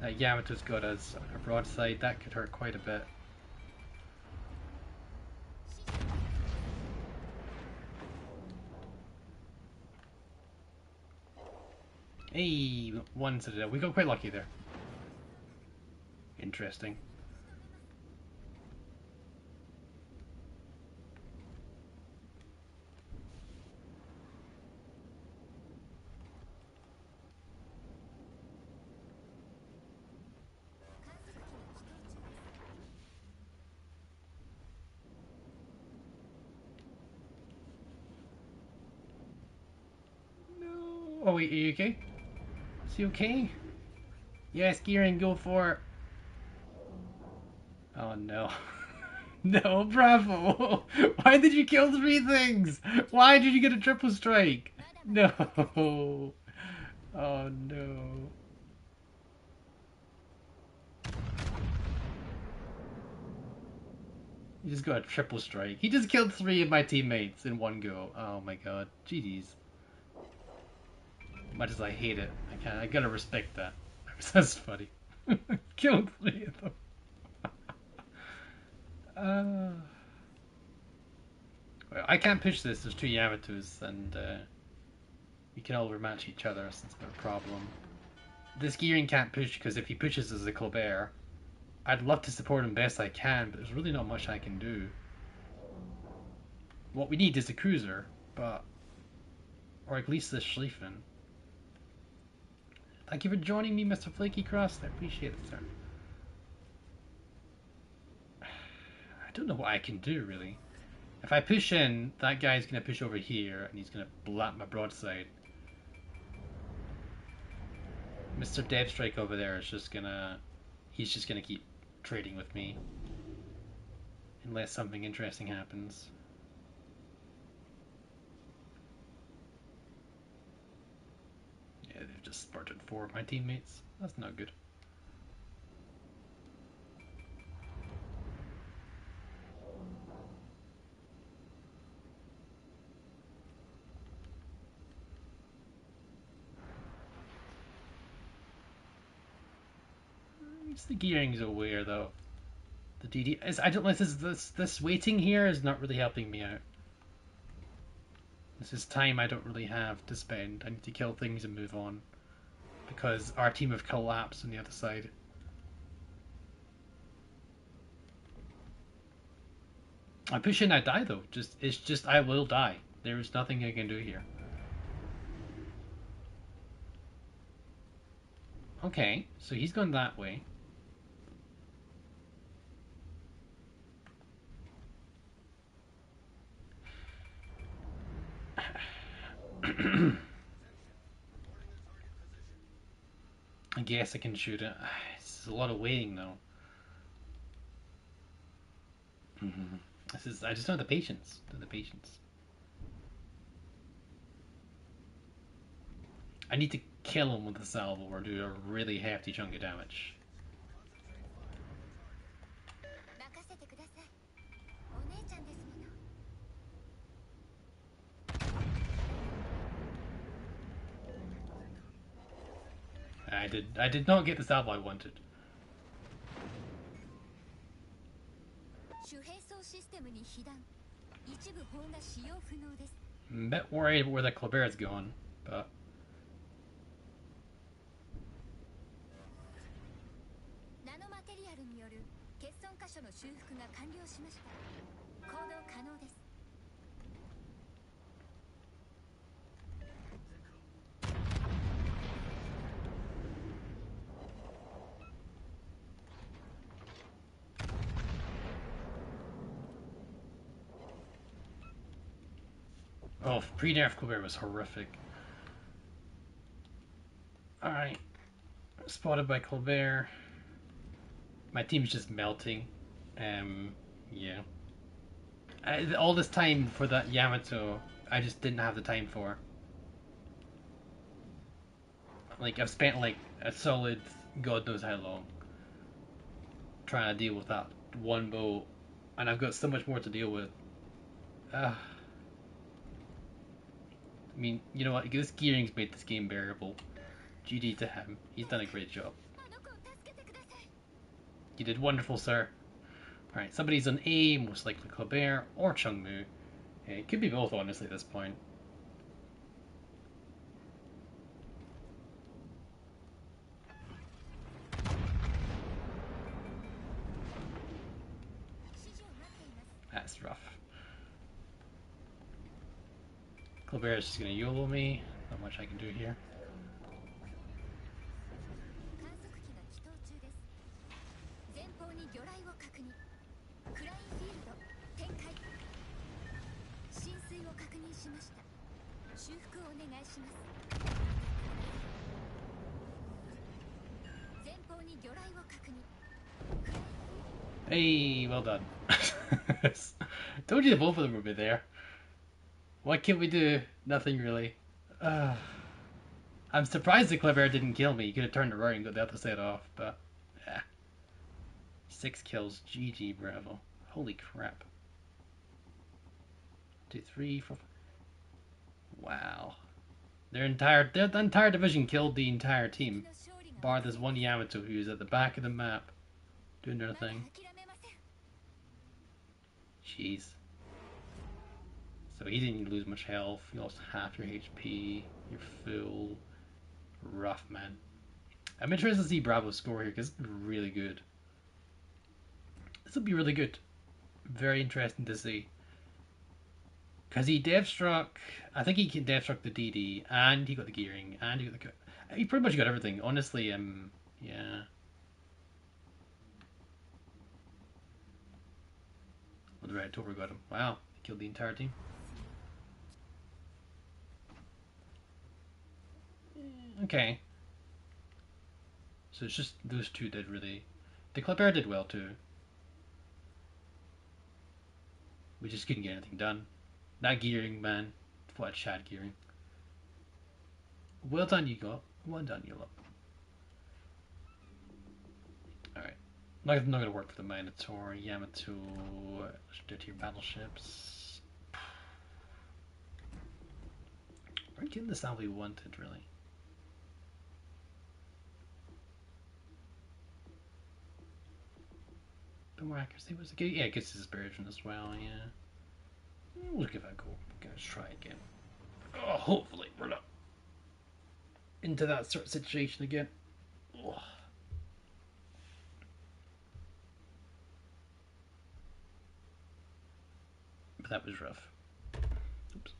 That Yamato's got us on our broadside. That could hurt quite a bit. Hey, 1 citadel. We got quite lucky there. Interesting. No. Oh wait, are you okay? Is he okay? Yes, Gearing, go for it. Oh no. No, Bravo! Why did you kill 3 things? Why did you get a triple strike? No. Oh no. He just got a triple strike. He just killed 3 of my teammates in one go. Oh my god. GG's. Much as I hate it, I gotta respect that. That's funny. Killed 3 of them. Well, I can't push this. There's 2 Yamatos, and we can all rematch each other, so it's a bit of a problem. This Gearing can't push because if he pushes as a Colbert, I'd love to support him best I can, but there's really not much I can do. What we need is a cruiser, but... or at least the Schlieffen. Thank you for joining me, Mr. Flaky Cross. I appreciate it, sir. don't know what I can do, really. If I push in, that guy's going to push over here, and he's going to blap my broadside. Mr. Deathstrike over there is just going to... He's just going to keep trading with me. Unless something interesting happens. Yeah, they've just spurted 4 of my teammates. That's not good. The gearing's aware though. The DD is, I don't know, this waiting here is not really helping me out. This is time I don't really have to spend. I need to kill things and move on. Because our team have collapsed on the other side. I push in, I die though. It's just I will die. There is nothing I can do here. Okay, so he's gone that way. I guess I can shoot it. It's a lot of waiting though. I just don't have the patience. I need to kill him with a salvo or do a really hefty chunk of damage. I did not get the salvo I wanted. I'm a bit worried where the Colbert's going, but... Oh, pre-nerf Colbert was horrific. Alright. Spotted by Colbert. My team's just melting. Yeah. All this time for that Yamato, I just didn't have the time for. Like, I've spent like a solid God knows how long trying to deal with that one boat, and I've got so much more to deal with. I mean, you know what? This gearing's made this game bearable. GG to him. He's done a great job. You did wonderful, sir. Alright, somebody's on A, most likely Colbert or Chungmu. It could be both, honestly, at this point. That's rough. Colbert is just gonna YOLO me. Not much I can do here. Hey, well done. Told you that both of them would be there. What can we do? Nothing really. I'm surprised that Clever didn't kill me. He could have turned around and got the other side off, but yeah. 6 kills. GG, bravo. Holy crap. 2, 3, 4. Wow. Their entire division killed the entire team. Bar this one Yamato who's at the back of the map doing their thing. Jeez. So he didn't lose much health. You lost half your HP. You're full. Rough, man. I'm interested to see Bravo's score here because it's really good. This will be really good. Very interesting to see. Because he deathstruck, I think he can deathstruck the DD, and he got the gearing, and he got the... He pretty much got everything. Honestly, yeah. the Red October got him. Wow, he killed the entire team. Okay. So it's just those two did really... The Clipper did well too. We just couldn't get anything done. That gearing, man. What Chad gearing. Well done, you got. Well done, you lot. Alright. Not going to work for the Minotaur, Yamato, let's your battleships. We're getting the sound we wanted, really. Bit more accuracy was good. Yeah, it gets dispersion as well, yeah. We'll give that a go. Let's try again. Oh, hopefully we're not into that sort of situation again. Oh. But that was rough. Oops.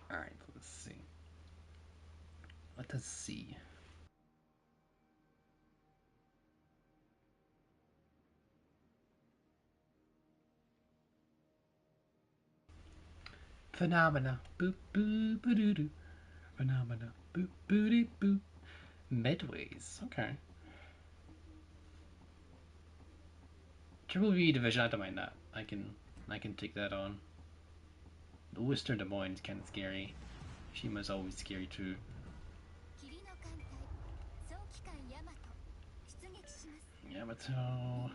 Alright, let's see. Let us see. Phenomena. Boop boop boo doo doo. Phenomena. Boop boo doo boop. Midways. Okay. Triple B division, I don't mind that. I can take that on. The Western Des Moines is kinda scary. Shima's always scary too. Yamato.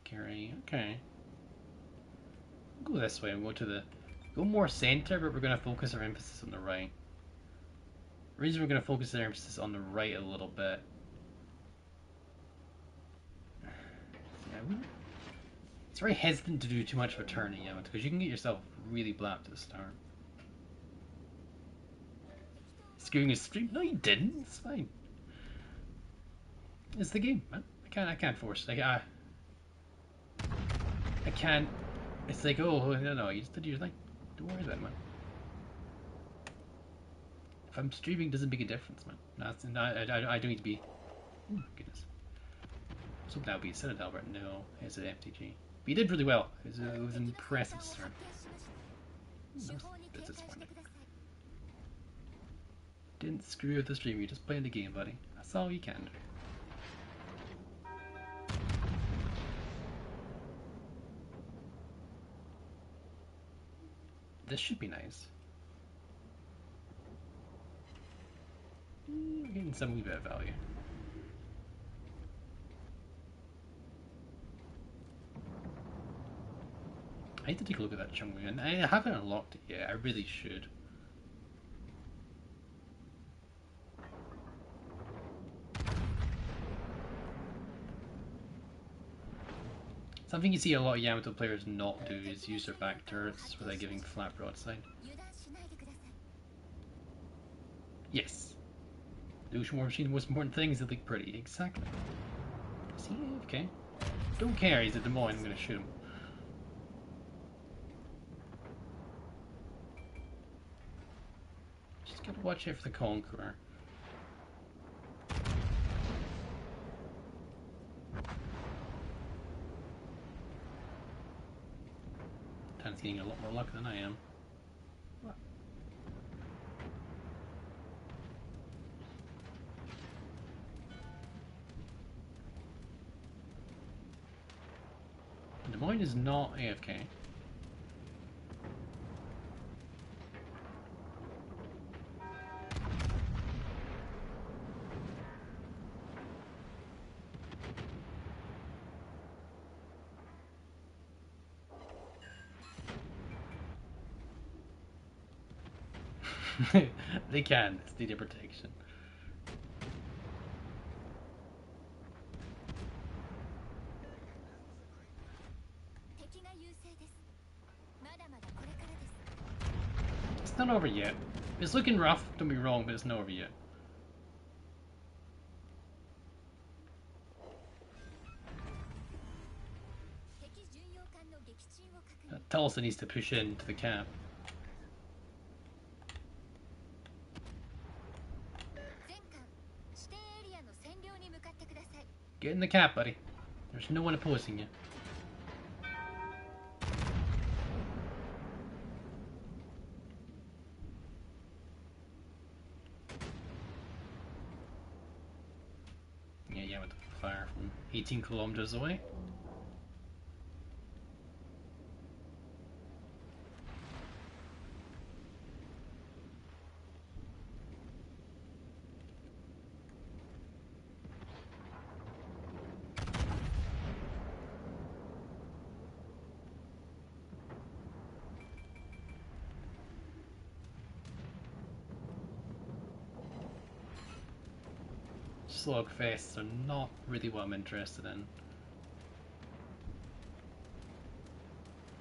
Carry. Okay. Go this way and go to the... Go more center, but we're going to focus our emphasis on the right. The reason we're going to focus our emphasis on the right a little bit... Yeah, it's very hesitant to do too much of a turn in Yamato, because you can get yourself really blapped at the start. Skewing his stream? No, you didn't. It's fine. It's the game, man. I can't force it. I can't... It's like, oh, no, you just did your thing. Don't worry about it, man. If I'm streaming, it doesn't make a difference, man. No, I don't need to be... Oh, goodness. So that would be a Citadel, but no, it's an FTG. But you did really well. It was an impressive start. That's disappointing. Didn't screw up the stream, you're just playing the game, buddy. That's all you can do. This should be nice. We're getting some wee bit of value. I need to take a look at that chunk again. I haven't unlocked it yet. I really should. Something you see a lot of Yamato players not do is use their back turrets without giving flat broadside. Yes. The Ocean War Machine, the most important thing is to look pretty. Exactly. Is he AFK? Don't care, he's at Des Moines, I'm gonna shoot him. Just gotta watch out for the Conqueror. Tan's getting a lot more luck than I am. What? Des Moines is not AFK. They can. It's data protection. It's not over yet. It's looking rough, don't be wrong, but it's not over yet. Tulsa needs to push into the cap. Get in the cap, buddy. There's no one opposing you. Yeah, with the fire from 18 kilometers away. Slugfests are not really what I'm interested in.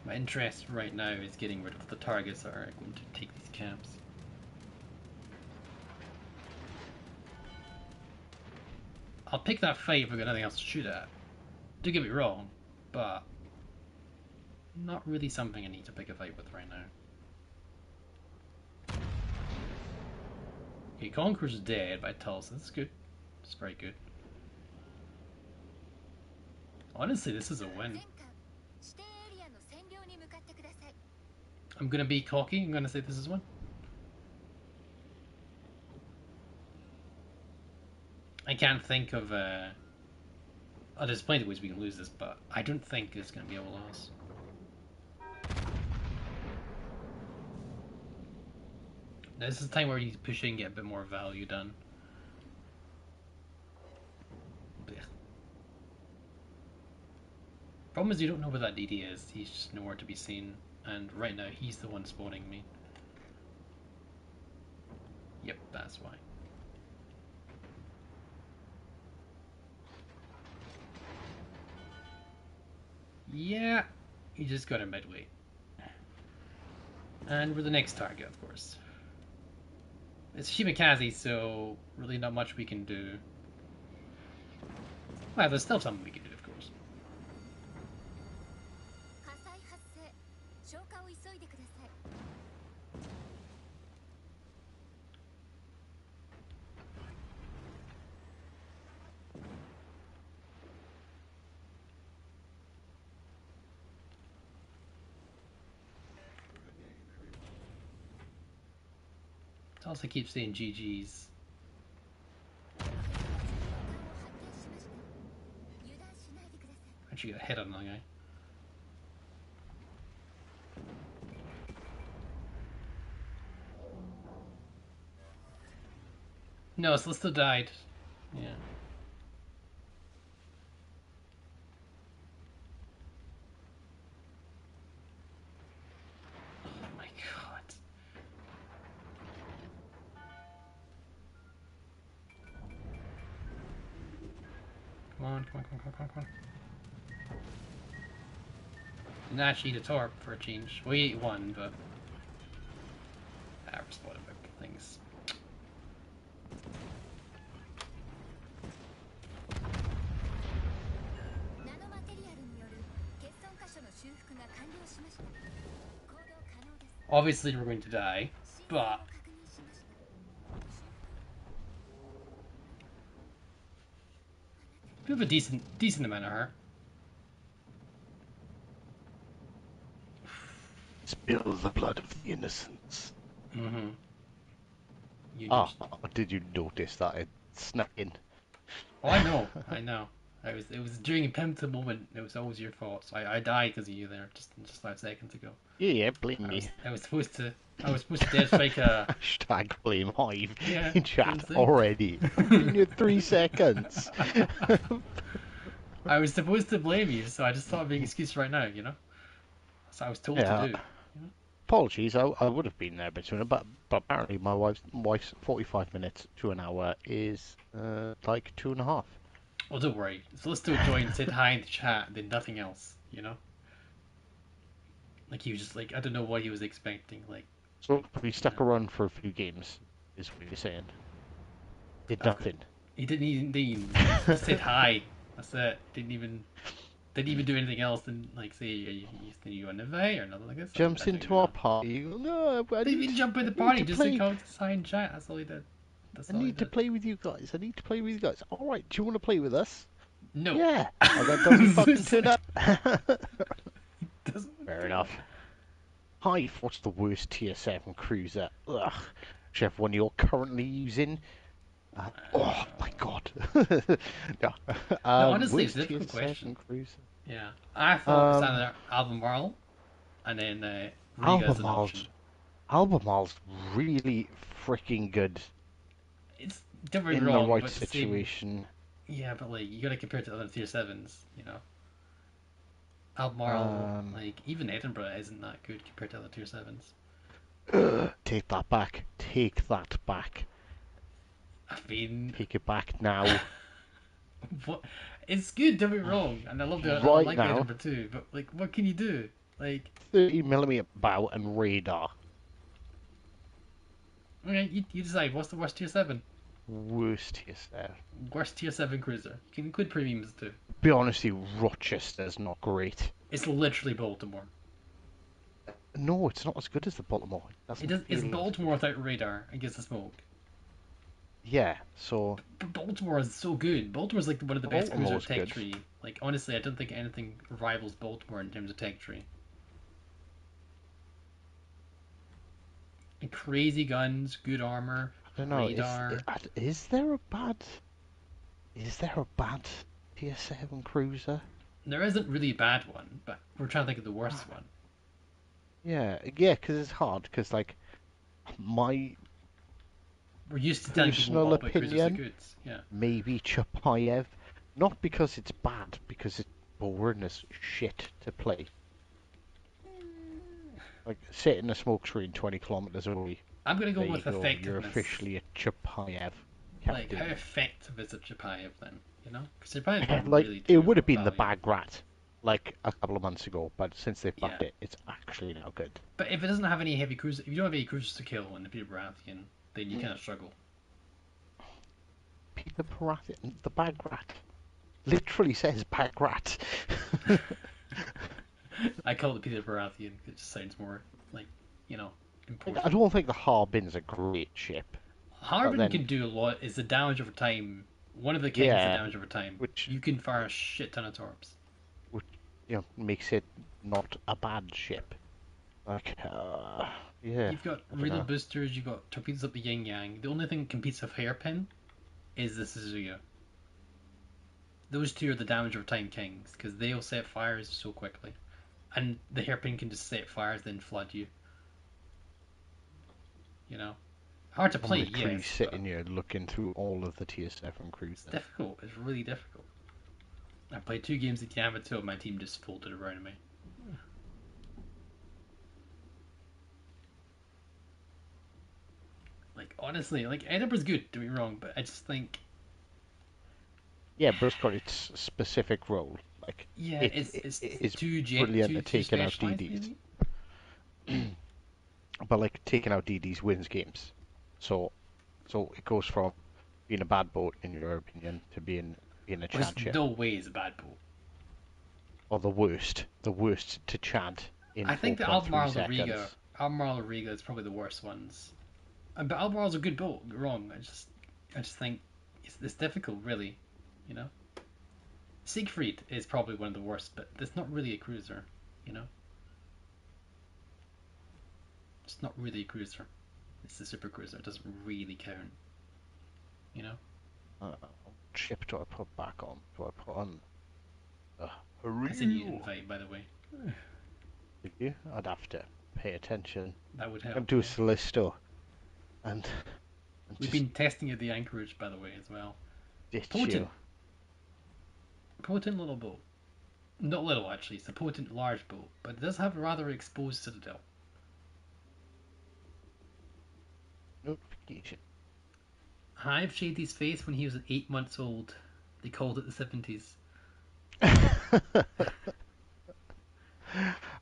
My interest right now is getting rid of the targets that are going to take these camps. I'll pick that fight if we've got nothing else to shoot at. Don't get me wrong, but not really something I need to pick a fight with right now. Okay, Conqueror's dead by Tulsa. That's good. It's very good. Honestly, this is a win. I'm gonna be cocky. I'm gonna say this is one. I can't think of. Oh, there's plenty of ways we can lose this, but I don't think it's gonna be a loss. Now, this is the time where you need to push in and get a bit more value done. Blech. Problem is you don't know where that DD is. He's just nowhere to be seen, and right now he's the one spawning me. Yep, that's why. Yeah, he just got a midway. And we're the next target, of course. It's Shimakaze, so really not much we can do. Well, there's still something we can do, of course. It also keeps saying GG's. Actually got a hit on that guy. No, Celesta died. Yeah. Oh my god. Come on, come on, come on, come on, come on. Didn't actually eat a torp for a change. We ate one, but we're spotted by things. Obviously we're going to die, but we have a decent amount of her. Spill the blood of the innocents. Mm-hmm. Did you notice that it snuck in? Oh, I know, I know. It was during a pivotal moment. It was always your fault. So I died because of you there, just 5 seconds ago. Yeah, blame me. I was supposed to dead strike a. Hashtag blame Hive Yeah, in chat already. In your 3 seconds. I was supposed to blame you, so I just thought of being an excuse right now. You know, that's what I was told to do. You know? apologies. I would have been there a bit sooner, but apparently my wife's 45 minutes to an hour is like 2.5. Well, don't worry. So let's still join, say hi in the chat, then nothing else. Like he was just like, I don't know what he was expecting. Like, So we stuck around for a few games, is what you're saying. Did I've got, nothing. he didn't even he said hi. That's it. Didn't even do anything else than like say you on the way or nothing like this. Jumps into our party. You go, no, I Didn't need, even jump in the I need party. to Just play. like how to sign chat. That's all he did. That's I all he need to did. play with you guys. I need to play with you guys. All right, do you want to play with us? No. Yeah. And then doesn't fucking turn up. Doesn't Fair enough. Hi, what's the worst tier 7 cruiser? Ugh. Chef, one you're currently using? Oh my god. No. No, honestly, it's Worst a tier difficult 7 question. cruiser? Yeah, I thought it was Um, either Albemarle and then Riga as an option. Albemarle's, Albemarle's really freaking good It's don't get me in the wrong, right but the same. situation. Yeah, but like you gotta compare it to other tier sevens. Albemarle, Um, like even Edinburgh isn't that good compared to other tier sevens. Take that back. Take that back. I mean, Take it back now. what? It's good. Don't get me wrong, and I Right like the now. Edinburgh too. But like, what can you do? Like, 30mm bow and radar. okay, you decide. What's the worst tier seven? Worst tier 7. Worst tier seven cruiser. You can include premiums too. Be honest with you, Rochester's not great. It's literally Baltimore. No, it's not as good as the Baltimore. It It doesn't does. It's feel as Baltimore without radar and gets the smoke. Yeah, so But Baltimore is so good. Baltimore's like one of the best cruiser Baltimore's tech good. tree. Like honestly, I don't think anything rivals Baltimore in terms of tech tree. And crazy guns, good armor, I don't know. radar. Is there a bad tier 7 cruiser? There isn't really a bad one, but we're trying to think of the worst one. Yeah, yeah, because it's hard. Because like my We're used to telling people personal all about cruisers are opinion, good. Yeah. maybe Chapayev, not because it's bad, because it's boring as shit to play. Like sit in a smoke screen 20 kilometers away. I'm gonna go There you with go. You're effectiveness. officially a Chapayev Like captain. how effective is a Chapayev then? Because Chapayev's not Like really it too would have been the valuable. bag rat like a couple of months ago, but since they've Yeah. buffed it, it's actually now good. But if it doesn't have any heavy cruisers, if you don't have any cruisers to kill in the Peter Baratheon, then you kind of struggle. Peter Baratheon, the bag rat, literally says bag rat. I call it Peter Baratheon. It just sounds more like, important. I don't think the Harbin's a great ship. Harbin then- can do a lot. Is the damage over time. One of the kings Yeah, the damage over time. which- You can fire a shit ton of torps. Makes it not a bad ship. Like, yeah. You've got I dunno. riddle boosters. You've got torpedoes up the yin yang. The only thing that competes with hairpin is the Suzuya. Those two are the damage over time kings because they'll set fires so quickly, and the hairpin can just set fires then flood you. Hard to play. I'm literally Yes, sitting but here looking through all of the tier 7 it's cruisers. difficult. It's really difficult. I played 2 games at Yamato and my team just folded around me. Like honestly, like Edinburgh's good, don't get me wrong, but I just think Yeah, but it's got its specific role. Like, yeah, it's it's too brilliant too at taking out specialised, DDs. maybe? But like taking out DDs wins games. So it goes from being a bad boat in your opinion to being a There's Chad ship, no way it's a bad boat. or the worst to Chad in I think the 4.3 Albemarle and seconds. Riga, Albemarle and Riga is probably the worst ones. But Albemarle's a good boat. Don't get me wrong. I just think it's difficult, really. Siegfried is probably one of the worst, but it's not really a cruiser. It's not really a cruiser. It's a super cruiser. It doesn't really count. What ship do I put back on? Do I put on? I sent you an invite, by the way. Did you? I'd have to pay attention. That would help. And do a Cellisto. And We've just been testing at the Anchorage, by the way, as well. ditch Potent. you. Potent little boat. Not little, actually. It's a potent large boat, but it does have a rather exposed citadel. Notification. Hive shaved his face when he was 8 months old. They called it the 70s.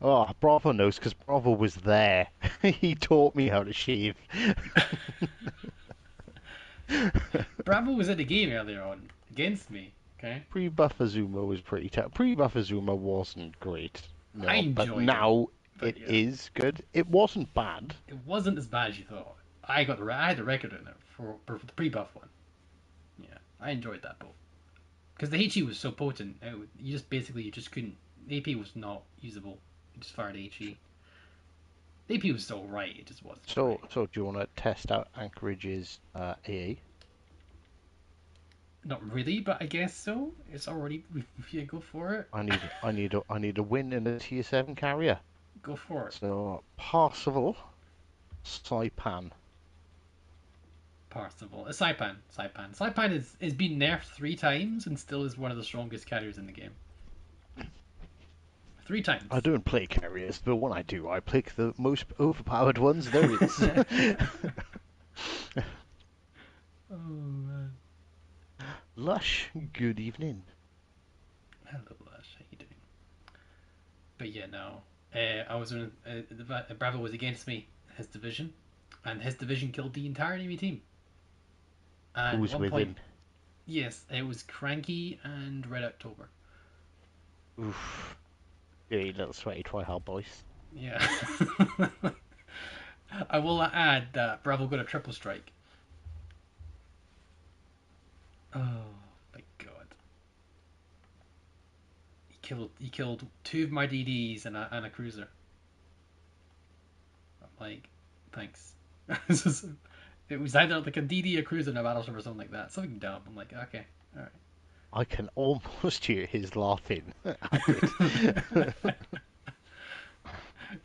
Oh, Bravo knows because Bravo was there. He taught me how to shave. Bravo was in the game earlier on against me. Okay, Pre-buff Azuma was pretty tough. Pre-buff Azuma wasn't great, I no, but enjoyed it, now but it yeah, is good. It wasn't bad. it wasn't as bad as you thought. I had the record in it for the pre-buff one. Yeah, I enjoyed that build because the HE was so potent. You just couldn't. The AP was not usable. You just fired HE. The AP was still right. It just wasn't So, right. so do you want to test out Anchorage's AA? Not really, but I guess so. It's already. If you go for it, I need a win in a tier 7 carrier. go for it. So, Parsival, Saipan. Parsable. Saipan. Saipan. Saipan is been nerfed 3 times and still is one of the strongest carriers in the game. 3 times. I don't play carriers, but when I do, I pick the most overpowered ones there is. Oh man. Lush, good evening. Hello, Lash. How you doing? But yeah, no. I was in. Bravo was against me, his division, and his division killed the entire enemy team. And at Who's one with point, him? yes, it was Cranky and Red October. Oof. Dirty little sweaty try-hard boys. Yeah. I will add that Bravo got a triple strike. Oh my god. He killed 2 of my DDs and a cruiser. I'm like, thanks. It was either like a DD, a cruiser, and a battleship or something like that. Something dumb. I'm like, okay, alright. I can almost hear his laughing at it.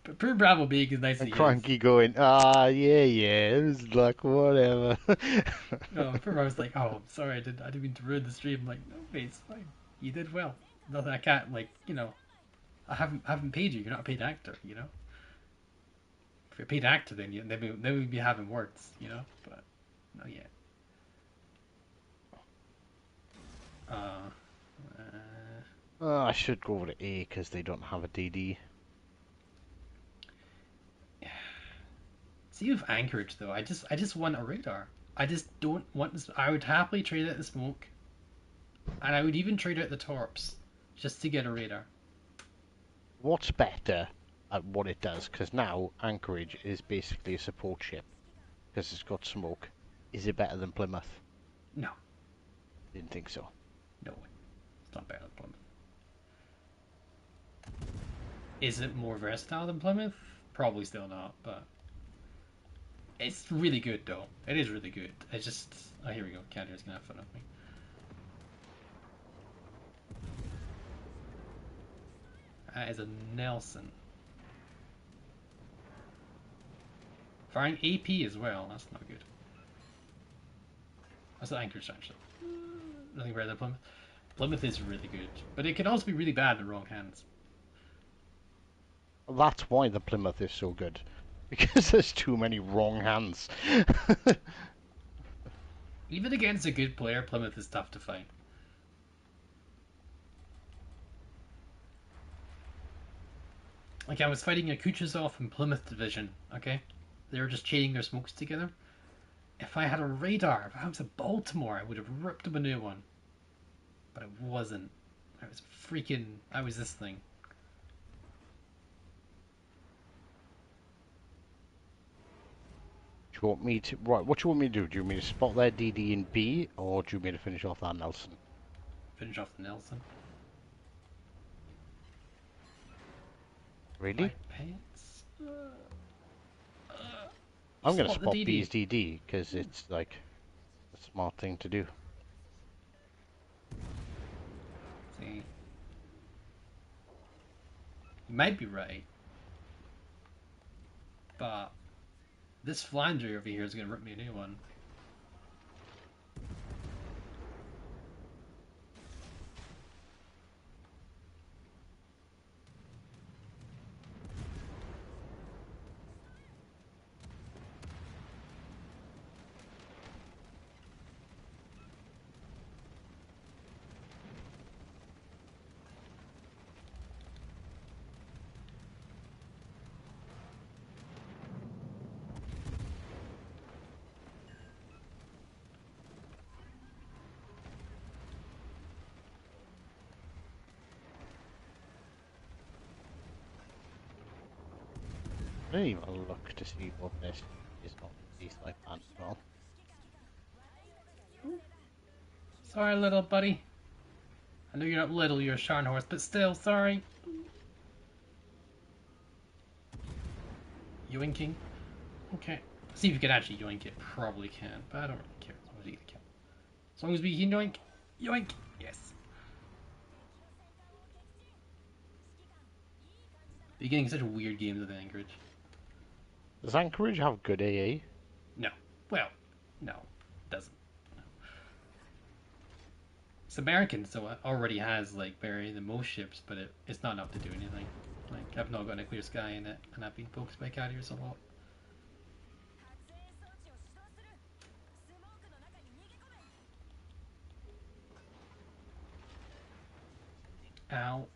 But poor Bravo being as nice as And he is. Cranky going, ah, yeah, yeah, it was like, whatever. No, poor Bravo's like, oh, I'm sorry, I didn't mean to ruin the stream. I'm like, no, mate, it's fine. You did well. Nothing I can't I haven't paid you. You're not a paid actor. If you're a paid actor, then we'd be having words. But not yet. Uh, uh, Oh, I should go over to A because they don't have a DD. See with Anchorage though, I just want a radar. I just don't want this. I would happily trade out the smoke, and I would even trade out the torps just to get a radar. What's better at what it does? Because now Anchorage is basically a support ship because it's got smoke. Is it better than Plymouth? No, Didn't think so. no, it's not better than Plymouth. Is it more versatile than Plymouth? Probably still not, but it's really good though. It is really good. It's just, oh, here we go. Canada's gonna have fun with me. That is a Nelson. Firing AP as well. That's not good. That's an Anchorage actually. Nothing better than Plymouth. Plymouth is really good, but it can also be really bad in the wrong hands. That's why the Plymouth is so good. Because there's too many wrong hands. Even against a good player, Plymouth is tough to find. Like I was fighting a Kuchezov in Plymouth division, okay? They were just chaining their smokes together. If I had a radar, if I was at Baltimore, I would have ripped him a new one. But I wasn't. I was this thing. Do you want me to... Right, what do you want me to do? Do you want me to spot their DD in B, or do you want me to finish off that Nelson? Finish off the Nelson. Really? My pants. I'm going to Spot the spot DD. B's DD, because it's, like, a smart thing to do. See. You might be right. But this flanger over here is going to rip me a new one. I didn't even look to see what this is on the Saipan as well. Sorry, little buddy. I know you're not little, you're a Sharn horse, but still, sorry. Yoinking? Okay. See if you can actually yoink it. Probably can, but I don't really care as long as you get a kill. As long as we can yoink. Yoink! Yes. You're getting such weird games with Anchorage. Does Anchorage have good AA? No. Well, no. It doesn't. No. It's American, so it already has, like, very the most ships, but it's not enough to do anything. Like, I've not gotten a clear sky in it, and I've been focused by carriers a lot. Ow.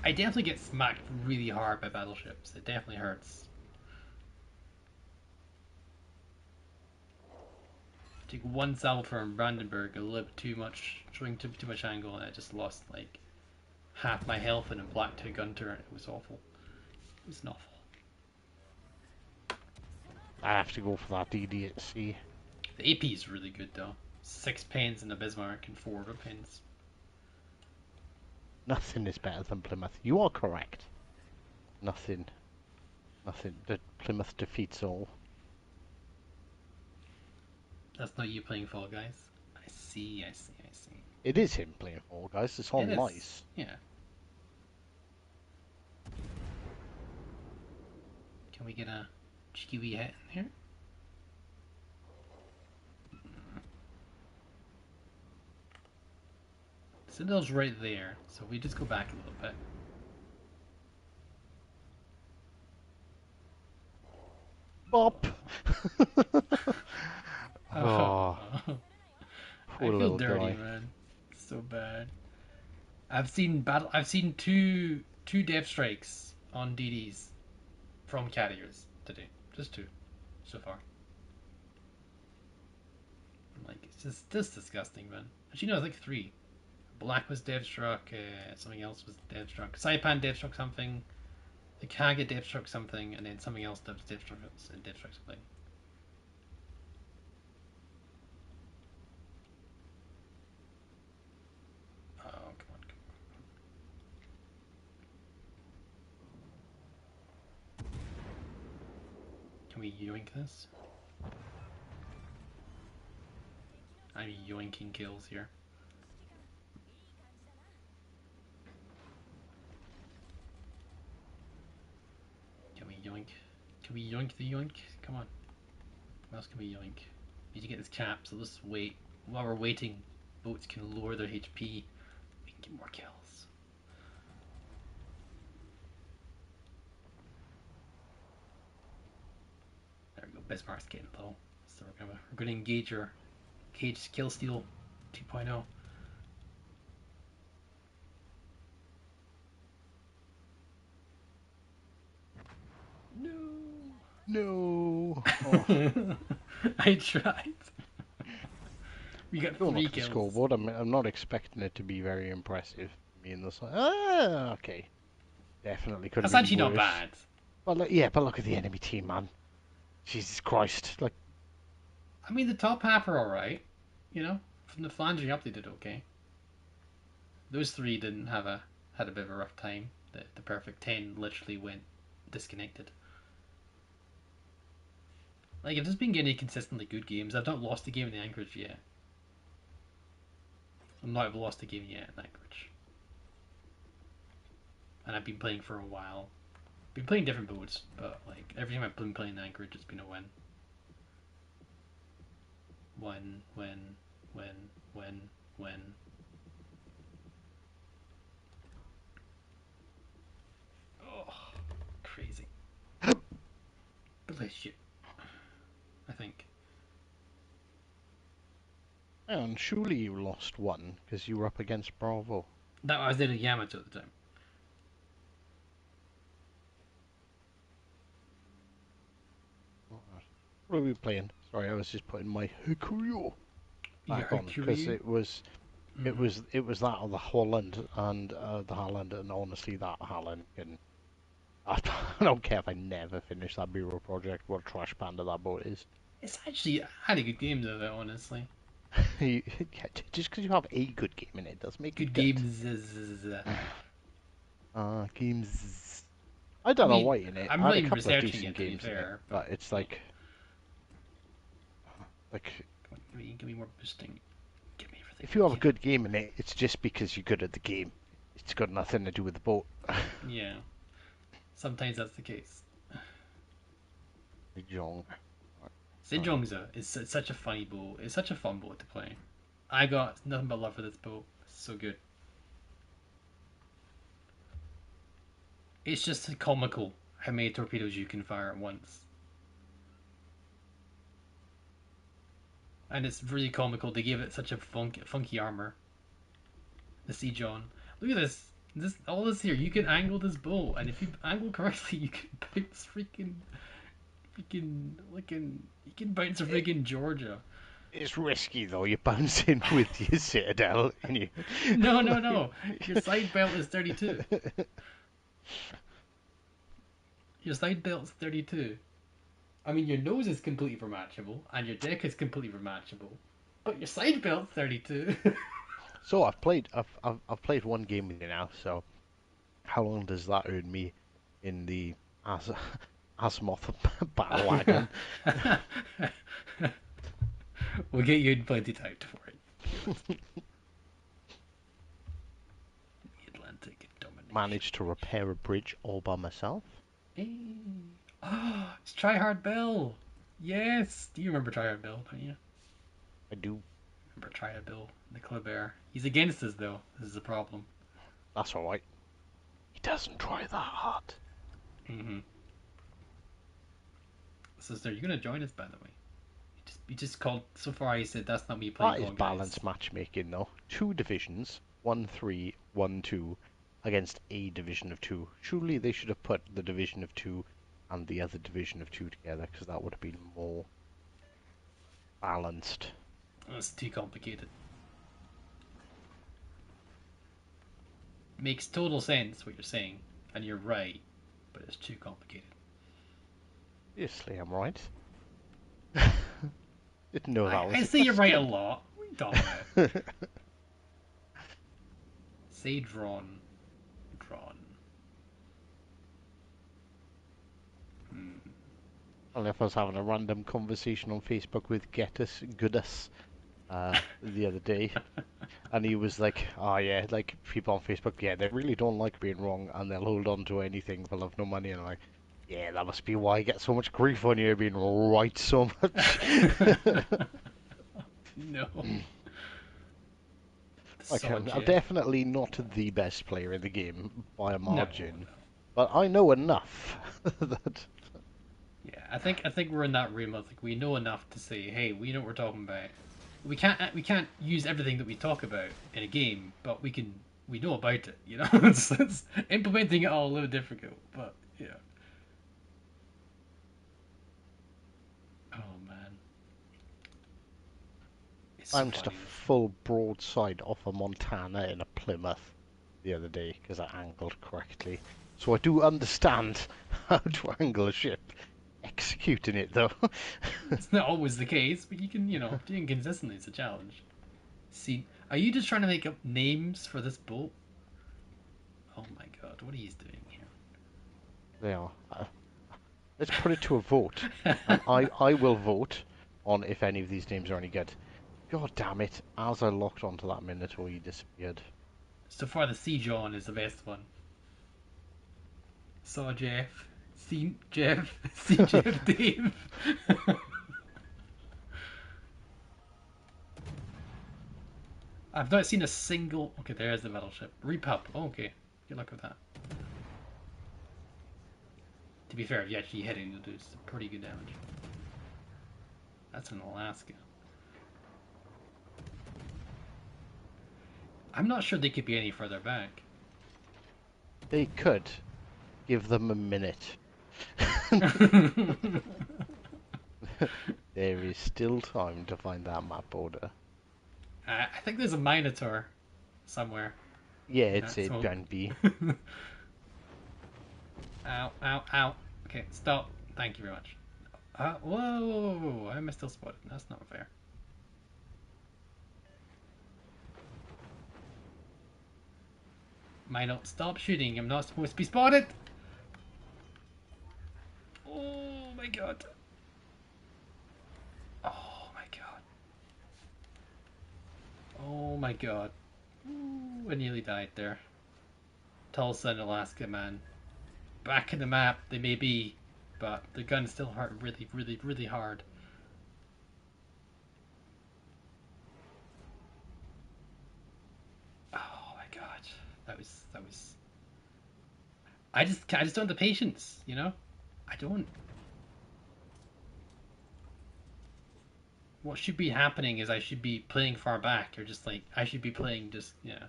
I definitely get smacked really hard by battleships. It definitely hurts. Took one salvo from Brandenburg, a little bit too much, showing too much angle, and I just lost like half my health and a black to a gun turret. It was awful. It was awful. I have to go for that DD at sea. The AP is really good though. 6 pens in the Bismarck and 4 pens. Nothing is better than Plymouth. You are correct. Nothing. Nothing. That Plymouth defeats all. That's not you playing Fall Guys. I see, I see, I see. It is him playing Fall Guys. It's all It is. nice. Yeah. Can we get a cheeky wee hit in here? Citadel's right there, so we just go back a little bit. Bop! Oh. Poor I feel little dirty, guy. man. It's so bad. I've seen two death strikes on DDs from carriers today. Just 2 so far. Like it's just disgusting, man. Actually, no, it's like 3. Black was death struck. Something else was death struck. Saipan death struck something. The Kaga death struck something, and then something else death struck something. Oh, come on. Can we yoink this? I'm yoinking kills here. Can we yoink? Can we yoink the yoink? Come on. What else can we yoink? Need to get this cap, so let's wait. While we're waiting, boats can lower their HP. We can get more kills. There we go. Bismarck's getting low, so we're gonna engage our cage kill steal 2.0. No. No! Oh. I tried. We got Don't 3 look at the kills. scoreboard. I'm not expecting it to be very impressive. Me and the side. Ah, okay. Definitely could have That's been actually worse. not bad. But look, yeah, but look at the enemy team, man. Jesus Christ! Like, I mean, the top half are alright. You know, from the flanging up, they did okay. Those 3 didn't had a bit of a rough time. The perfect 10 literally went disconnected. Like, I've just been getting consistently good games. I've not lost a game in the Anchorage yet. I'm not lost a game yet in Anchorage. And I've been playing for a while. Been playing different boats, but like every time I've been playing Anchorage, it's been a win. Win. Oh, crazy. Bless you. I think. and surely you lost one because you were up against Bravo. That I was doing Yamato at the time. What are we playing? Sorry, I was just putting my Hikurio back on because it was that of the Holland and honestly that Holland can I don't care if I never finish that bureau project. What a trash panda that boat is. It's actually had a good game though, honestly. Yeah, just because you have a good game in it doesn't make it Good good. games. Games. I I don't know mean, why in it. I'm I had a really couple of researching decent it to be games in it, fair, but it's well, like give me more boosting. Give me everything. if you have a good game in it, it's just because you're good at the game. It's got nothing to do with the boat. Yeah, sometimes that's the case. Jong. Sejongza is such a funny boat. It's such a fun boat to play. I got nothing but love for this boat. It's so good. It's just comical how many torpedoes you can fire at once. And it's really comical. They give it such a funky armor. The Sea John. Look at this. All this here. You can angle this boat, and if you angle correctly, you can bounce you can bounce a freaking Georgia. It's risky though. You bounce in with your citadel and you. No, no, no. Your side belt is 32. Your side belt's 32. I mean, your nose is completely rematchable, and your deck is completely rematchable, but your side belt's 32. So I've played one game with you now. So how long does that earn me in the Azimuth battle wagon? We'll get you in plenty time for it. The Atlantic domination. Managed to repair a bridge all by myself. Hey. Oh, it's Tryhard Bill. Yes. Do you remember Tryhard Bill, don't you? I do. Remember Tryhard Bill, the club air. He's against us, though. This is a problem. That's alright. He doesn't try that hard. Mm-hmm. Sister, you're going to join us, by the way. You just called... So far, you said that's not me playing That is Fall Guys. balanced matchmaking, though. Two divisions, 1-3, 1-2, against a division of 2. Surely they should have put the division of 2 and the other division of 2 together, because that would have been more balanced. That's too complicated. Makes total sense what you're saying, and you're right, but it's too complicated. Obviously, I'm right. Didn't know that was I a say you're right a question. lot. What are you talking about? Say drawn. Drawn. Well, if I was having a random conversation on Facebook with Goodus the other day, and he was like, "Oh yeah, like people on Facebook, yeah, they really don't like being wrong, and they'll hold on to anything. They'll have no money." And I'm like, "Yeah, that must be why I get so much grief on you being right so much." No. Like, I'm Jeff. definitely not the best player in the game by a No, margin, no. but I know enough that Yeah, I think we're in that room. I think we know enough to say, hey, we know what we're talking about. We can't use everything that we talk about in a game, but we know about it. You know, it's implementing it all a little difficult, but yeah. Oh man, it's so bounced a funny. full broadside off a Montana in a Plymouth the other day because I angled correctly. So I do understand how to angle a ship. Executing it though. It's not always the case, but you can, doing consistently is a challenge. See, are you just trying to make up names for this boat? Oh my god, what are you doing here? They are. Let's put it to a vote, and I will vote on if any of these names are any good. God damn it! As I locked onto that Minotaur, he disappeared. So far, the Sea John is the best one. Saw Jeff. See Jeff. See Jeff Dave. I've not seen a single. Okay, there's the battleship. Repup. Oh, okay. Good luck with that. To be fair, if you actually hit it, you'll do some pretty good damage. That's in Alaska. I'm not sure they could be any further back. They could give them a minute. There is still time to find that map order. I think there's a Minotaur somewhere. Yeah, it's it can be. Ow, ow, ow. Okay, stop. Thank you very much. Whoa, whoa, whoa, whoa. Why am I still spotted? That's not fair. Might not stop shooting. I'm not supposed to be spotted. Oh my god. Oh my god. Oh my god. Ooh, I nearly died there. Tulsa and Alaska, man. Back in the map, they may be, but the guns still hurt really, really, really hard. Oh my god. That was. I just don't have the patience, you know? I don't. What should be happening is I should be playing far back, or just like I should be playing just yeah.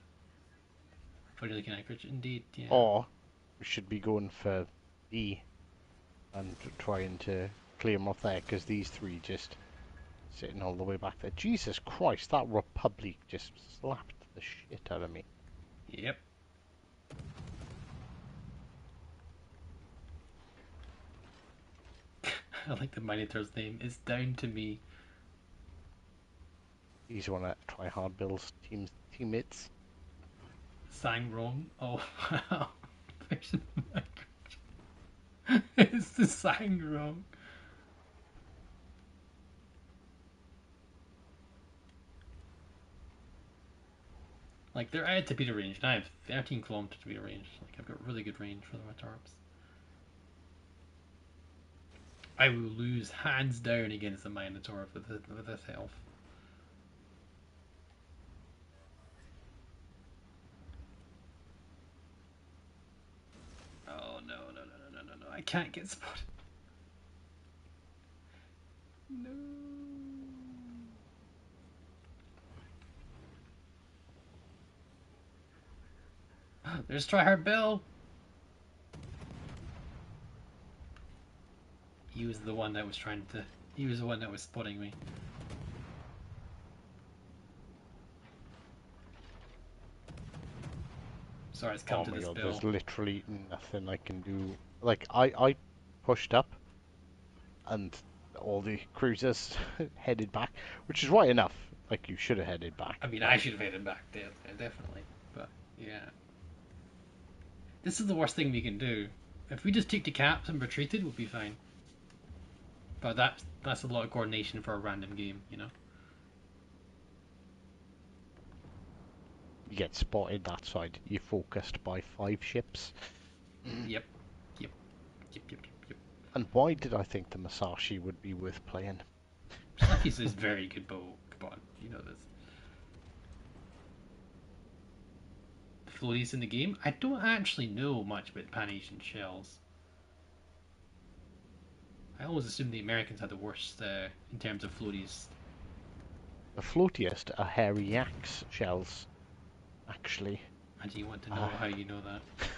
Fully looking Anchorage, indeed, yeah. Or we should be going for B and trying to clear them off there, because these three just sitting all the way back there. Jesus Christ, that Republic just slapped the shit out of me. Yep. I like the Minotaur's name. It's down to me. He's one of Try Hard Bill's teammates. Sang wrong. Oh wow. It's the sang wrong. Like they're at torpedo range, and I have 13 kilometer torpedo range. Like I've got really good range for my tarps. I will lose hands down against the Minotaur with this health. Oh no no no no no no no! I can't get spotted. No. There's Tryhard Bill. He was the one that was trying to. He was the one that was spotting me. Sorry, it's come Oh to my this god, Bill. there's literally nothing I can do. Like, I pushed up, and all the cruisers headed back, which is right enough. Like, you should have headed back. I mean, I should have headed back there, definitely. But yeah, this is the worst thing we can do. If we just took the caps and retreated, we'll be fine. But that's a lot of coordination for a random game, you know. You get spotted that side, you're focused by 5 ships. Yep, yep, yep, yep, yep. And why did I think the Masashi would be worth playing? Saki's is very good bow. Come on, you know this. The floaties in the game. I don't actually know much about Pan-Asian shells. I always assumed the Americans had the worst in terms of floaties. The floatiest are hairy yaks shells, actually. And you want to know how you know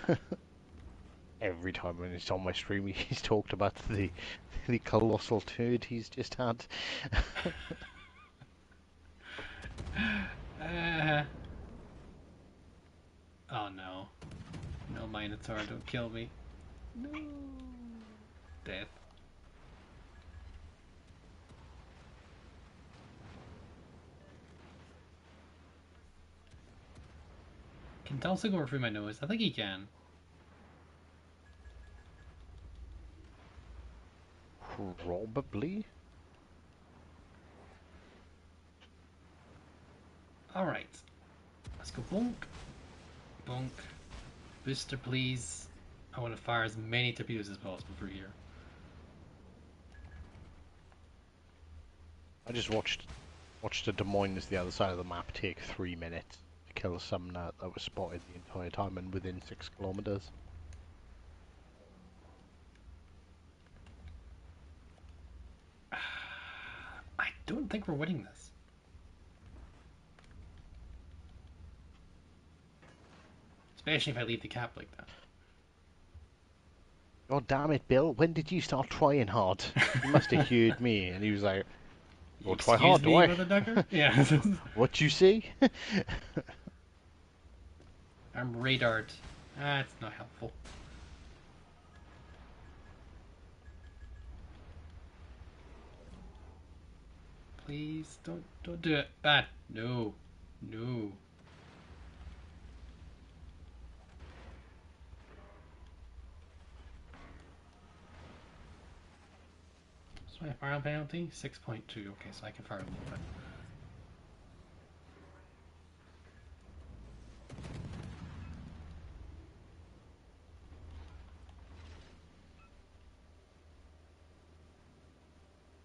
that? Every time when it's on my stream, he's talked about the colossal turd he's just had. Oh no. No, Minotaur, don't kill me. No. Death. Can Tulsa go through my nose? I think he can. Probably. Alright. Let's go bonk. Bonk. Booster, please. I want to fire as many torpedoes as possible through here. I just watched the Des Moines the other side of the map take 3 minutes to kill a summoner that was spotted the entire time and within 6 kilometers. I don't think we're winning this. Especially if I leave the cap like that. God damn it, Bill, when did you start trying hard? He must have heard me, and he was like, "Well, try hard, do I?" Motherfucker? Yeah. What you see? I'm radared. Ah, it's not helpful. Please don't do it. Bad. No. No. So my fire penalty 6.2. Okay, so I can fire a little bit.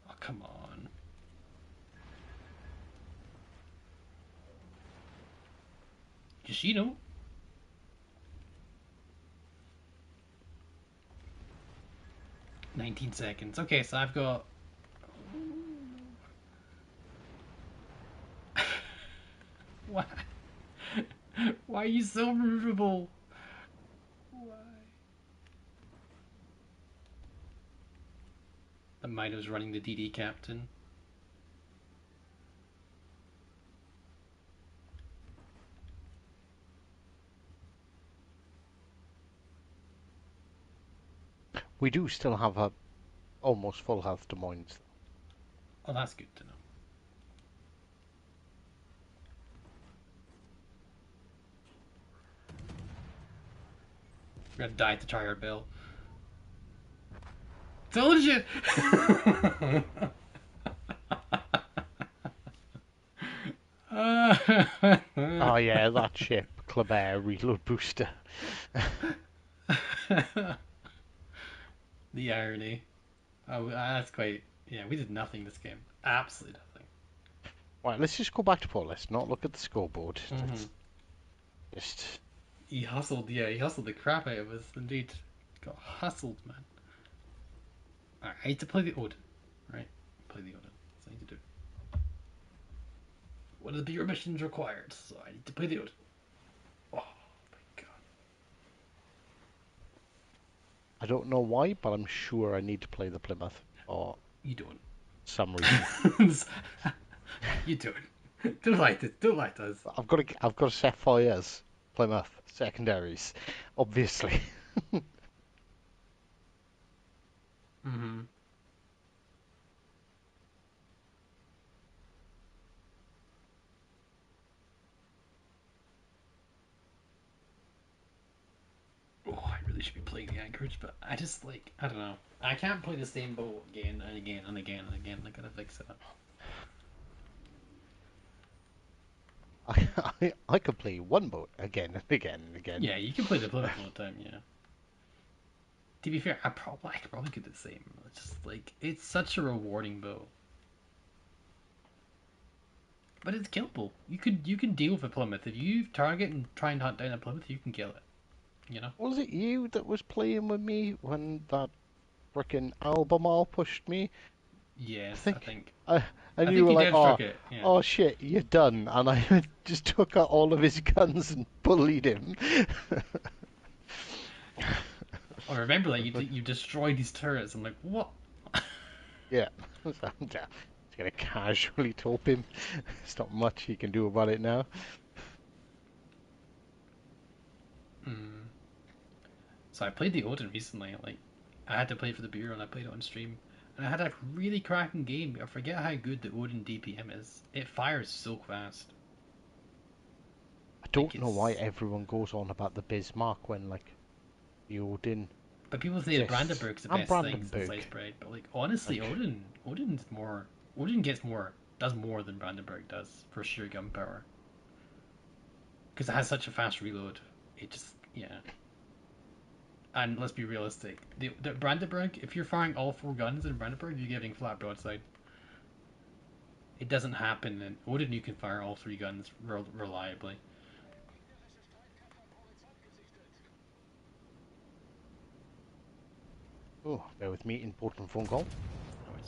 Oh, come on. Just, 19 seconds. Okay, so I've got... Why? Why are you so rootable? Why? The Mido's running the DD captain. We do still have a almost full health Des Moines. Oh, that's good to know. We're gonna die at the tryhard bill. Told you! Oh yeah, that ship, Kleber reload booster. The irony. Oh, that's quite... Yeah, we did nothing this game. Absolutely nothing. Right, let's just go back to port. Let's not look at the scoreboard. Mhm. Just He hustled the crap out of us, indeed. Got hustled, man. Alright, I need to play the Odin. Right? Play the Odin. That's what I need to do. What are the bigger missions required? So I need to play the Odin. Oh my god. I don't know why, but I'm sure I need to play the Plymouth for You don't. some reason. You don't. Don't like it. Don't like us. I've got to set fires. Plymouth secondaries, obviously. Mm-hmm. Oh, I really should be playing the Anchorage, but I just I don't know. I can't play the same boat again and again and again and again. I gotta fix it up. I could play one boat again and again and again. Yeah, you can play the Plymouth all the time. Yeah. To be fair, I could probably do the same. It's just it's such a rewarding boat. But it's killable. You can deal with a Plymouth if you target and try and hunt down a Plymouth. You can kill it. You know. Was it you that was playing with me when that frickin' Albemarle pushed me? Yes, I think think. I, and I you think were you like, dead oh, struck it. Yeah. oh shit, you're done. And I just took out all of his guns and bullied him. I remember that you destroyed these turrets. I'm like, what? Yeah. So I'm just gonna casually top him. There's not much he can do about it now. Mm. So I played the Odin recently. I had to play it for the Bureau, and I played it on stream. And I had a really cracking game. I forget how good the Odin DPM is. It fires so fast. I don't know why It's. everyone goes on about the Bismarck when like the Odin But people say that exists. Brandenburg's the And best thing since Brandenburg. sliced bread. But honestly, Like, Odin's more. Odin gets more, does more than Brandenburg does for sheer gunpowder. Because it has such a fast reload. It just, yeah. And let's be realistic. The Brandenburg, if you're firing all four guns in Brandenburg, you're getting flat broadside. It doesn't happen in Odin. You can fire all three guns reliably. oh, bear with me, important phone call. Always.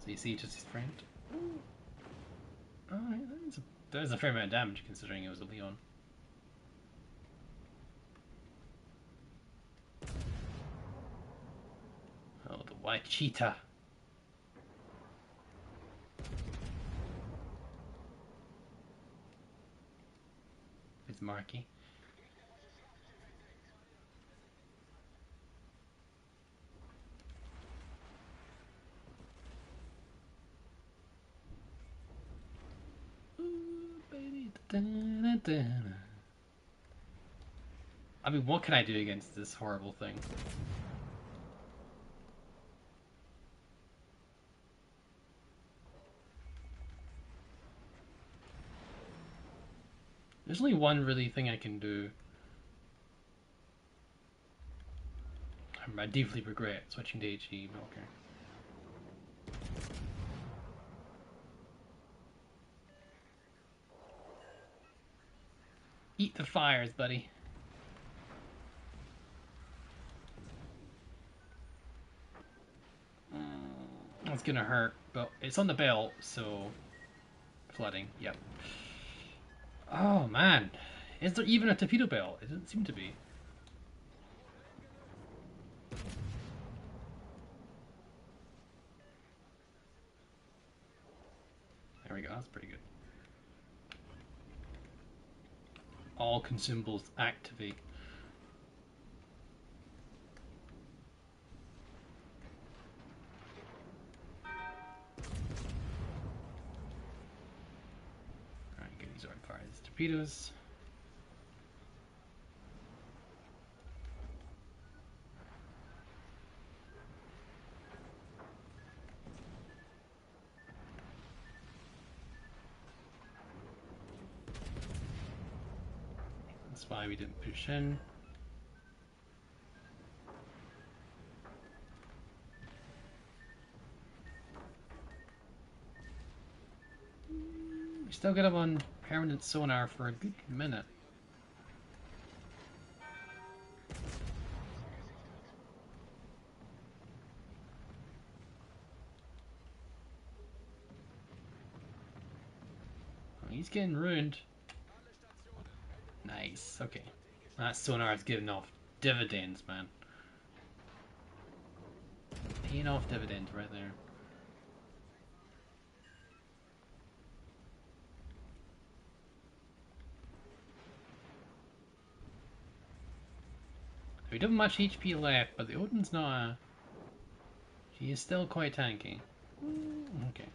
So you see, just his friend. Alright, that is a fair amount of damage considering it was a Leon. Oh, the white cheetah. It's Marky. I mean, what can I do against this horrible thing? There's only one really thing I can do. I deeply regret switching to HE, but okay. Eat the fires, buddy. That's gonna hurt, but it's on the belt, so... Flooding, yep. Oh, man. Is there even a torpedo belt? It doesn't seem to be. There we go, that's pretty good. All consumables activate. Alright, good, these are fire these torpedoes. That's why we didn't push in. We still got him on permanent sonar for a good minute. Oh, he's getting ruined. Nice, okay. That sonar is giving off dividends, man. Paying off dividends right there. We don't have much HP left, but the Odin's not a... She is still quite tanky. Okay.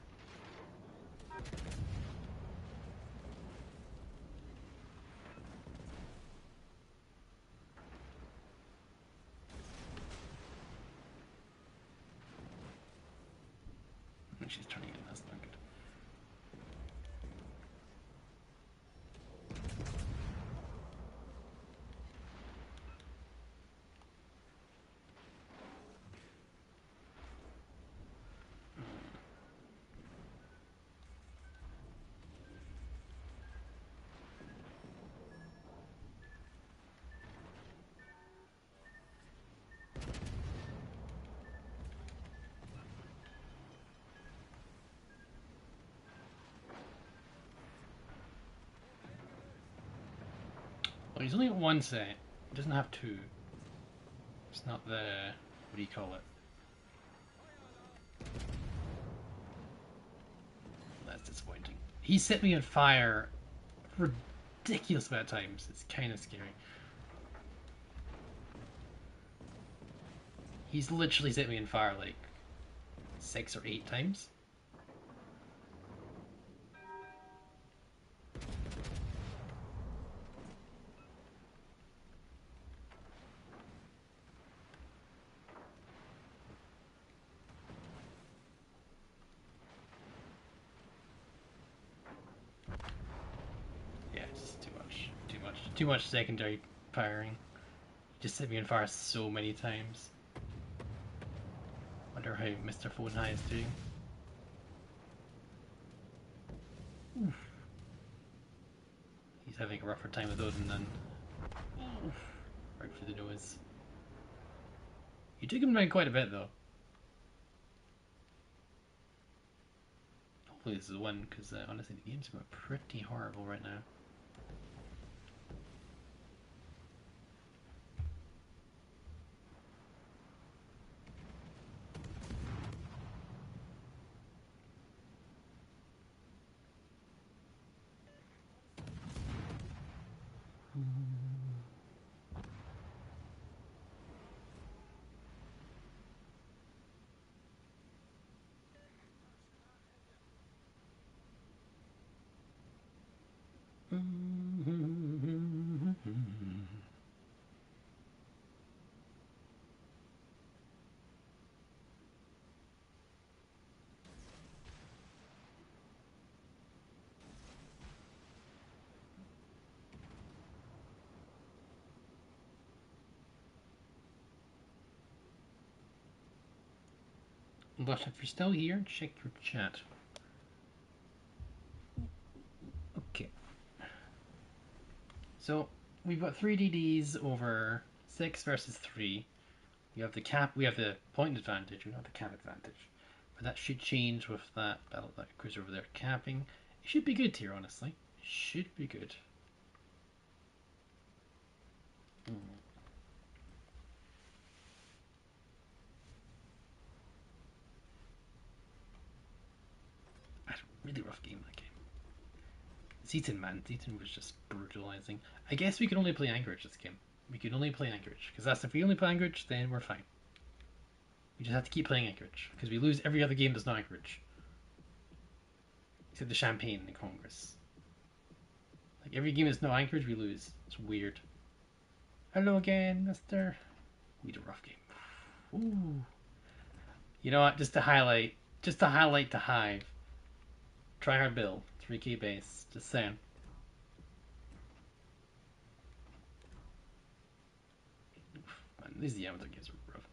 She's turning in, that's not good. Well, he's only got one set. He doesn't have two. It's not the... what do you call it? That's disappointing. He set me on fire a ridiculous amount of times. It's kind of scary. He's literally set me on fire like 6 or 8 times. Yeah, just too much. Too much. Too much secondary firing. Just set me on fire so many times. Wonder how Mr. Phone High is doing. Oof. He's having a rougher time with Odin than... Oof. Right through the nose. You took him down quite a bit though. Hopefully this is a win, because honestly the game's going pretty horrible right now. But if you're still here, check your chat. Okay. So we've got 3DDs over 6 versus 3. We have the point advantage, we don't have the cap advantage. But that should change with that cruiser over there capping. It should be good here, honestly. It should be good. I had a really rough game that game. Zeton, man. Zeton was just brutalizing. I guess we can only play Anchorage this game. We can only play Anchorage. Because that's if we only play Anchorage, then we're fine. We just have to keep playing Anchorage. Because we lose every other game that's not Anchorage. Except the Champagne in Congress. Like every game that's not Anchorage, we lose. It's weird. Hello again, mister. We had a rough game. Ooh. You know what? Just to highlight the Hive. Try hard build. 3K base. Just saying. Man, these Yamato games are rough.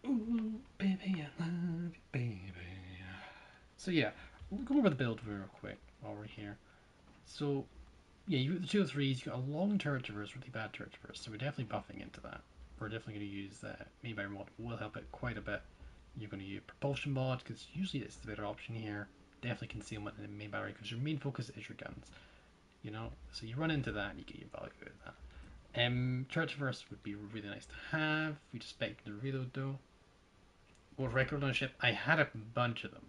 Ooh, baby, I love you, baby. So yeah, we'll go over the build real quick while we're here. So yeah, you got the 203s, you got a long turret traverse, really bad turret traverse, so we're definitely buffing into that. We're definitely going to use that. Maybe mod will help it quite a bit. You're going to use propulsion mod, because usually it's the better option here. Definitely concealment in the main battery, because your main focus is your guns. You know, so you run into that and you get your value out of that. Turret traverse would be really nice to have. We just spec the reload though. World record on ship. I had a bunch of them,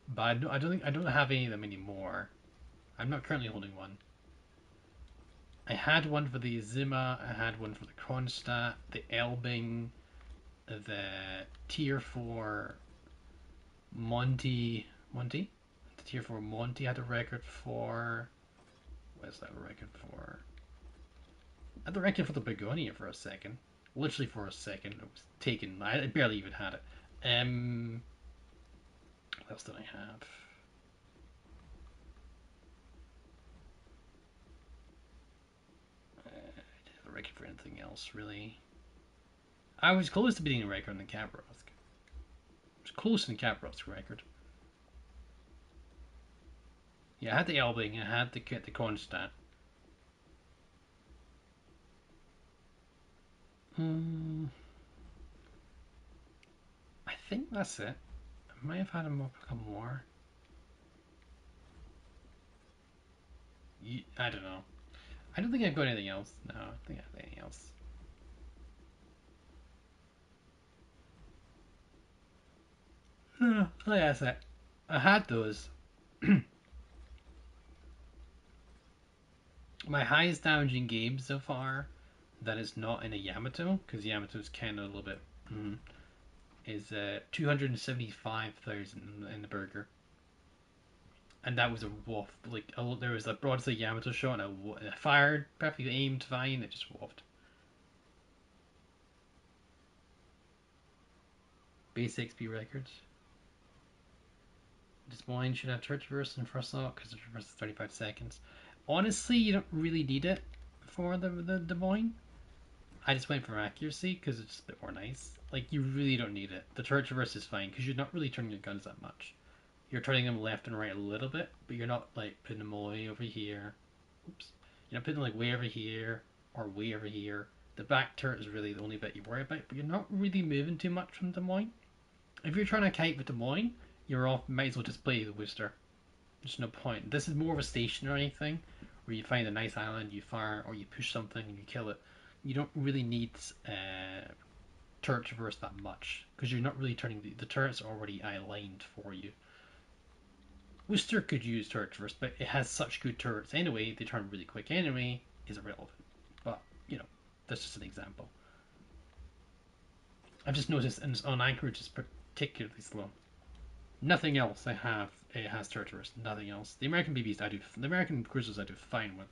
but I don't have any of them anymore. I'm not currently holding one. I had one for the Zima, I had one for the Kronstadt, the Elbing, the Tier 4 Monty. The Tier 4 Monty had a record for. What's that record for? I had the record for the Begonia for a second. Literally for a second. It was taken. I barely even had it. What else did I have? I didn't have a record for anything else, really. I was close to beating a record on the Cabrosk. I was close in the Cabrosk record. Yeah, I had the Elbing, I had the Kronstadt. I think that's it. I might have had a couple more. I don't know. I don't think I've got anything else. No, I don't think I have anything else. No, like I said, I had those. My highest damaging game so far that is not in a Yamato, because Yamato's kind of a little bit, is 275,000 in the burger. And that was a waft. Like, there was a broadside Yamato shot, and I fired, perfectly aimed fine, it just waffed. Base XP records. This wine should have turret reverse and first thought because it reverses 35 seconds. Honestly, you don't really need it for the wine. I just went for accuracy because it's just a bit more nice. Like, you really don't need it. The turret reverse is fine because you're not really turning your guns that much. You're turning them left and right a little bit, but you're not like putting them way over here. Oops. You're not putting them like way over here or way over here. The back turret is really the only bit you worry about, but you're not really moving too much from Des Moines. If you're trying to kite with Des Moines, you're off. Might as well just play the Worcester. There's no point. This is more of a stationary thing, where you find a nice island, you fire, or you push something and you kill it. You don't really need turret traverse that much because you're not really turning the turrets are already aligned for you. Worcester could use turret traverse, but it has such good turrets anyway. They turn really quick anyway. Is irrelevant. But you know, that's just an example. I've just noticed on Anchorage it's particularly slow. Nothing else I have it has turret traverse. Nothing else. The American BBs I do. The American cruisers I do fine with.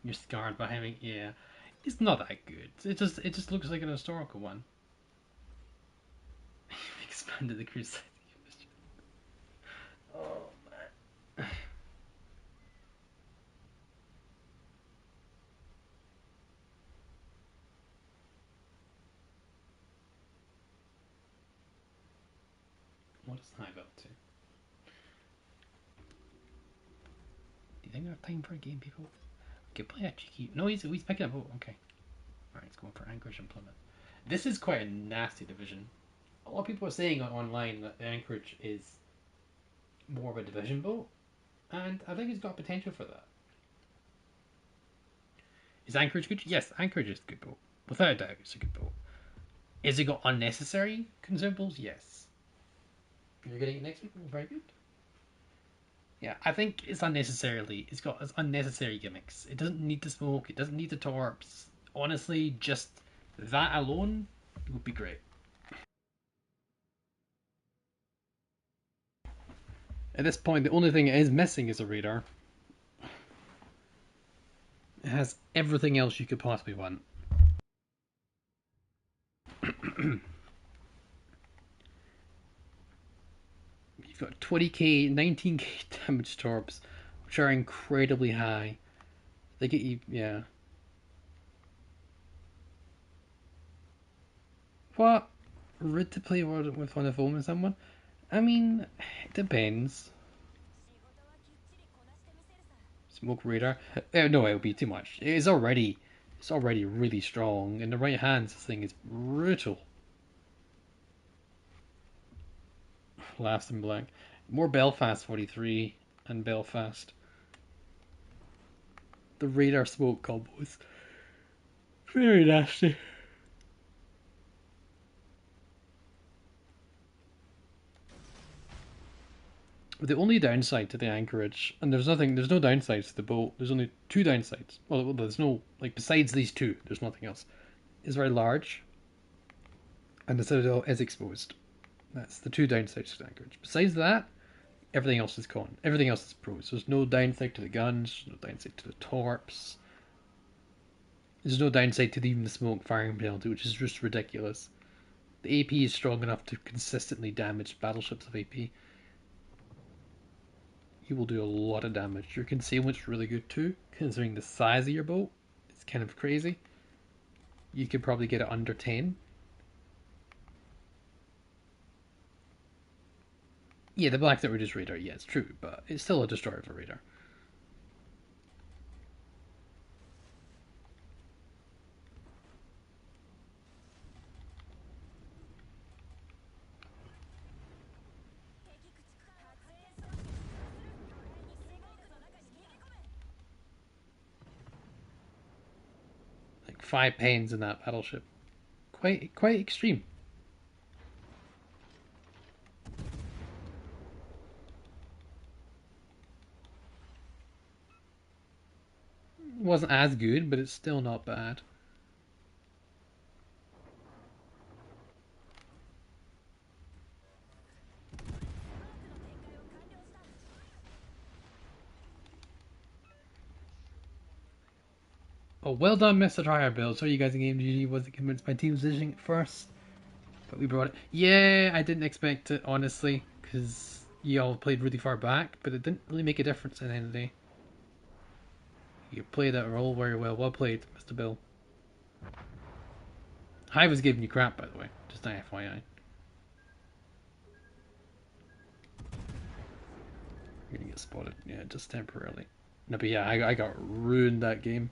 You're scarred by having it's not that good. It just looks like an historical one. Expanded the crusade. Oh man. What is Hive up to? Do you think we have time for a game, people? Okay, play a cheeky. No, he's picking up. Oh, okay. Alright, he's going for Anchorage and Plymouth. This is quite a nasty division. A lot of people are saying online that Anchorage is more of a division boat, and I think it's got potential for that. Is Anchorage good? Yes, Anchorage is a good boat. Without a doubt, it's a good boat. Is it got unnecessary consumables? Yes. You're getting it next week? Very good. Yeah, I think it's got unnecessary gimmicks. It doesn't need the smoke, it doesn't need the torps. Honestly, just that alone would be great. At this point, the only thing it is missing is a radar. It has everything else you could possibly want. You've got 20k, 19k damage torps, which are incredibly high. They get you, yeah. What? Rude to play with on the phone with someone? I mean, it depends. Smoke radar? No, it would be too much. It's already really strong. In the right hands, this thing is brutal. Last in blank. More Belfast 43 and Belfast. The radar smoke combos. Very nasty. The only downside to the Anchorage, and there's no downsides to the boat. There's only two downsides. Well, there's no, like, besides these two, there's nothing else. It's very large, and the citadel is exposed. That's the two downsides to the Anchorage. Besides that, everything else is con. Everything else is pros. There's no downside to the guns, no downside to the torps. There's no downside to even the smoke firing penalty, which is just ridiculous. The AP is strong enough to consistently damage battleships of AP. You will do a lot of damage. Your concealment's really good too, considering the size of your boat. It's kind of crazy. You could probably get it under 10. Yeah, the Black Knight Raiders radar, yeah, it's true, but it's still a destroyer of a radar. Like 5 pens in that battleship. Quite extreme. It wasn't as good, but it's still not bad. Oh, well done, Mr. Trier Build. Sorry, you guys in game GG wasn't convinced my team's positioning at first, but we brought it. Yeah, I didn't expect it, honestly, because you all played really far back, but it didn't really make a difference at the end of the day. You played that role very well. Well played, Mr. Bill. Hive was giving you crap, by the way. Just an FYI. You're gonna get spotted. Yeah, just temporarily. No, but yeah, I got ruined that game.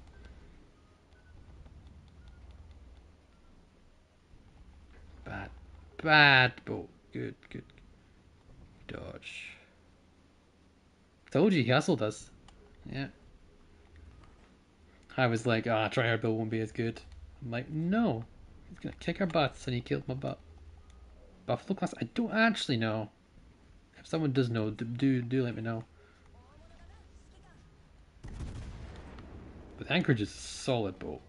Bad boat. Good. Dodge. Told you, he hustled us. Yeah. I was like, try our build won't be as good. I'm like, no. He's gonna kick our butts, and he killed my butt. Buffalo class? I don't actually know. If someone does know, do let me know. But Anchorage is a solid boat.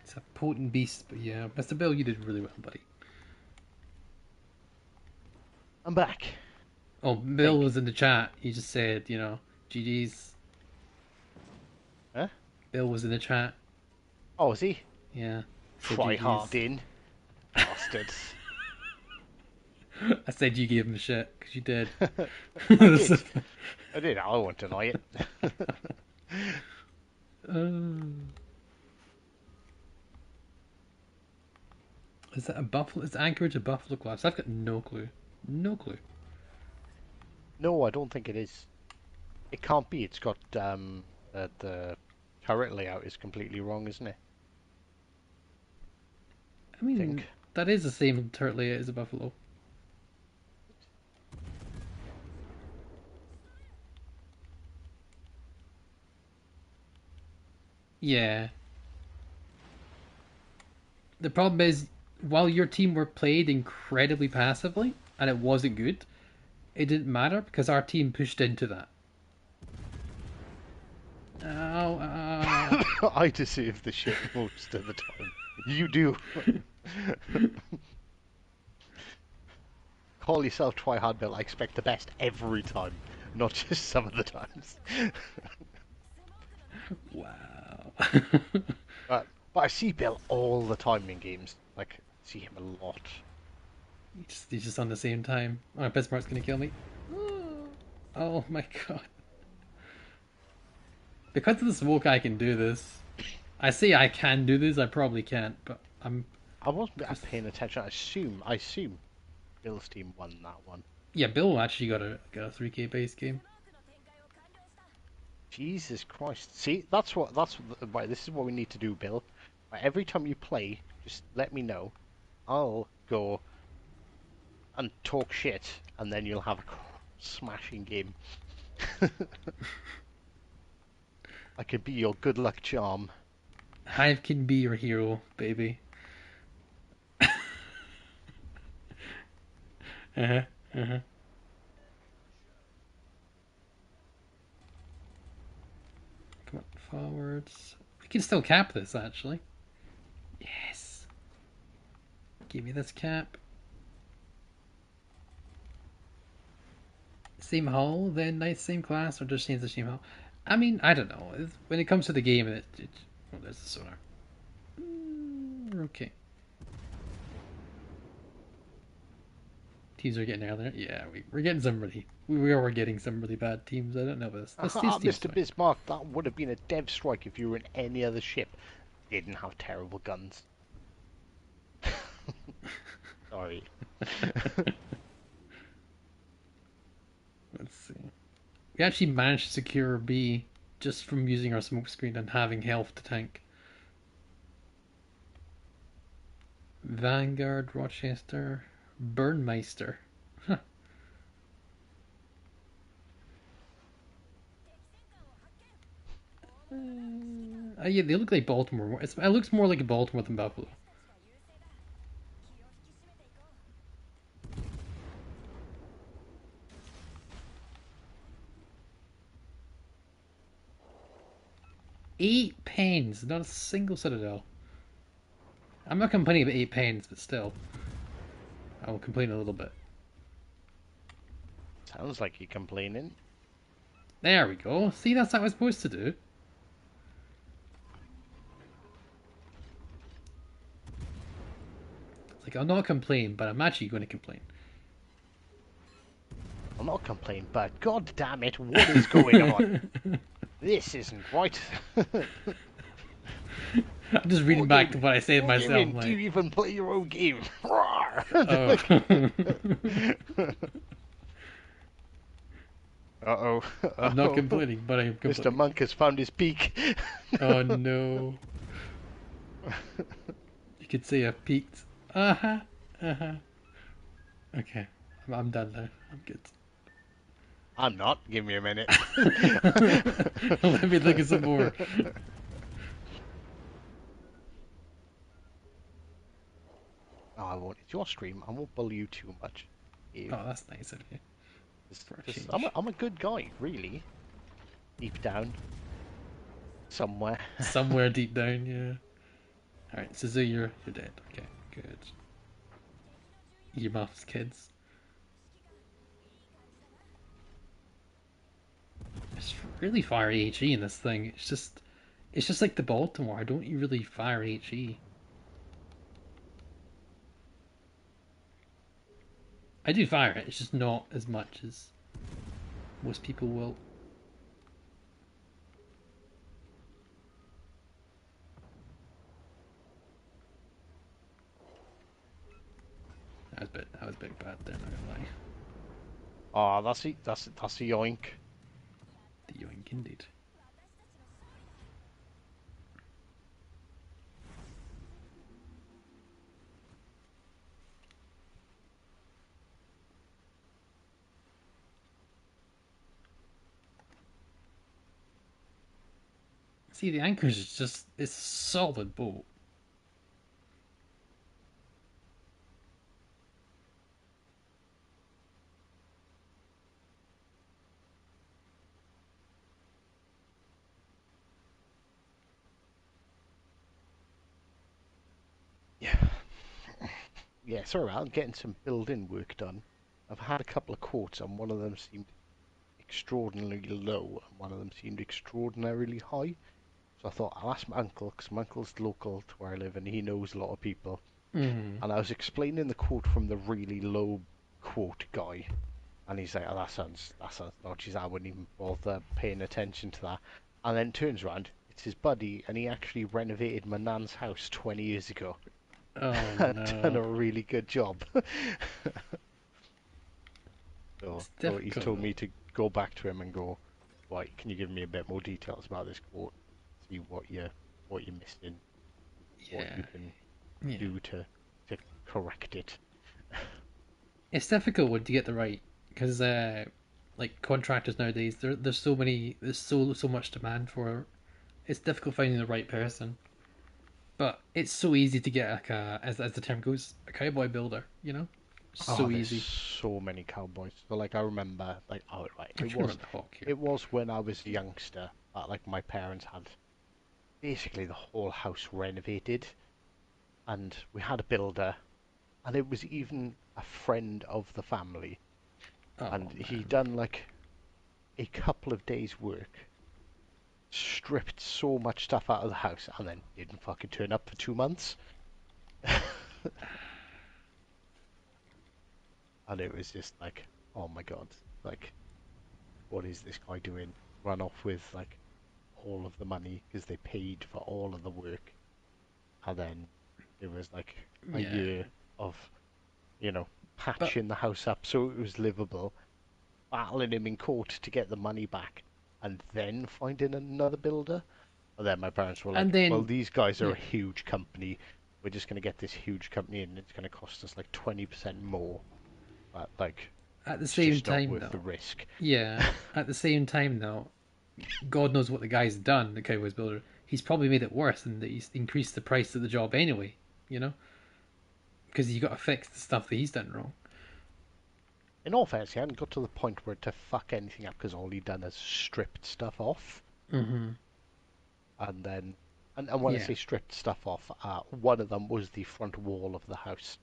It's a potent beast, but yeah, Mr. Bill, you did really well, buddy. I'm back. Oh, Bill was in the chat. He just said, you know, GG's. Huh? Bill was in the chat. Oh, is he? Yeah. Try hard in. Bastards. I said you gave him shit, because you did. I did. I won't deny it. Is that a Buffalo? Is Anchorage a Buffalo class? I've got no clue. No clue. No, I don't think it is. It can't be. It's got the turret layout is completely wrong, isn't it? I I mean, think. that is the same turret layout as a Buffalo. Yeah. The problem is, while your team were played incredibly passively and it wasn't good, it didn't matter because our team pushed into that. Ow, ow. I deserve the shit most of the time. You do. Call yourself try hard, Bill. I expect the best every time, not just some of the times. Wow. But I see Bill all the time in games. Like, I see him a lot. He's just on the same time. Oh, Bismarck's gonna kill me. Oh my god. Because of the smoke, I can do this. I say I can do this, I probably can't, but I'm. I wasn't paying attention. I assume Bill's team won that one. Yeah, Bill actually got a 3K base game. Jesus Christ! See, right. This is what we need to do, Bill. Right, every time you play, just let me know. I'll go and talk shit, and then you'll have a smashing game. I could be your good luck charm. Hive can be your hero, baby. Uh-huh. Uh-huh. Come on, forwards. We can still cap this, actually. Yes. Give me this cap. Same hull, then nice same class, or just change the same hull? I mean, I don't know. When it comes to the game, oh, there's the sonar. Okay. Teams are getting earlier. Yeah, we're getting some really. We are getting some really bad teams. I don't know about this. Mr. Bismarck, that would have been a dev strike if you were in any other ship. Didn't have terrible guns. Sorry. Let's see. We actually managed to secure B just from using our smoke screen and having health to tank. Vanguard, Rochester, Burnmeister. Huh. Yeah, they look like Baltimore. It looks more like a Baltimore than Buffalo. Eight pens, not a single citadel. I'm not complaining about 8 pens, but still, I will complain a little bit. Sounds like you're complaining. There we go. See, that's what I was supposed to do. It's like, I'll not complain, but I'm actually going to complain. I'm not complaining, but god damn it, what is going on? This isn't right. I'm just reading back to what I say to myself. Do you even play your own game? Oh. Uh-oh. I'm not complaining, but I am complaining. Mr. Monk has found his peak. Oh no. You could say I've peaked. Uh-huh. Uh-huh. Okay. I'm done now. I'm good. I'm not. Give me a minute. Let me look at some more. Oh, I won't. It's your stream. I won't bully you too much. Oh, that's nice of you. I'm a good guy, really. Deep down. Somewhere. Somewhere deep down, yeah. Alright, Suzu, you're dead. Okay, good. Your mom's kids. I just really fire HE in this thing. It's just like the Baltimore. I don't really fire HE. I do fire it. It's just not as much as most people will. That was a bit bad there, not gonna lie. Oh, that's a yoink. The yoink indeed. See, the Anchorage is just it's a solid boat. Yeah. Yeah, sorry about that. Getting some building work done. I've had a couple of quotes, and one of them seemed extraordinarily low, and one of them seemed extraordinarily high. So I thought I'll ask my uncle, because my uncle's local to where I live, and he knows a lot of people. Mm. And I was explaining the quote from the really low quote guy, and he's like, "Oh, that sounds dodgy. I wouldn't even bother paying attention to that." And then turns around, it's his buddy, and he actually renovated my nan's house 20 years ago. Oh Done a no, really good job. So, it's so he's told difficult. me to go back to him and go, right, can you give me a bit more details about this quote? See what you're missing, what Yeah, you can yeah. do to correct it. It's difficult when you get the right because like contractors nowadays, there's so much demand for. It's difficult finding the right person, but it's so easy to get like as the term goes, a cowboy builder. You know, Oh, so there's easy. so many cowboys. So like I remember, like oh right, I'm it trying to was remember the hawk here. it was when I was a youngster that like my parents had basically the whole house renovated, and we had a builder, and it was even a friend of the family, Oh and he man. done like a couple of days' work, stripped so much stuff out of the house, and then didn't fucking turn up for 2 months. And it was just like, oh my god, like, what is this guy doing? Run off with like all of the money because they paid for all of the work, and then it was like a Yeah, year of, you know, but patching the house up so it was livable, battling him in court to get the money back, and then finding another builder. And then my parents were and like, well, then these guys are yeah, a huge company. We're just going to get this huge company and it's going to cost us like 20% more. But, like, at the it's same just not time worth the though, risk. yeah, at the same time though, God knows what the guy's done. The cowboy's builder. He's probably made it worse and he's increased the price of the job anyway. You know, because you got to fix the stuff that he's done wrong. In all fairness, he hadn't got to the point where to fuck anything up because all he'd done is stripped stuff off. Mm-hmm. And then, and when I Yeah. say stripped stuff off, one of them was the front wall of the house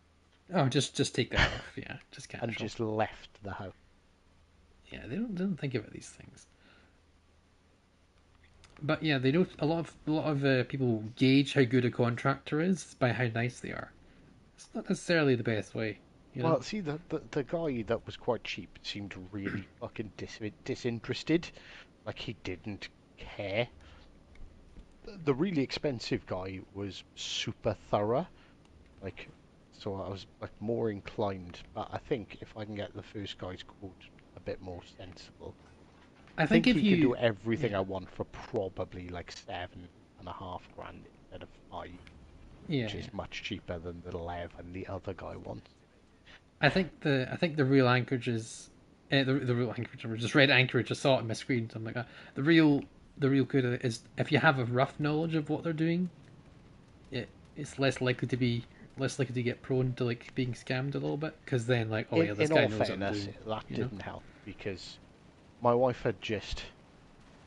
Oh, just take that off. Yeah, just and casual. just left the house. Yeah, they don't think about these things. But yeah, they don't. A lot of people gauge how good a contractor is by how nice they are. It's not necessarily the best way, you know. Well, see, the guy that was quite cheap seemed really fucking disinterested. Like, he didn't care. The really expensive guy was super thorough. Like, so I was like more inclined. But I think if I can get the first guy's quote a bit more sensible, I I think think if he could do you, everything yeah, I want for probably like 7.5 grand instead of 5, yeah, which yeah. is much cheaper than the 11 the other guy wants. I think the real Anchorage is the real Anchorage. I just read Anchorage. I saw it on my screen. So I'm like, the real good is if you have a rough knowledge of what they're doing, it's less likely to get prone to like being scammed a little bit because then like, oh In yeah, this in guy all knows what I'm fairness, doing, that you know. didn't help because my wife had just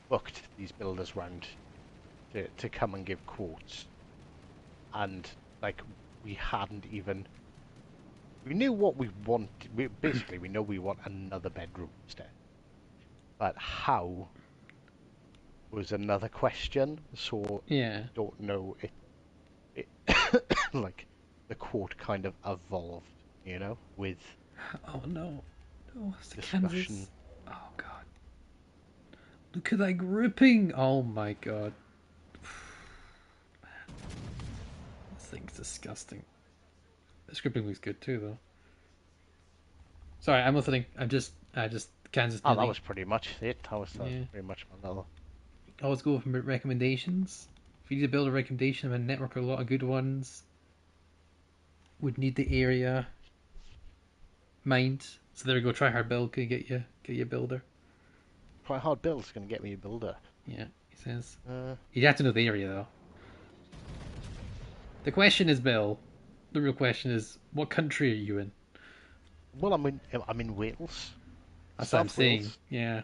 booked these builders round to come and give quotes, and like we hadn't even we knew what we wanted. We know we want another bedroom instead, but how was another question. So Yeah. I don't know it like the quote kind of evolved, with Oh no, no, it's the discussion. Kansas. Oh god, look at that grouping. Oh my god, this thing's disgusting. This grouping looks good too, though. Sorry, I'm listening. I just Kansas Oh, that nearly. was pretty much it. That was Yeah. pretty much my little. Always go for recommendations. If you need to build a recommendation of a network, a lot of good ones would need the area mined. So there we go. Try hard build can get you a builder. Try hard build's gonna get me a builder. Yeah, he says. Uh, You have to know the area though. The question is, Bill. The real question is, what country are you in? well, I'm in Wales, That's what I'm South saying. Wales, Yeah.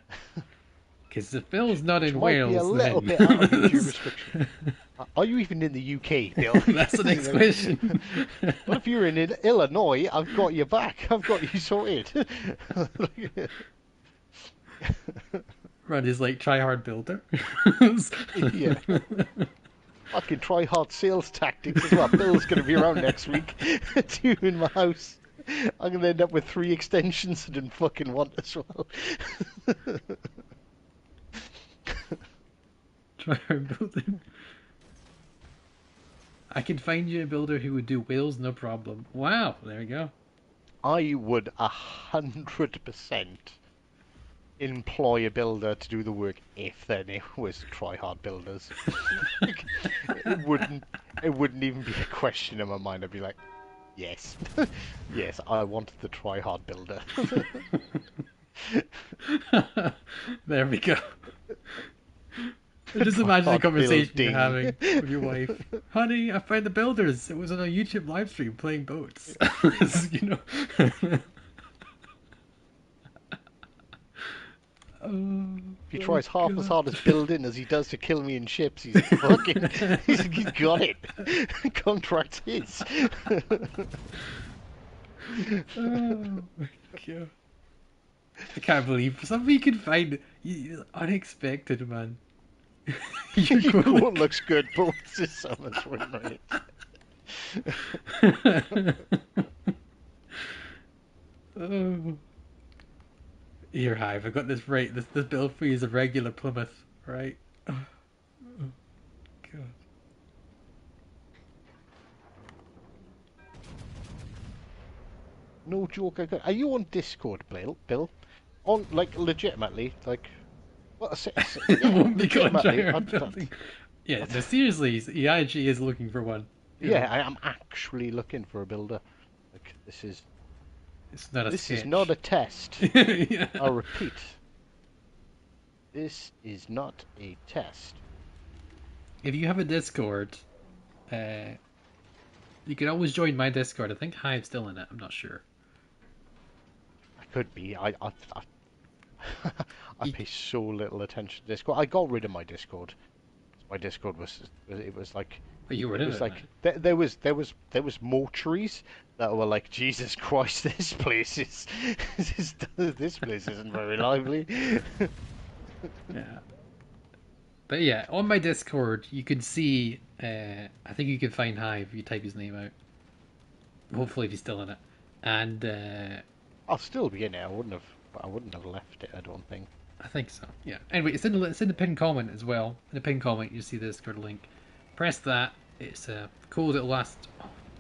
Because if Bill's not which in might be a Wales, little then bit out of your jurisdiction. Are you even in the UK, Bill? that's the next question. What if you're in Illinois? I've got your back. I've got you sorted. Run is like try hard builder. Yeah. I can try hard sales tactics as well. Bill's going to be around next week doing my house. I'm going to end up with 3 extensions I didn't fucking want as well. Try hard building. I can find you a builder who would do Wales no problem. Wow, there we go. I would 100% employ a builder to do the work if their name was Try Hard Builders. it wouldn't even be a question in my mind. I'd be like, yes. Yes, I want the Try Hard Builder. There we go. Just imagine the Hard conversation you're building. having with your wife. Honey, I found the builders. It was on a YouTube live stream playing boats. You know. He tries half as hard as building as he does to kill me in ships. He's fucking. he's got it. Contract's his. Oh my god. I can't believe something you can find unexpected, man. You're Your going quote looks good, but what's this so much win rate? Oh. Here, Hive, I got this right. This build for you is a regular Plymouth, right? Oh, god. No joke. Are you on Discord, Bill? On legitimately, what? It Yeah, won't be called legitimately. giant building. Yeah, no, seriously, he actually is looking for one. You Yeah, know, I am actually looking for a builder. This is it's not a this sketch. is not a test. Yeah. I'll repeat. This is not a test. If you have a Discord, you can always join my Discord. I think Hive's still in it. I'm not sure. I could be. I pay so little attention to Discord. I got rid of my Discord. My Discord was like. But you were It in was it, like man. there was mortuaries that were like, Jesus Christ, this place is this place isn't very lively. Yeah. But yeah, on my Discord, you can see. I think you can find Hive if you type his name out. Hopefully, if he's still in it. And I'll still be in it. I wouldn't have left it. I don't think. I think so. Yeah. Anyway, it's in the pinned comment as well. In the pinned comment, you see the Discord link. Press that. It's a code that'll last.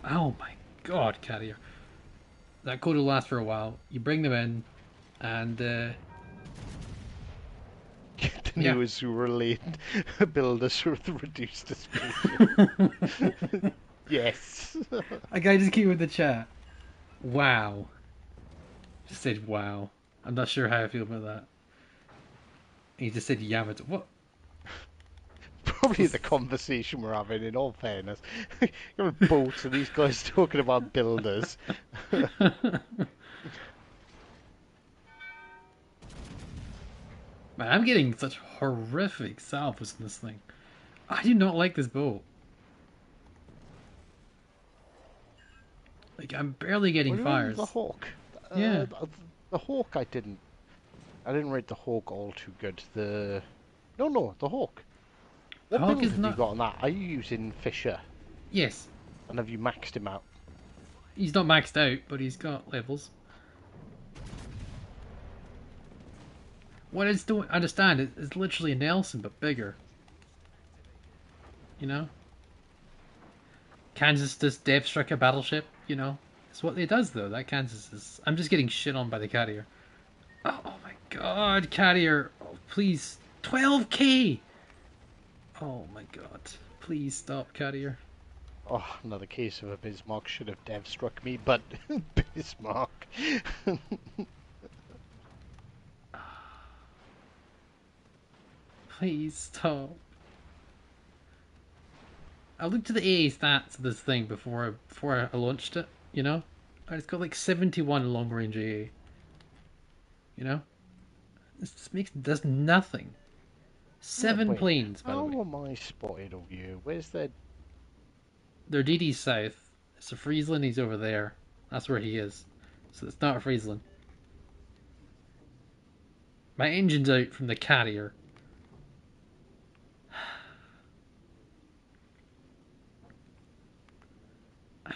Oh my god, Carrier. That code will last for a while. You bring them in, and The yeah. newest related builders with reduced display. Yes. A guy just came in the chat. Wow. Just said wow. I'm not sure how I feel about that. He just said Yamato. What? Probably the conversation we're having, in all fairness. You're on boats and these guys talking about builders. Man, I'm getting such horrific salvos in this thing. I do not like this boat. Like, I'm barely getting What do you mean, fires. the Hawk. Yeah. The Hawk, I didn't rate the Hawk all too good. No, the Hawk. What Hawk build is have you not. got on that? Are you using Fisher? Yes. And have you maxed him out? He's not maxed out, but he's got levels. What I just don't understand is it's literally a Nelson, but bigger. You know? Kansas does Depth Striker battleship, you know? That's what it does, though. That Kansas is. I'm just getting shit on by the carrier. Oh my god, carrier! Oh, please, 12k! Oh my god, please stop, carrier. Oh, another case of a Bismarck should have dev struck me, but Bismarck. Please stop. I looked at the AA stats of this thing before I launched it. You know, and it's got like 71 long range AA. You know, this just does nothing. Seven Wait, planes, by the how way. am I spotted of you? Where's the... They're DD south. It's a Friesland. He's over there. That's where he is. So it's not a Friesland. My engine's out from the carrier.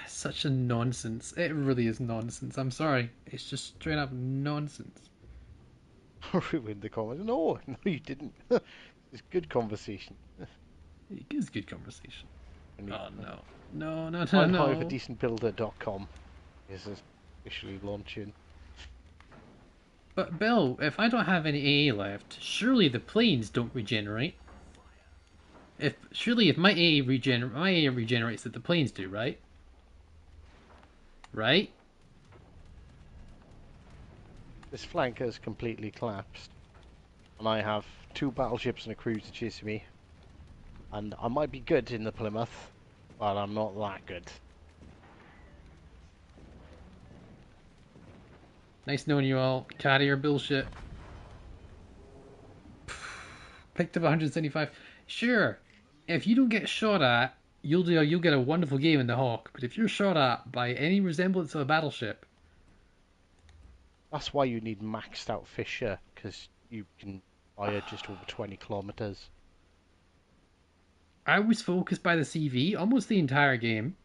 Such a nonsense. It really is nonsense. I'm sorry. It's just straight up nonsense. ruined the comment. No, no, you didn't. It's good conversation. It is good conversation. I need- Oh no. No, no, no, On no. however.decentbuilder.com is officially launching. But Bill, if I don't have any AA left, surely the planes don't regenerate. If my AA regenerates that the planes do, right? Right? This flank has completely collapsed. And I have 2 battleships and a cruiser chasing me. And I might be good in the Plymouth, but I'm not that good. Nice knowing you all. Carrier bullshit. Picked up 175. Sure, if you don't get shot at, you'll get a wonderful game in the Hawk. But if you're shot at by any resemblance of a battleship, That's why you need maxed out Fisher, because you can fire just over 20 kilometers. I was focused by the CV almost the entire game.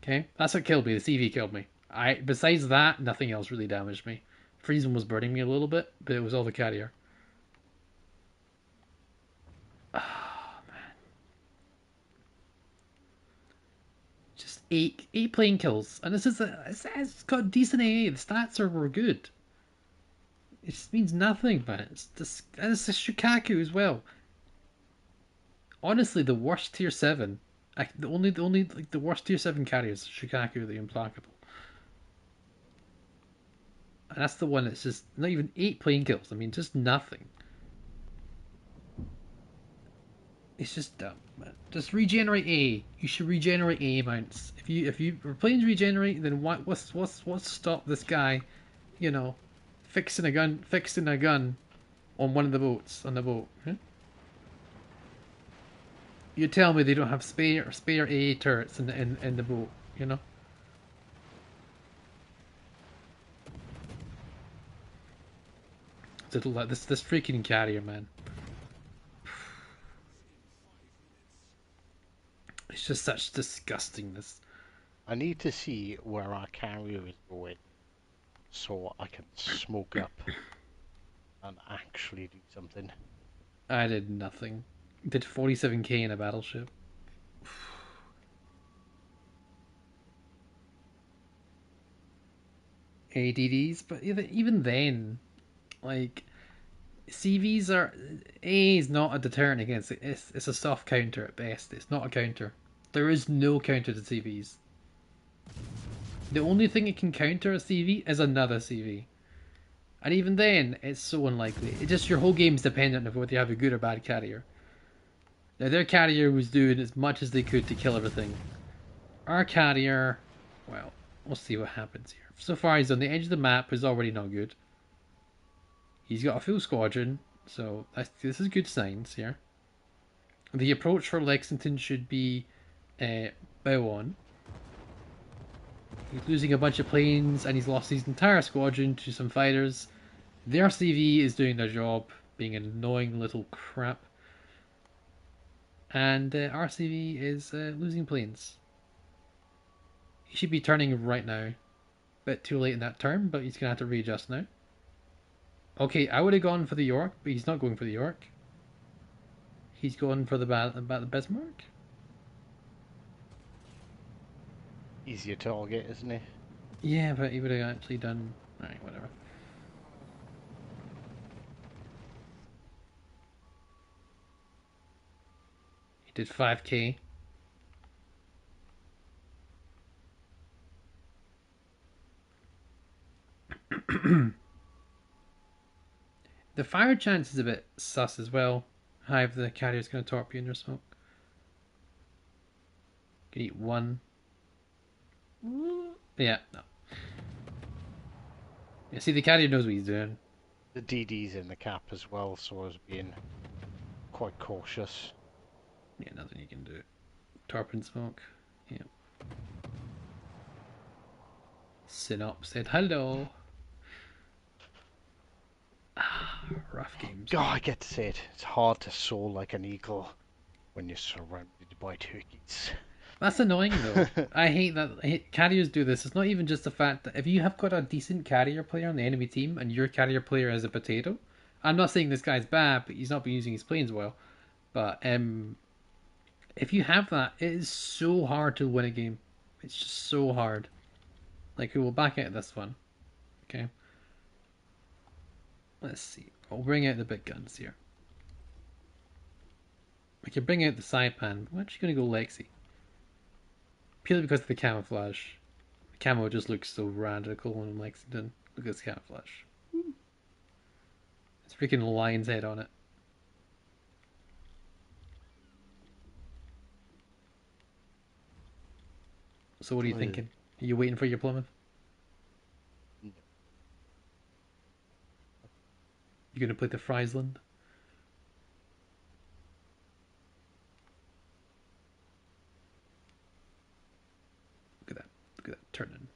Okay, that's what killed me. The CV killed me. Besides that, nothing else really damaged me. Friesen was burning me a little bit, but it was all the carrier. Oh man, just eight plane kills, and it's got decent AA. The stats were good. It just means nothing, man. And it's a Shikaku as well. Honestly, the worst tier 7. The only like the worst tier 7 carriers, Shikaku the Implacable. And that's the one that's just not even 8 plane kills. I mean, just nothing. It's just dumb, man. Just regenerate A. You should regenerate A mounts. If planes regenerate, then what's stop this guy, you know, fixing a gun on one of the boats on the boat? Huh? You tell me they don't have spare A turrets in the boat, you know? This freaking carrier, man. It's just such disgustingness. I need to see where our carrier is going, so I can smoke up and actually do something. I did nothing. Did 47k in a battleship. ADDs, but even then, like, CVs are... A is not a deterrent against it. It's a soft counter at best. It's not a counter. There is no counter to CVs. The only thing it can counter a CV is another CV. And even then, it's so unlikely. It's just your whole game's dependent on whether you have a good or bad carrier. Now, their carrier was doing as much as they could to kill everything. Our carrier, well, we'll see what happens here. So far, he's on the edge of the map, is already not good. He's got a full squadron, so this is good signs here. The approach for Lexington should be bow on. He's losing a bunch of planes, and he's lost his entire squadron to some fighters. Their CV is doing their job, being an annoying little crap. And RCV is losing planes. He should be turning right now. Bit too late in that turn, but he's going to have to readjust now. Okay, I would have gone for the York, but he's not going for the York. He's going for the Bismarck. Easier target, isn't it? Yeah, but he would have actually done. Alright, whatever. He did 5k. The fire chance is a bit sus as well. How if the carrier's going to torp you in your smoke. Can eat one. Yeah, no. Yeah, see, the carrier knows what he's doing. The DD's in the cap as well, so I was being quite cautious. Yeah, nothing you can do. Torp and smoke. Yeah. Synop said hello. Ah, rough games. God, I get to say it. It's hard to soar like an eagle when you're surrounded by turkeys. That's annoying though. I hate that carriers do this. It's not even just the fact that if you have got a decent carrier player on the enemy team and your carrier player is a potato, I'm not saying this guy's bad, but he's not been using his planes well. But if you have that, it is so hard to win a game. It's just so hard. Like, we will back out this one. Okay. Let's see. We'll bring out the big guns here. We can bring out the Saipan. I'm actually going to go Lexi. Purely because of the camouflage. The camo just looks so radical in Lexington. Look at this camouflage. It's freaking lion's head on it. So what are you thinking? Are you waiting for your Plymouth? No. You gonna play the Friesland? Look at that. Look at that turning.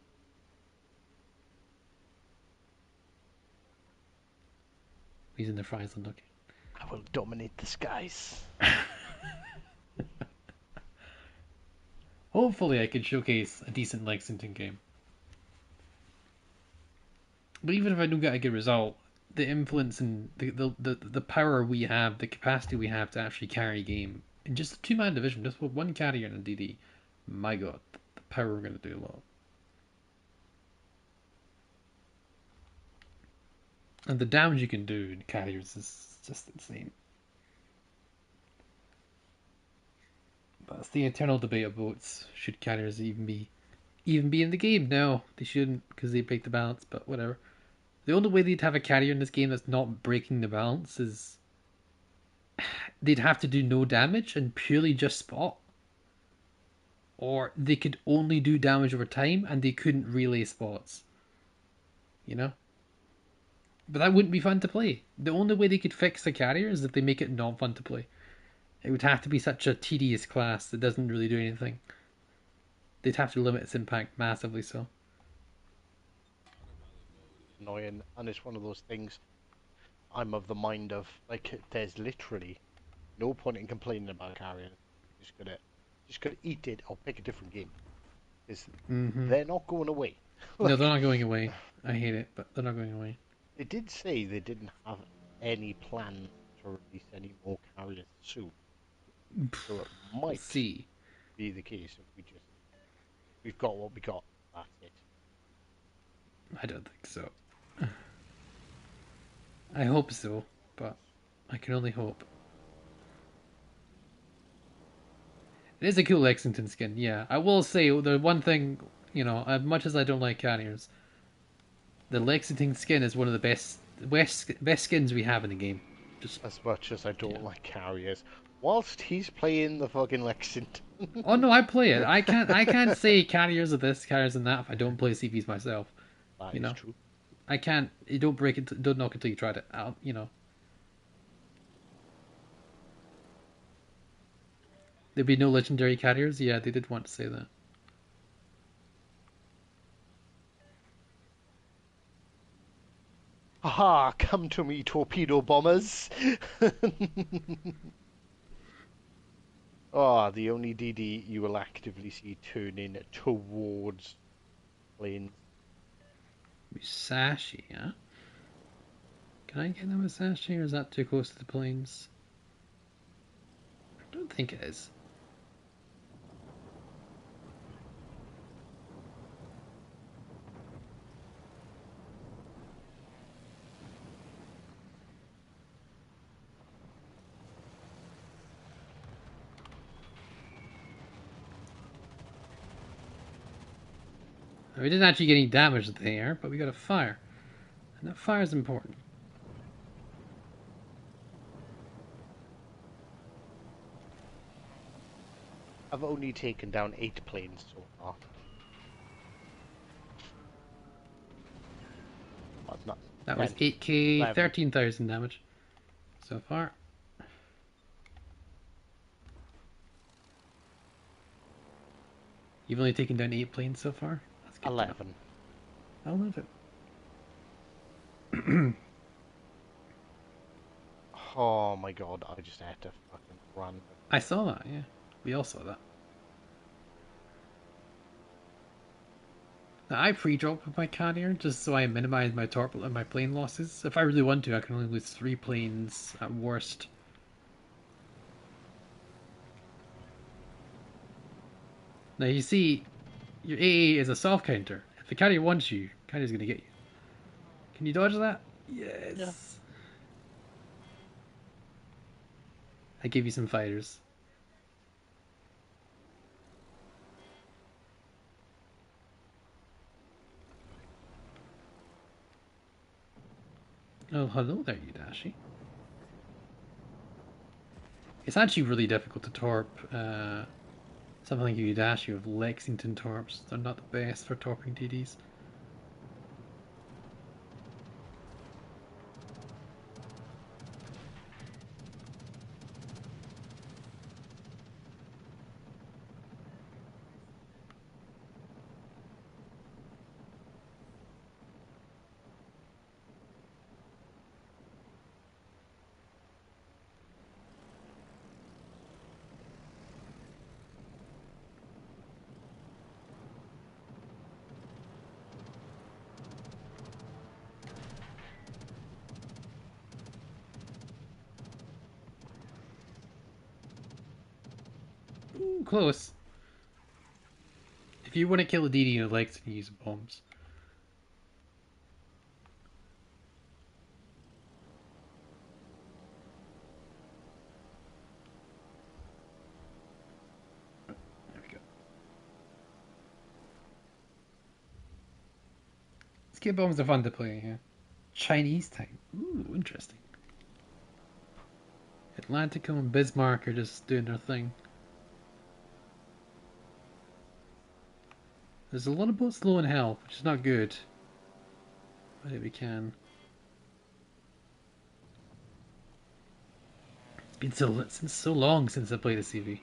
He's in the Friesland, okay. I will dominate the skies. Hopefully I can showcase a decent Lexington game. But even if I don't get a good result, the influence and the power we have, the capacity we have to actually carry a game in just a two-man division, just with one carrier and a DD, my god, the power we're going to do a lot. And the damage you can do in carriers is just insane. But it's the eternal debate of votes. Should carriers even be in the game? No, they shouldn't because they break the balance. But whatever. The only way they'd have a carrier in this game that's not breaking the balance is they'd have to do no damage and purely just spot. Or they could only do damage over time and they couldn't relay spots. You know? But that wouldn't be fun to play. The only way they could fix the carrier is if they make it not fun to play. It would have to be such a tedious class that doesn't really do anything. They'd have to limit its impact massively so. Annoying, and it's one of those things I'm of the mind of, like, there's literally no point in complaining about carriers. Just gotta eat it or pick a different game. They're not going away. No, they're not going away. I hate it, but they're not going away. They did say they didn't have any plan to release any more carriers soon. So it might be the case if we've got what we got. That's it. I don't think so. I hope so, but I can only hope. It is a cool Lexington skin, yeah. I will say the one thing, as much as I don't like carriers, the Lexington skin is one of the best skins we have in the game. Just as much as I don't like carriers, whilst he's playing the fucking Lexington. Oh no, I play it. I can't say carriers of this, carriers of that if I don't play CVs myself. That is true. I can't. You don't break it. Don't knock it until you tried it out. There'd be no legendary carriers. Yeah, they did want to say that. Aha! Come to me, torpedo bombers! Ah, the only DD you will actively see turning towards planes. Musashi, huh? Can I get the Musashi, or is that too close to the planes? I don't think it is. Now, we didn't actually get any damage to the air, but we got a fire. And that fire is important. I've only taken down 8 planes so far. Well, not That was 10, 8k, 11. 13,000 damage so far. You've only taken down 8 planes so far? That's good. 11. I love it. Oh my god, I just had to fucking run. I saw that, yeah. We all saw that. Now, I pre-drop with my carrier just so I minimize my torpedo and my plane losses. If I really want to, I can only lose 3 planes at worst. Now you see, your AA is a soft counter. If the carrier wants you, carrier's gonna get you. Can you dodge that? Yes. Yeah. I give you some fighters. Oh, hello there, Yudashi. It's actually really difficult to torp something like Yudashi with Lexington torps. They're not the best for torping TDs. Ooh, close. If you want to kill a DD in Lexington, use bombs. There we go. Skip bombs are fun to play here. Chinese time. Ooh, interesting. Atlantico and Bismarck are just doing their thing. There's a lot of boats low in health, which is not good. But if we can. It's been so long since I played a CV.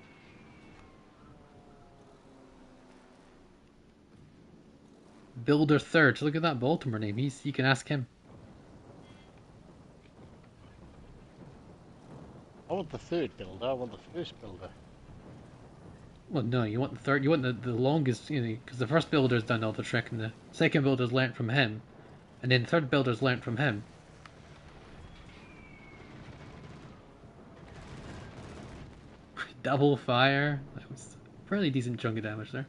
Builder Third. Look at that Baltimore name. You can ask him. I want the 3rd builder, I want the 1st builder. Well, no, you want the third. You want the longest, because the first builder's done all the trick, and the second builder's learnt from him, and then the third builder's learnt from him. Double fire. That was a fairly decent chunk of damage there.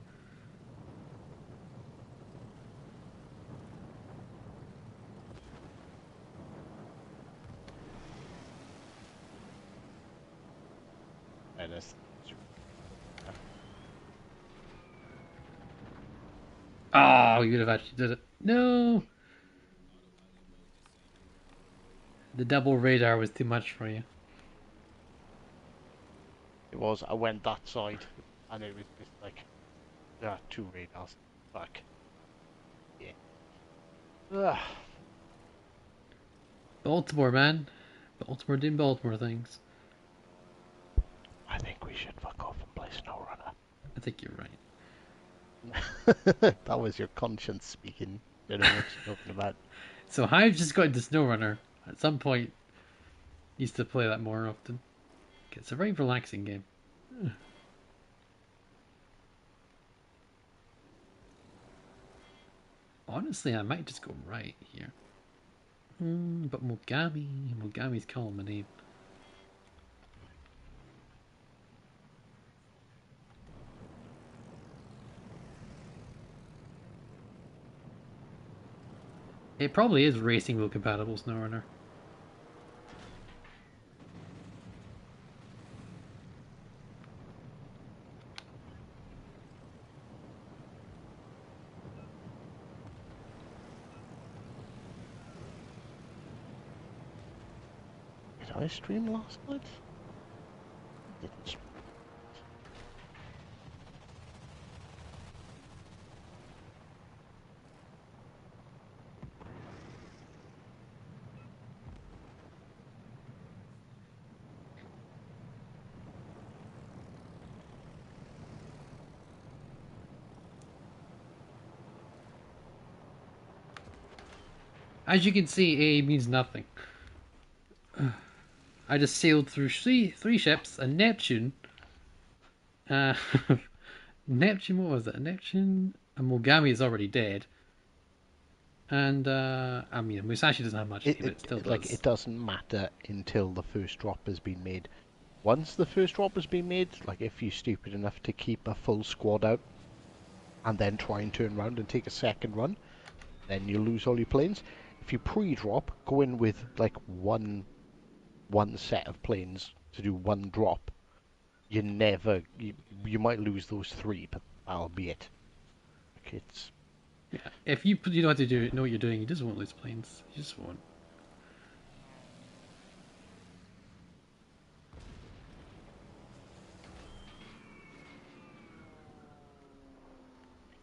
And it's... Oh, you would have actually did it. No! The double radar was too much for you. It was, I went that side, and it was just like, there are 2 radars. Fuck. Yeah. Ugh. Baltimore, man. Baltimore doing Baltimore things. I think we should fuck off and play SnowRunner. I think you're right. That was your conscience speaking. You know what you're talking about. So Hive just got into SnowRunner. At some point, needs to play that more often. It's a very relaxing game. Honestly, I might just go right here. But Mogami's calling my name. It probably is racing wheel compatible SnowRunner. I stream last night? Didn't stream. As you can see, A means nothing. I just sailed through three ships, a Neptune. Uh, Neptune, what was it? Neptune? A Mogami is already dead. And, I mean, Musashi doesn't have much name, but it still does. Like, it doesn't matter until the first drop has been made. Once the first drop has been made, like if you're stupid enough to keep a full squad out and then try and turn around and take a second run, then you lose all your planes. If you pre-drop, go in with like one set of planes to do one drop. You might lose those three, but that'll be it. Like it's Yeah. If you know what to do, know what you're doing, you just won't lose planes. You just won't.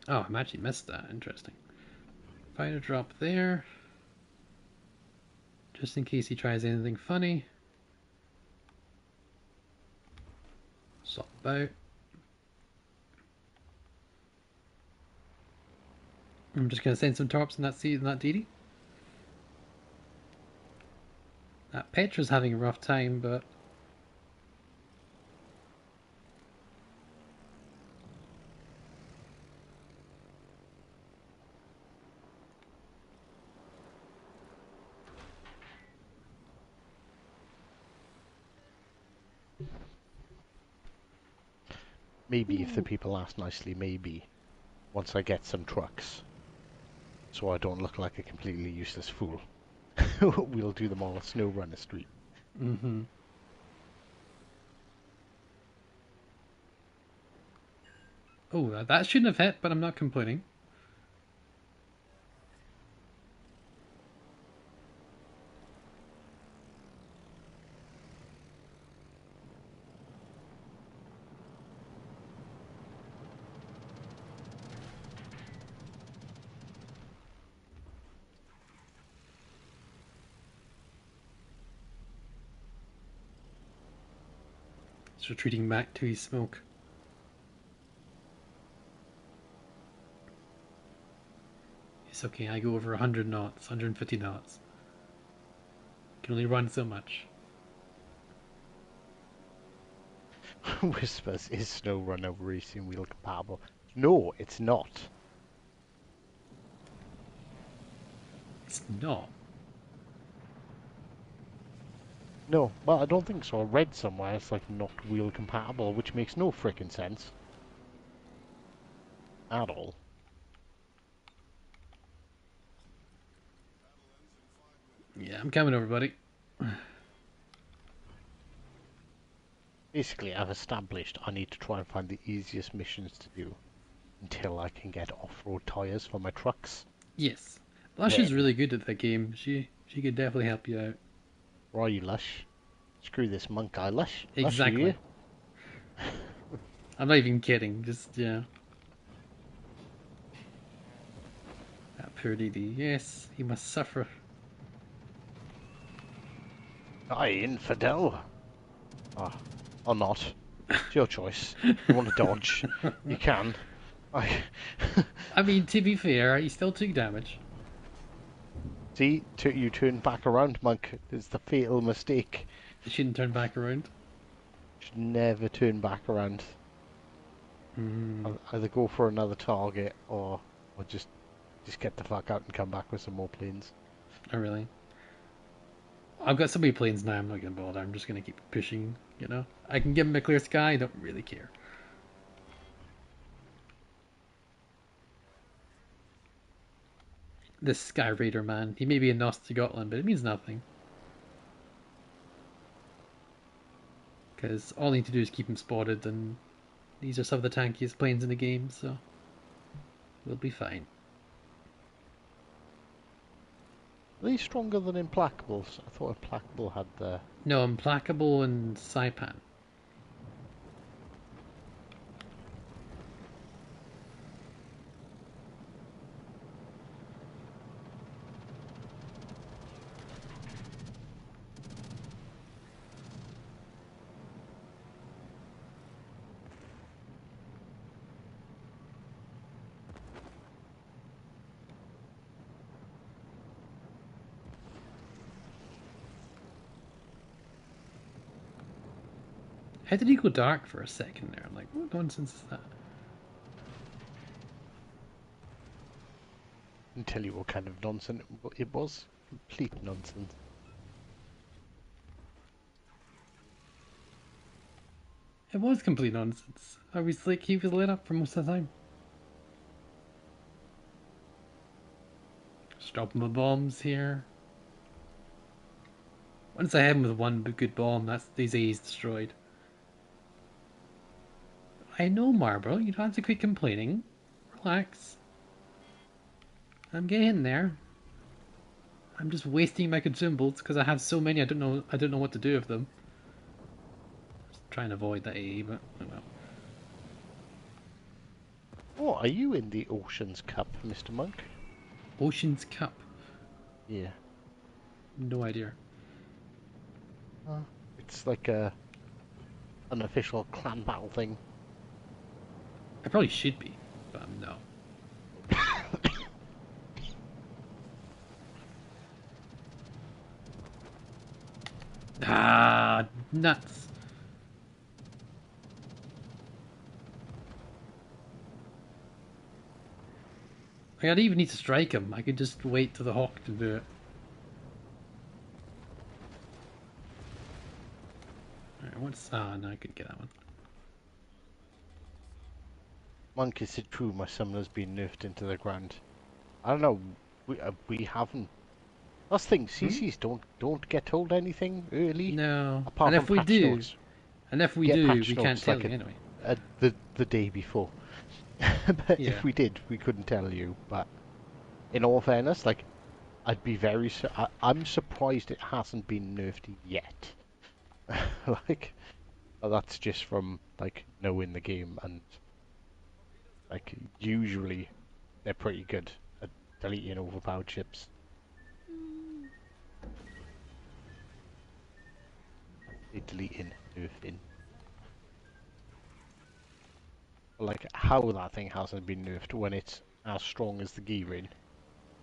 Oh, I actually missed that. Interesting. Find a drop there. Just in case he tries anything funny. Swap about. I'm just going to send some torps in that seed and that DD. That Petra's having a rough time, but... maybe if the people ask nicely, maybe once I get some trucks, so I don't look like a completely useless fool, we'll do them all a snow runner street. Mm-hmm. Oh, that shouldn't have hit, but I'm not complaining. He's retreating back to his smoke. It's okay, I go over 100 knots, 150 knots. Can only run so much. Whispers, is snow runner racing wheel compatible? No, it's not. It's not. No, well, I don't think so. I read somewhere it's like not wheel compatible, which makes no frickin' sense. At all. Yeah, I'm coming over, buddy. Basically, I've established I need to try and find the easiest missions to do until I can get off-road tyres for my trucks. Yes. Lush is really good at that game. She could definitely help you out. Where are you, Lush? Screw this monk guy, Lush. Exactly. Lush, I'm not even kidding. Just, yeah. That poor DD. Yes, he must suffer. Die, infidel! Oh, or not. It's your choice. You want to dodge? You can. I mean, to be fair, he still took damage. See, you turn back around, monk. It's the fatal mistake. You shouldn't turn back around. Should never turn back around. Either go for another target or just get the fuck out and come back with some more planes. Oh, really? I've got so many planes now, I'm not going to bother. I'm just going to keep pushing, you know? I can give him a clear sky, I don't really care. This Sky Raider man, he may be in Scotland, but it means nothing. Because all I need to do is keep him spotted, and these are some of the tankiest planes in the game, so we'll be fine. Are they stronger than Implacables? I thought Implacable had the... No, Implacable and Saipan. How did he go dark for a second there? Like, what nonsense is that? I can tell you what kind of nonsense it was. Complete nonsense. It was complete nonsense. I was like, he was lit up for most of the time. Just dropping my bombs here. Once I have him with one good bomb, that's these A's destroyed. I know, Marlboro. You don't have to quit complaining. Relax. I'm getting there. I'm just wasting my consumables because I have so many. I don't know what to do with them. Just trying to avoid that A, but oh well. Oh, are you in the Ocean's Cup, Mr. Monk? Ocean's Cup. Yeah. No idea. It's like a unofficial clan battle thing. I probably should be, but no. Ah, nuts. I don't even need to strike him. I could just wait till the Hawk to do it. Alright, what's... Ah, no, I could get that one. Monk, is it true my summoner's been nerfed into the ground? I don't know. We haven't. That's the thing. CCs don't get told anything early. No. Apart And from if we patch do, notes. and if we Get do, patch we can't notes tell like you anyway. The day before. But Yeah. if we did, we couldn't tell you. But in all fairness, like, I'd be very. I'm surprised it hasn't been nerfed yet. Like, but that's just from like knowing the game, and like usually they're pretty good at deleting overpowered ships. Deleting, nerfing. Like, how that thing hasn't been nerfed when it's as strong as the Gearing.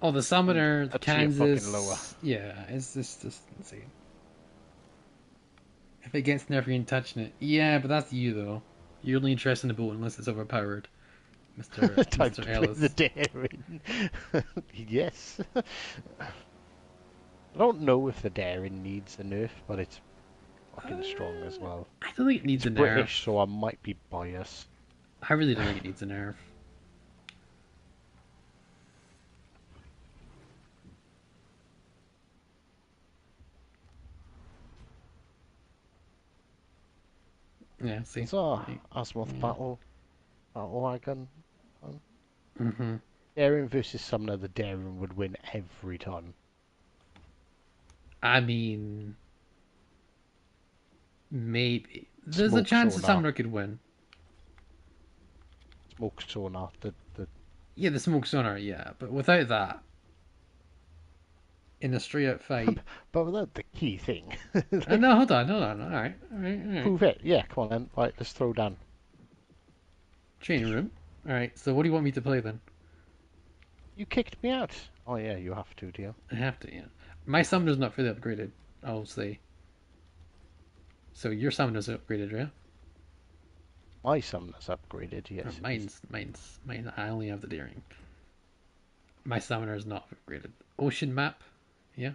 Oh, the Summoner, the a tier fucking lower. Kansas... Yeah, it's just insane. If it gets nerfed, you ain't touching it. Yeah, but that's you, though. You're only interested in the boat unless it's overpowered. Mr. Time Mr. to play Ellis. the daring. Yes. I don't know if the daring needs a nerf, but it's fucking strong as well. I don't think it needs It's a nerf. British, so I might be biased. I really don't think it needs a nerf. Yeah, see. It's our Azimuth battle wagon. Mm-hmm. Daring versus Summoner, the daring would win every time. I mean... Maybe. There's a Smoke chance the sonar. Summoner could win. Smoke sonar, the Yeah, the Smoke Sonar, yeah. But without that, in a straight-up fight... but without the key thing. No, hold on. Alright. Prove it. Yeah, come on then. Right, let's throw down. Training room. Alright, so what do you want me to play then? You kicked me out. Oh yeah, you have to, dear. I have to, yeah. My Summoner's not fully upgraded, I'll say. So your Summoner's upgraded, yeah? My summoner's upgraded, yes. Mine. I only have the Daring. My Summoner is not upgraded. Ocean map, yeah.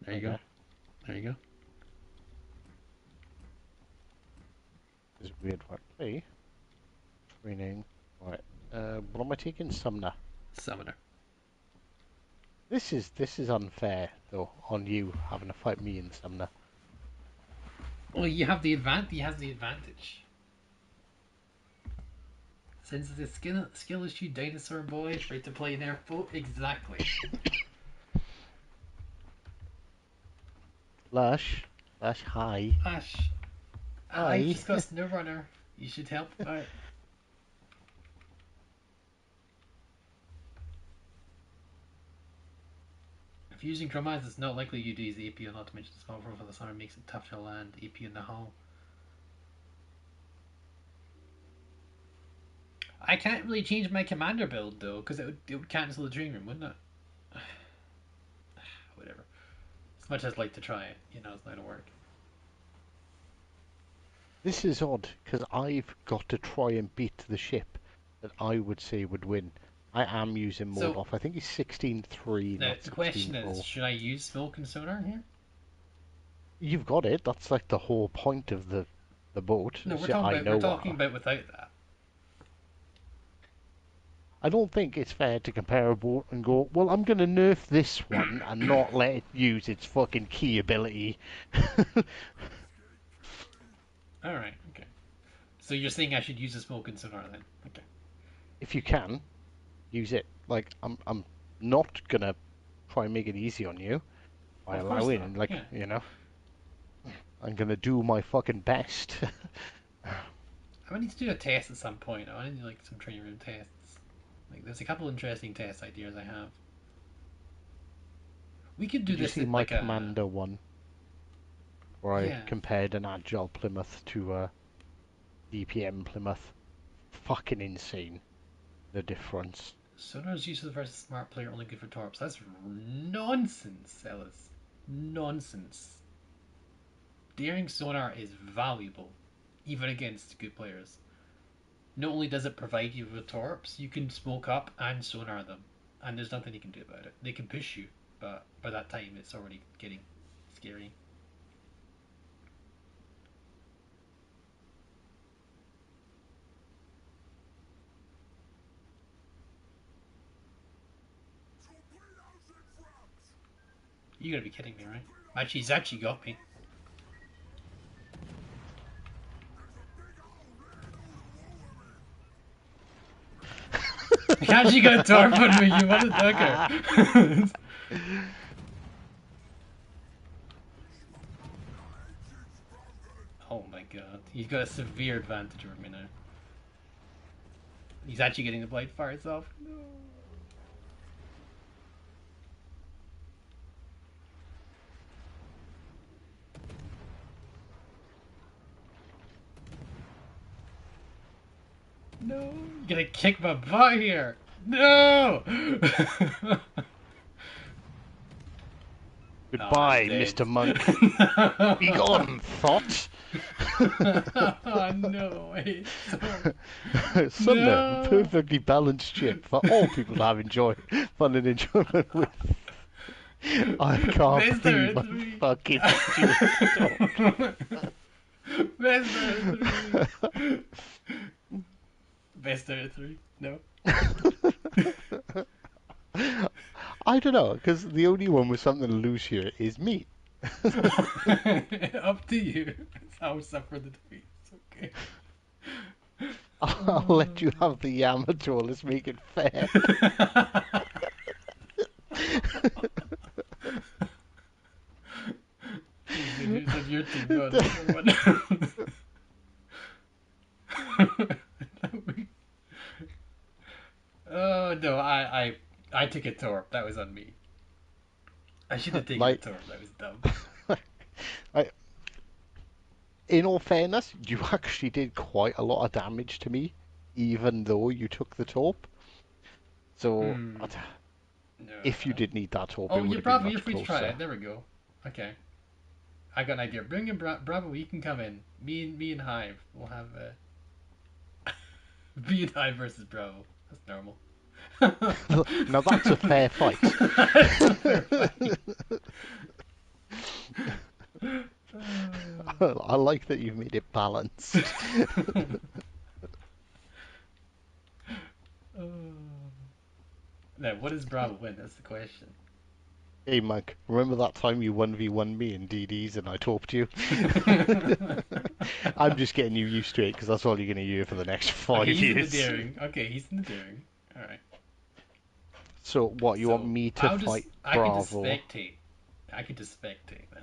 There you go. There you go. This is weird. Right, play. Training. Right. What am I taking? Summoner. Summoner. This is unfair though on you having to fight me in Summoner. Well, you have the advantage. He has the advantage. Since the skill issue dinosaur boy is free to play in airport, exactly. Lash, hi. Ash, Hi. I've discussed no runner. You should help. Alright. If using drum mines, it's not likely you'd use AP, not to mention the small profile of the summer makes it tough to land AP in the hull. I can't really change my commander build though, because it would cancel the dream room, wouldn't it? Whatever. As much as I'd like to try it, it's not gonna work. This is odd, because I've got to try and beat the ship that I would say would win. I am using mode off. I think he's 16-3, Now, not the question 16-4. is, should I use smoke and sonar here? You've got it. That's like the whole point of the boat. No, we're So talking about without that. I don't think it's fair to compare a boat and go, well, I'm going to nerf this one and not let it use its fucking key ability. Alright, okay. So you're saying I should use a smoke and sonar then? Okay. If you can, use it. Like, I'm not going to try and make it easy on you by Of course allowing, not, yeah. I'm going to do my fucking best. I need to do a test at some point. I need to do like some training room tests. Like, there's a couple interesting test ideas I have. We could do Did you this see at my like commander one? Where I Yeah. compared an agile Plymouth to a DPM Plymouth. Fucking insane, the difference. Sonar's useless versus smart player only good for torps. That's nonsense, Ellis. Nonsense. Daring sonar is valuable, even against good players. Not only does it provide you with torps, you can smoke up and sonar them, and there's nothing you can do about it. They can push you, but by that time it's already getting scary. You gotta be kidding me, right? Actually, he's actually got me. He actually got a torp on me, you motherfucker! Oh my god. He's got a severe advantage over me now. He's actually getting the blade fire itself. No. No. You're gonna kick my butt here. No! Goodbye, Oh, Mr. Monk. Be gone, thought. Oh no, wait. Sunday, No. a perfectly balanced ship for all people to have fun and enjoyment with. I can't believe my fucking Best out of three. No. I don't know, because the only one with something to lose here is me. Up to you. I'll suffer the defeat. It's okay. I'll let you have the Yamato. Let's make it fair. Who's on your team? No, Oh no, I took a torp. That was on me. I should have taken a torp. That was dumb. In all fairness, you actually did quite a lot of damage to me, even though you took the torp. So, No. if you did need that torp, it Oh, would you're have been Bravo. much You're free to closer. try it. There we go. Okay. I got an idea. Bring in Bravo. You can come in. Me and Hive. We'll have me and Hive versus Bravo. That's normal. Now that's a fair fight. I like that you made it balanced. Now, what does Bravo win? That's the question. Hey, Mike, remember that time you 1v1 me in DDs and I torped you? I'm just getting you used to it because that's all you're going to hear for the next 5 he's years. In the daring. Okay, he's in the daring. Alright. So, what, you want me to fight Bravo? I could just spectate then.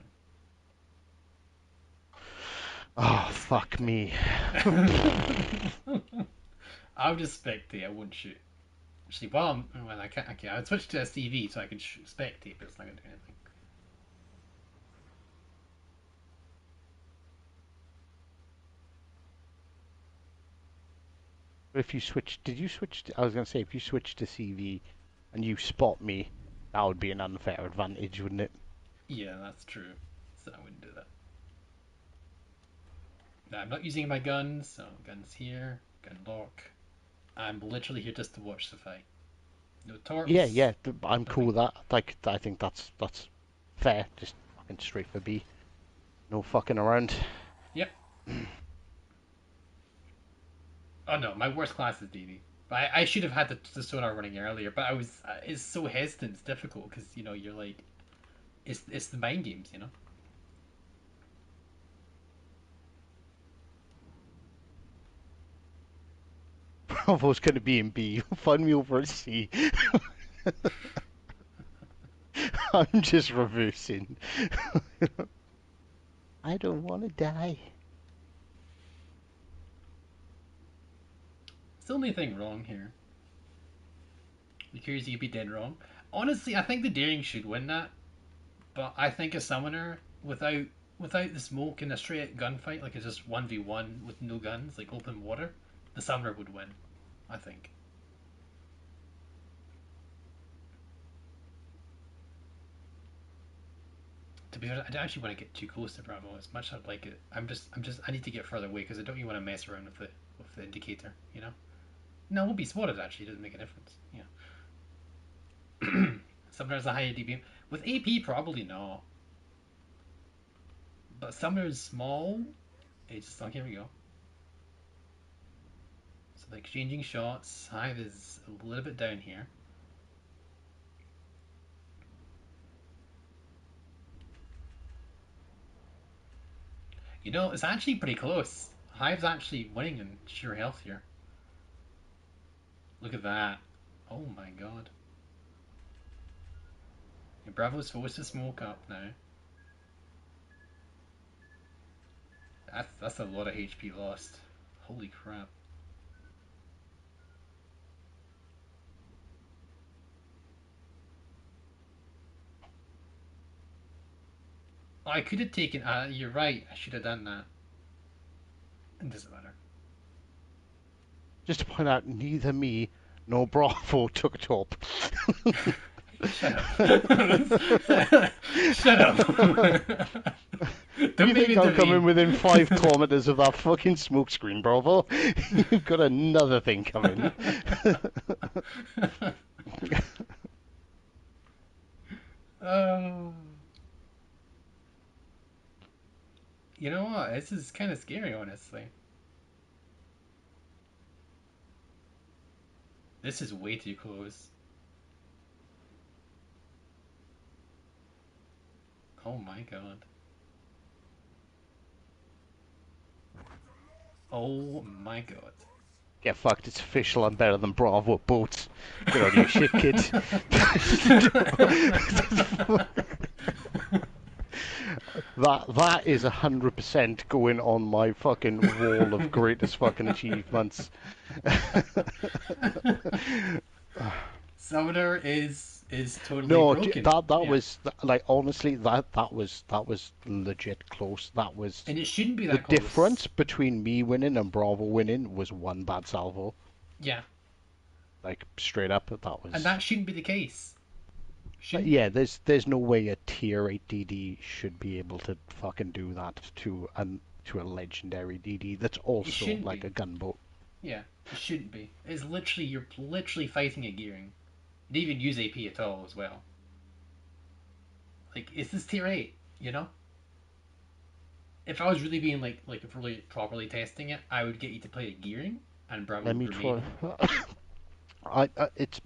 Oh, just fuck spectate. me. I'll just spectate. I won't shoot. Actually, well, I can't. Okay, I'd switch to a CV so I can spectate, but it's not gonna do anything. But if you switch, did you switch? I was gonna say, if you switch to CV and you spot me, that would be an unfair advantage, wouldn't it? Yeah, that's true. So I wouldn't do that. Now, I'm not using my guns, so guns here, gun lock. I'm literally here just to watch the fight. No Yeah, torps, yeah, I'm cool nothing. with that. Like, I think that's fair. Just fucking straight for B. No fucking around. Yep. Oh no, my worst class is DD. I should have had the sonar running earlier, but I was it's so hesitant. It's difficult because you're like it's the mind games. Bravo's gonna be in B. Find me over at C. I'm just reversing. I don't want to die. It's the only thing wrong here. The curious you could be dead wrong. Honestly, I think the daring should win that, but I think a summoner without the smoke in a straight gunfight, like it's just 1v1 with no guns, like open water, the summoner would win. I think. To be honest, I don't actually want to get too close to Bravo as much as I'd like it. I need to get further away because I don't even want to mess around with the indicator. No, we'll be spotted actually. It doesn't make a difference. Sometimes a higher DBM with AP probably not, but Summoner's small. It's just like here we go. So the exchanging shots. Hive is a little bit down here. It's actually pretty close. Hive's actually winning in sheer health here. Look at that. Oh my god. And Bravo's forced to smoke up now. That's a lot of HP lost. Holy crap. Oh, I could have taken. You're right. I should have done that. It doesn't matter. Just to point out, neither me nor Bravo took a top. Shut up. Shut up. Don't You make me think I'm coming intervene. within 5 kilometers of that fucking smoke screen, Bravo? You've got another thing coming. Oh. You know what? This is kind of scary, honestly. This is way too close. Oh my god. Oh my god. Get fucked, it's official, I'm better than Bravo at boats. Get out of your shit, kid. That is 100% going on my fucking wall of greatest fucking achievements. Summoner is totally No, broken. that Yeah. was like honestly that was legit close. That was And it shouldn't be the that close. difference between me winning and Bravo winning was one bad salvo. Yeah. Like straight up, that And was. that shouldn't be the case. Shouldn't Yeah, be. there's no way a tier 8 DD should be able to fucking do that to a legendary DD that's It also shouldn't like be. a gunboat. Yeah. It shouldn't be. You're literally fighting a gearing. They even use AP at all as well. Like, is this tier 8? If I was really being like really properly testing it, I would get you to play a gearing and Bravo Let would me try. remain.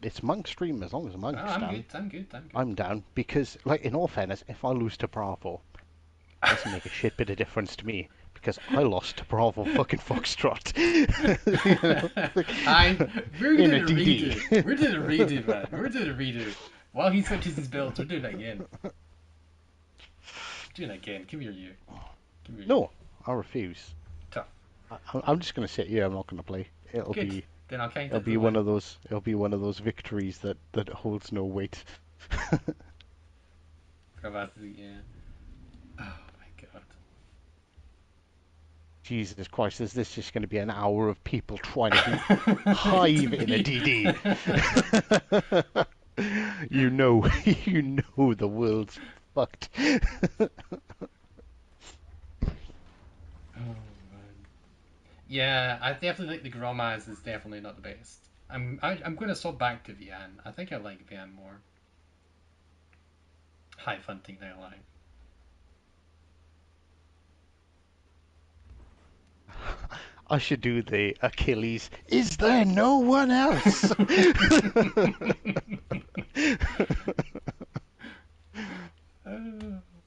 It's Monk stream as long as Oh, Monk's I'm down. good. I'm good. I'm good. I'm down because, like, in all fairness, if I lose to Bravo, it doesn't make a shit bit of difference to me because I lost to Bravo fucking Foxtrot. You know, I we're in doing a a DD. redo. We're doing a redo, man. We're doing a redo. While he switches his builds, we're doing it again. Doing it again. Come here, you. Come here, you. No, I refuse. Tough. I'm just going to sit here. I'm not going to play. Good. Then I'll count It'll it be as a one win. of those. It'll be one of those victories that holds no weight. Probably, yeah. Oh my god. Jesus Christ, is this just going to be an hour of people trying to beat Hive in a DD? You know, you know the world's fucked. Oh man. Yeah, I definitely think the Gromaz is definitely not the best. I'm going to sub back to Vian. I think I like Vian more. Hive hunting now alive. I should do the Achilles. Is there no one else?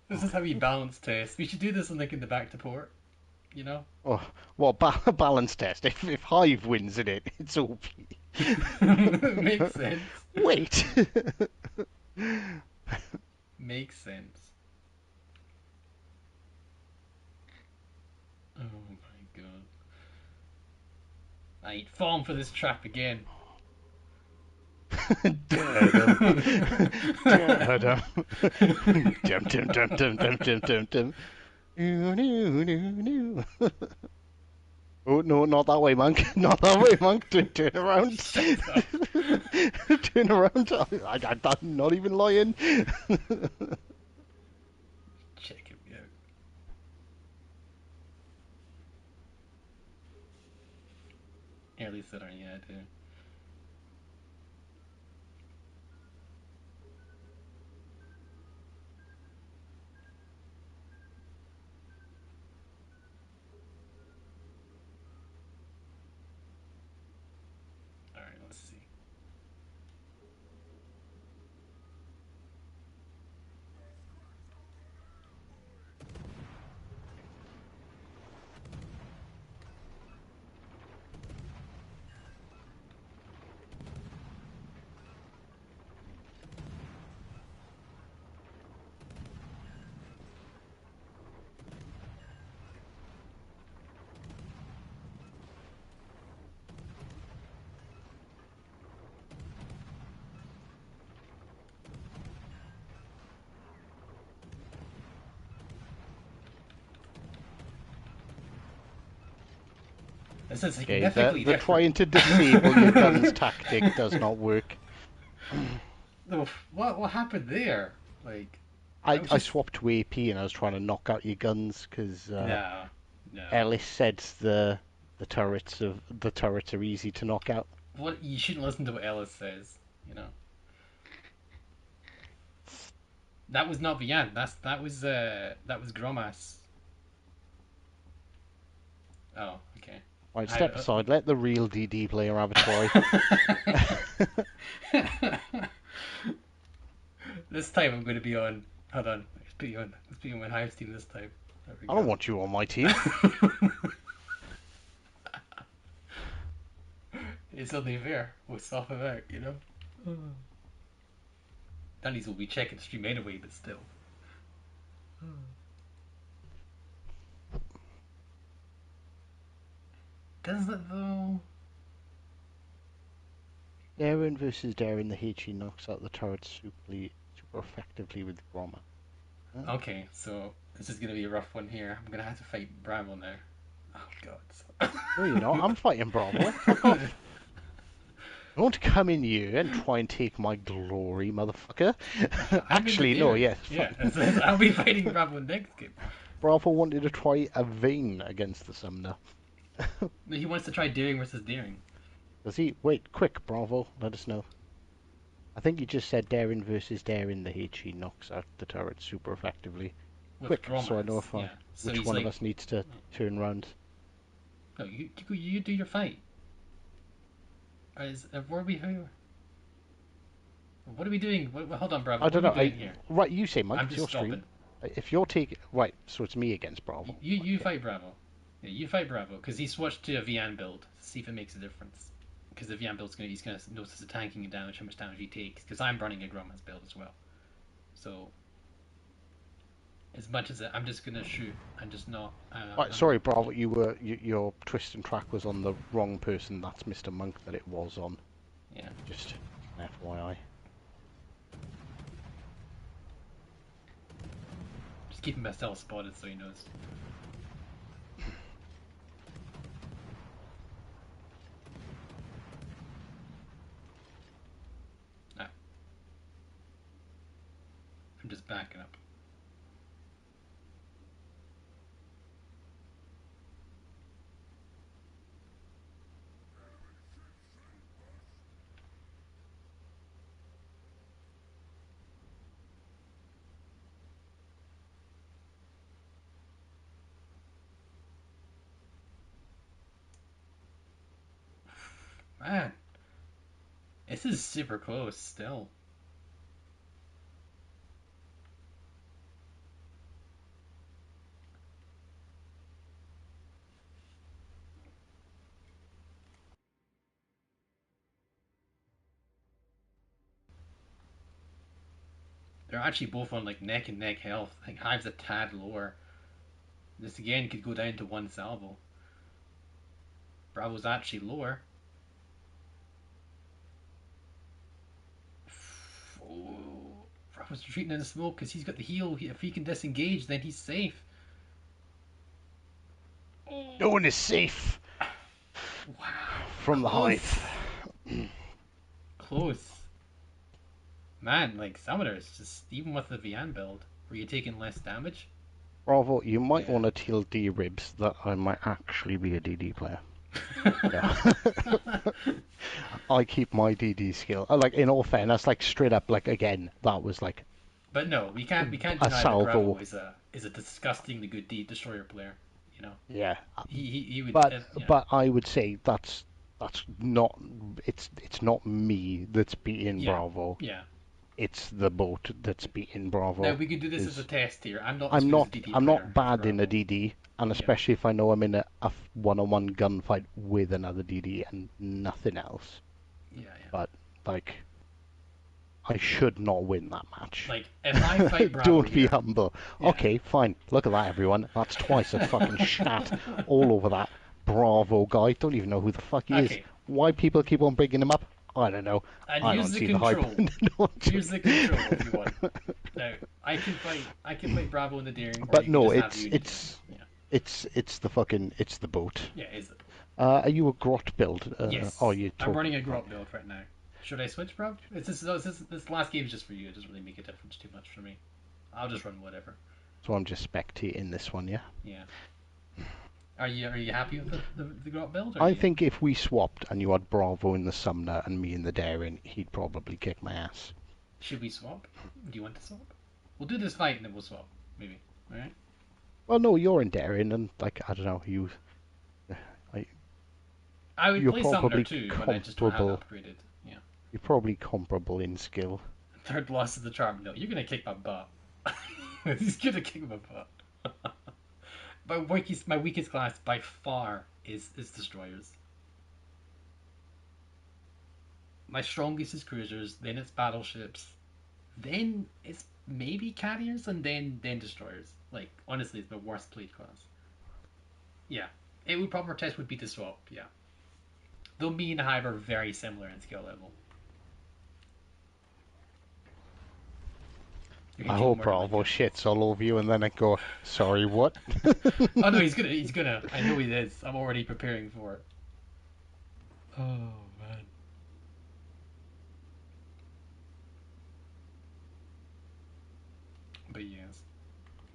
This is how you balance test. We should do this on like in the back to port, you know? Oh, well, balance test. If Hive wins in it, it's OP. Makes sense. Wait. Makes sense. Oh my god. I ain't falling for this trap again. Dum dum dum dum dum dum dum dum. Oh no, not that way, monk! Not that way, monk! Turn around! Turn around! I'm not even lying. Check him out. At least that aren't yet, yeah. Alright, let's see. This is Okay, significantly the different. trying to disable your guns tactic does not work. Oh, what happened there? Like, I was I just swapped to AP and I was trying to knock out your guns because no, no. Ellis said the turrets are easy to knock out. What you shouldn't listen to what Ellis says. You know, that was not Vian. That was Gromas. Oh, okay. Right, I, step aside. Let the real DD player have a try. This time I'm going to be on. Hold on. Let's put you on. Let's put you on my Hive team this time. There we I go. don't want you on my team. It's only fair. We'll swap him out, you know? Danny's will be checking stream anyway, but still. Does it though? Darren versus Darren, the HE knocks out the turrets super effectively with Gromma. Huh? Okay, so this is gonna be a rough one here. I'm gonna have to fight Bramble now. Oh god. No, you're not. I'm fighting Bravo. Fuck off. Don't come in here and try and take my glory, motherfucker. Actually, no, yes. Yeah, I'll be fighting Bramble next game. Bravo wanted to try a Vayne against the Summoner. He wants to try daring versus daring. Does he? Wait, quick, Bravo, let us know. I think you just said Darren versus Darren, the HE knocks out the turret super effectively. With Quick, Gromas, so I know if yeah. So which he's one like, of us needs to turn round. no, you do your fight. What are we doing? What are we doing? Hold on, Bravo. I don't know. What are we doing here? Right, you say, Mike. I'm It's just your stopping. stream. If you're taking right, so it's me against Bravo. You fight Bravo. Yeah, you fight Bravo because he switched to a Vian build. See if it makes a difference. Because the Vian build's he's gonna notice the tanking and damage, how much damage he takes. Because I'm running a Gromas build as well. So As much as I'm just gonna shoot. I'm just not. Right, sorry, Bravo, your twist and track was on the wrong person. That's Mr. Monk that it was on. Yeah. Just an FYI. Just keeping myself spotted so he knows. Ah. I'm just backing up. Man, this is super close still. They're actually both on like neck and neck health. I think Hive's a tad lower. This again could go down to one salvo. Bravo's actually lower. Oh, Bravo's retreating in the smoke because he's got the heal. If he can disengage, then he's safe. No one is safe Wow. from the Close. hive. Close. Man, like Summoners, just even with the VN build, were you taking less damage? Bravo, you might Yeah. want to tell D-Ribs that I might actually be a DD player. Yeah. I keep my DD skill. Like, in all fairness, like, straight up, like, again, that was, like, But no, we can't a deny that salvo. Bravo is a disgustingly good destroyer player. You know, Yeah. he would. But Yeah. but I would say that's not, it's not me that's beating Yeah. Bravo. Yeah. It's the boat that's beating Bravo. Now we could do this as a test here. I'm not I'm as good as a DD I'm player not as bad in a Bravo. DD, and especially if I know I'm in a one-on-one gunfight with another DD and nothing else. Yeah, yeah. But like, I should not win that match. Like if I fight Bravo Don't be here, humble. yeah. Okay, fine. Look at that, everyone. That's twice a fucking shat all over that Bravo guy. Don't even know who the fuck he is. Okay. Why people keep on bringing him up? I don't know. And I here's don't the see the hype. control. No, Here's the control if you want. Now I can fight Bravo in the daring, or but you no, can just have you in the it's the fucking the boat. daring. Yeah, is it? Are you a grot build? Yes. Oh, you. I'm running a grot build right now. Should I switch, bro? This last game is just for you. It doesn't really make a difference too much for me. I'll just run whatever. So I'm just spectating this one, yeah. Yeah. Are you happy with the grot build? I think if we swapped and you had Bravo in the Sumner and me in the Daring, he'd probably kick my ass. Should we swap? Do you want to swap? We'll do this fight and then we'll swap, maybe. All right. Well, no, you're in Daring, and like I don't know, you. I would You're play Summoner probably too, but I just don't have it comparable. upgraded. Yeah. You're probably comparable in skill. Third loss of the charm. No, you're gonna kick my butt. He's gonna kick my butt. My weakest class by far is destroyers. My strongest is cruisers, then it's battleships, then it's maybe carriers, and then destroyers. Like honestly, it's my worst played class. Yeah, it would proper test would be to swap. Yeah, though me and Hive are very similar in skill level. I hope Bravo shits all over you, and then I go, sorry, what? Oh no, he's gonna. I know he is. I'm already preparing for it. Oh man. But yes.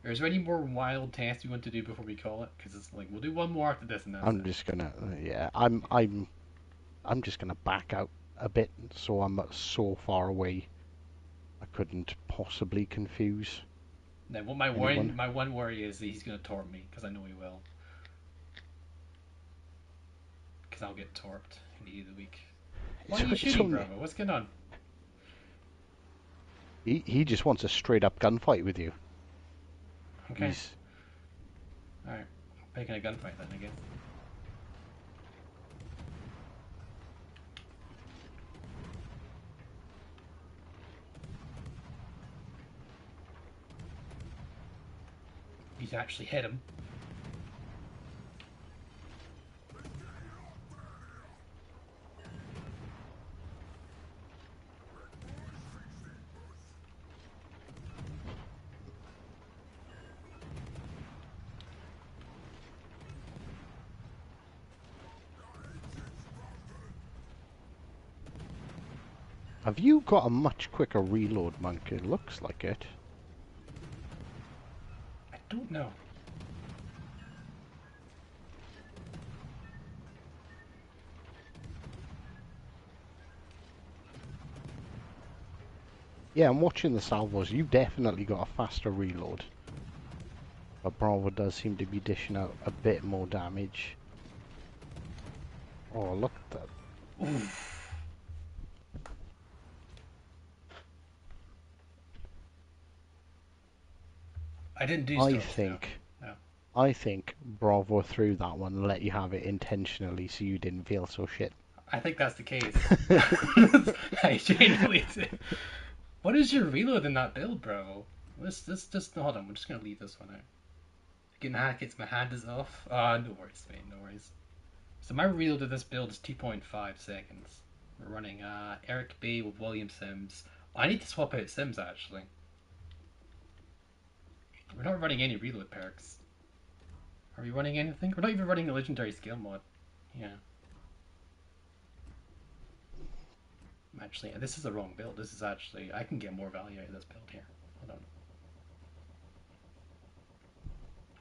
Is there any more wild tests you want to do before we call it? Because it's like we'll do one more after this, and that's I'm it. just gonna, yeah, I'm just gonna back out a bit, so I'm so far away. I couldn't possibly confuse. Now, what anyone. my one worry is that he's gonna torp me because I know he will. Because I'll get torped in the end of the week. Why are you shooting, Bravo? What's going on? He just wants a straight up gunfight with you. Okay. Alright. Making a gunfight then, I guess. to actually hit him. Have you got a much quicker reload, Monk? It looks like it. I don't know. Yeah, I'm watching the salvos. You've definitely got a faster reload. But Bravo does seem to be dishing out a bit more damage. Oh, look at that. Oof. I didn't do I stops, no. think, No. I think Bravo threw that one and let you have it intentionally so you didn't feel so shit. I think that's the case. I genuinely do. What is your reload in that build, bro? Let's just hold on. We're just gonna leave this one out. Getting hackets, my hand is off. No worries, mate. No worries. So my reload of this build is 2.5 seconds. We're running Eric Bay with William Sims. I need to swap out Sims actually. We're not running any reload perks. Are we running anything? We're not even running a legendary skill mod. Yeah. Actually, this is the wrong build. This is actually... I can get more value out of this build here. Hold on.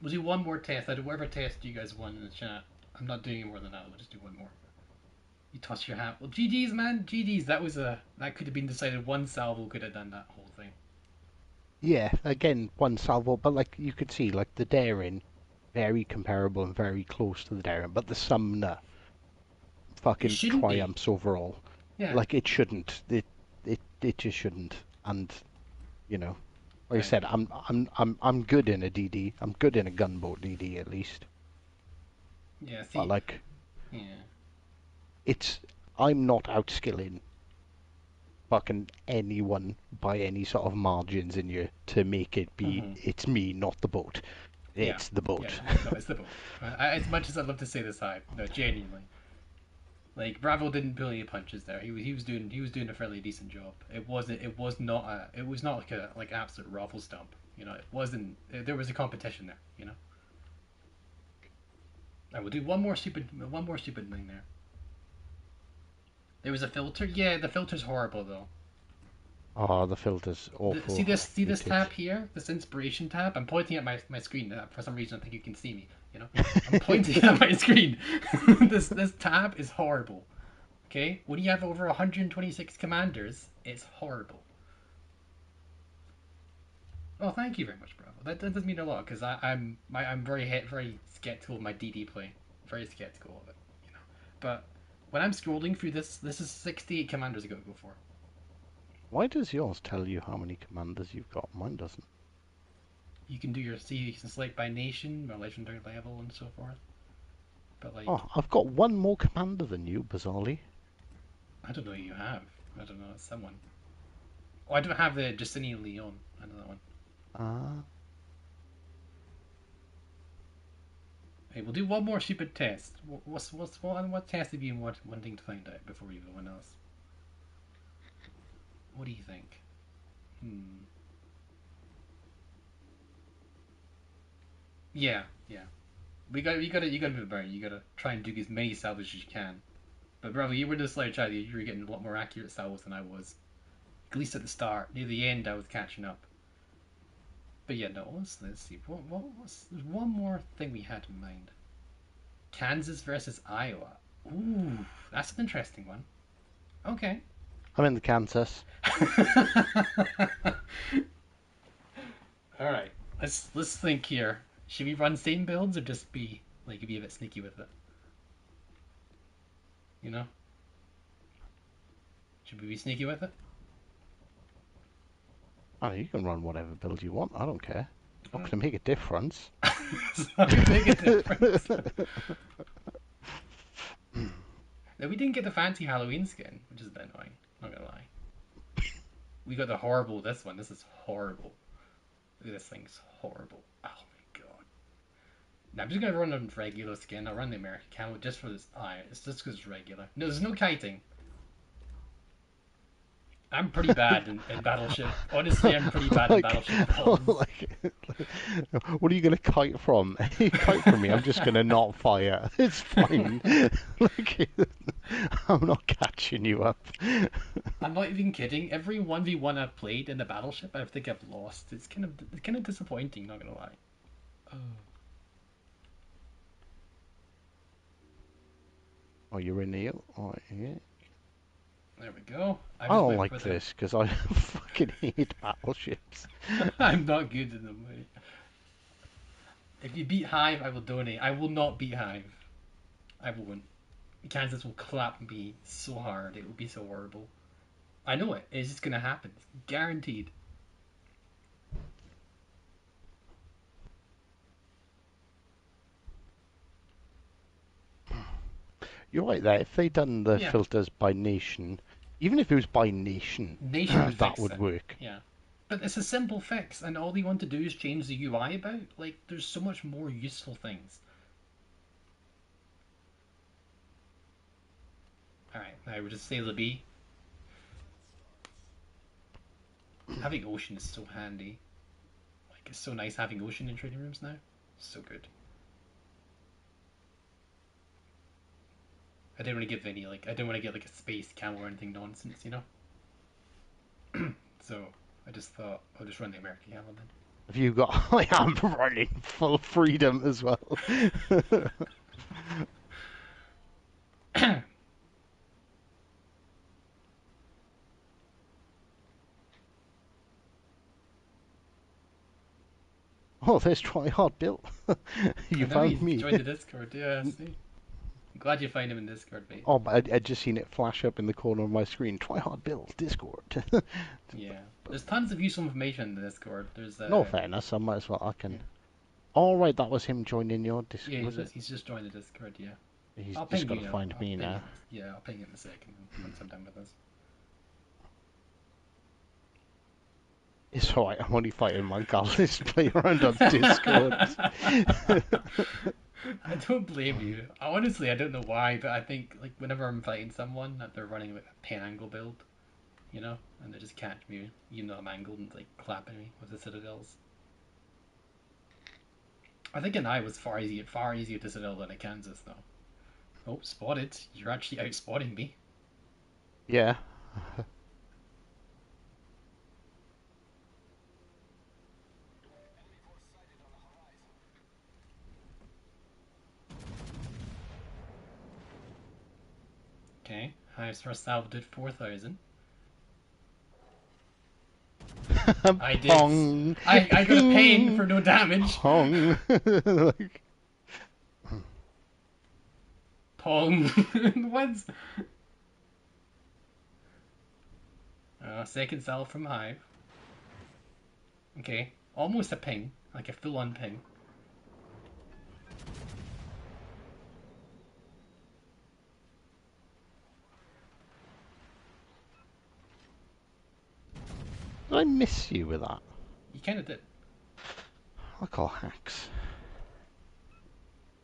We'll do one more test. I do whatever test you guys want in the chat. I'm not doing more than that. We'll just do one more. You toss your hat. Well, GG's, man. GG's. That was a... That could have been decided. One salvo could have done that whole thing. Yeah, again, one salvo, but like you could see, like the daring, very comparable and very close to the daring, but the summoner It fucking shouldn't be. triumphs overall. Yeah. Like it shouldn't. It just shouldn't. And you know, like I Right. said, I'm good in a DD. I'm good in a gunboat DD at least. Yeah, But see... like, Yeah. it's I'm not outskilling fucking anyone by any sort of margins in you to make it be. Mm-hmm. It's me, not the boat. Yeah. It's the Yeah. boat. No, it's the boat. As much as I'd love to say this hype, no, genuinely. Like Bravo didn't pull any punches there. He was doing a fairly decent job. It was not like a absolute raffle stump. You know, it wasn't. There was a competition there. You know. I will do one more stupid thing there. There was a filter. Yeah, the filter's horrible though. Oh, the filter's awful. See this It is. tab here, this inspiration tab. I'm pointing at my screen. For some reason, I think you can see me. You know, I'm pointing at my screen. This tab is horrible. Okay, when you have over 126 commanders, it's horrible. Oh, thank you very much, Bravo. That does mean a lot because I'm very skeptical of my DD play. Very skeptical of it, you know. But when I'm scrolling through this is 68 commanders I gotta go for. Why does yours tell you how many commanders you've got? Mine doesn't. You can you can select by nation or legendary level and so forth. But like, Oh, I've got one more commander than you, bizarrely. I don't know who you have. I don't know. It's someone. Oh, I don't have the Justinian Leon. I know that one. Ah. Hey, we'll do one more stupid test. What test have you been wanting to find out before we go on else? What do you think? Yeah, yeah. You gotta move about. You gotta try and do as many salvos as you can. But bravo, you were just like Charlie. You were getting a lot more accurate salvos than I was. At least at the start. Near the end, I was catching up. But yeah, no. Let's see. There's one more thing we had in mind. Kansas versus Iowa. Ooh, that's an interesting one. Okay. I'm in the Kansas. All right. Let's think here. Should we run same builds or just be a bit sneaky with it? You know? Should we be sneaky with it? Oh, you can run whatever build you want. I don't care. Not gonna make a difference. It's not gonna make a difference. No, we didn't get the fancy Halloween skin, which is a bit annoying. Not gonna lie. We got the horrible this one. This is horrible. Look at this thing's horrible. Oh my god. I'm just gonna run on regular skin. I'll run the American camo just for this. It's just because it's regular. No, there's no kiting. I'm pretty bad in Battleship. Honestly, I'm pretty bad in Battleship Realms. What are you gonna kite from? You kite from me, I'm just gonna not fire. It's fine. Like, I'm not catching you up. I'm not even kidding. Every 1v1 I've played in the Battleship, I think I've lost. It's kind of disappointing, not gonna lie. Oh, you're in here? Oh, yeah. There we go. I don't like this because I fucking hate battleships. I'm not good in them. If you beat Hive, I will donate. I will not beat Hive. I won't. Kansas will clap me so hard. It will be so horrible. I know it. It's just gonna happen. It's guaranteed. You're right there. If they done the Yeah. filters by nation, even if it was by nation, Nation that would work. Yeah. But it's a simple fix, and all they want to do is change the UI about. Like, there's so much more useful things. Alright, now we'll just sail the B. Having ocean is so handy. Like, it's so nice having ocean in trading rooms now. So good. I didn't want to give any, like, I didn't want to get, like, a space camo or anything nonsense, you know? So, I just thought, I'll just run the American camo then. Have you got... I am running full freedom as well. Oh, there's Try Hard Bill. You found me. Join the Discord, yeah, see? I'm glad you find him in Discord, mate. Oh, but I just seen it flash up in the corner of my screen. Try Hard Bill, Discord. Yeah. There's tons of useful information in the Discord. There's No fairness, I might as well. I can. All right, that was him joining your Discord. Yeah, he's just joined the Discord. Yeah. He's I'll just ping got to find me now. Yeah, I'll ping him in a second once I'm done with this. It's alright, I'm only fighting my gal. Let's play around on Discord. I don't blame you. Honestly, I don't know why, but I think like whenever I'm fighting someone, that they're running a pen angle build, you know, and they just catch me, even though I'm angled, and like clapping me with the citadels. I think an eye was far easier to citadel than a Kansas though. Oh, spotted! You're actually outspotting me. Yeah. Okay, highest first salvo did 4,000. I did. Pong. I got a pain for no damage. Pong. Like... Pong. What's... second salve from Hive. Okay, almost a ping, like a full-on ping. Did I miss you with that? You kind of did. I call hacks.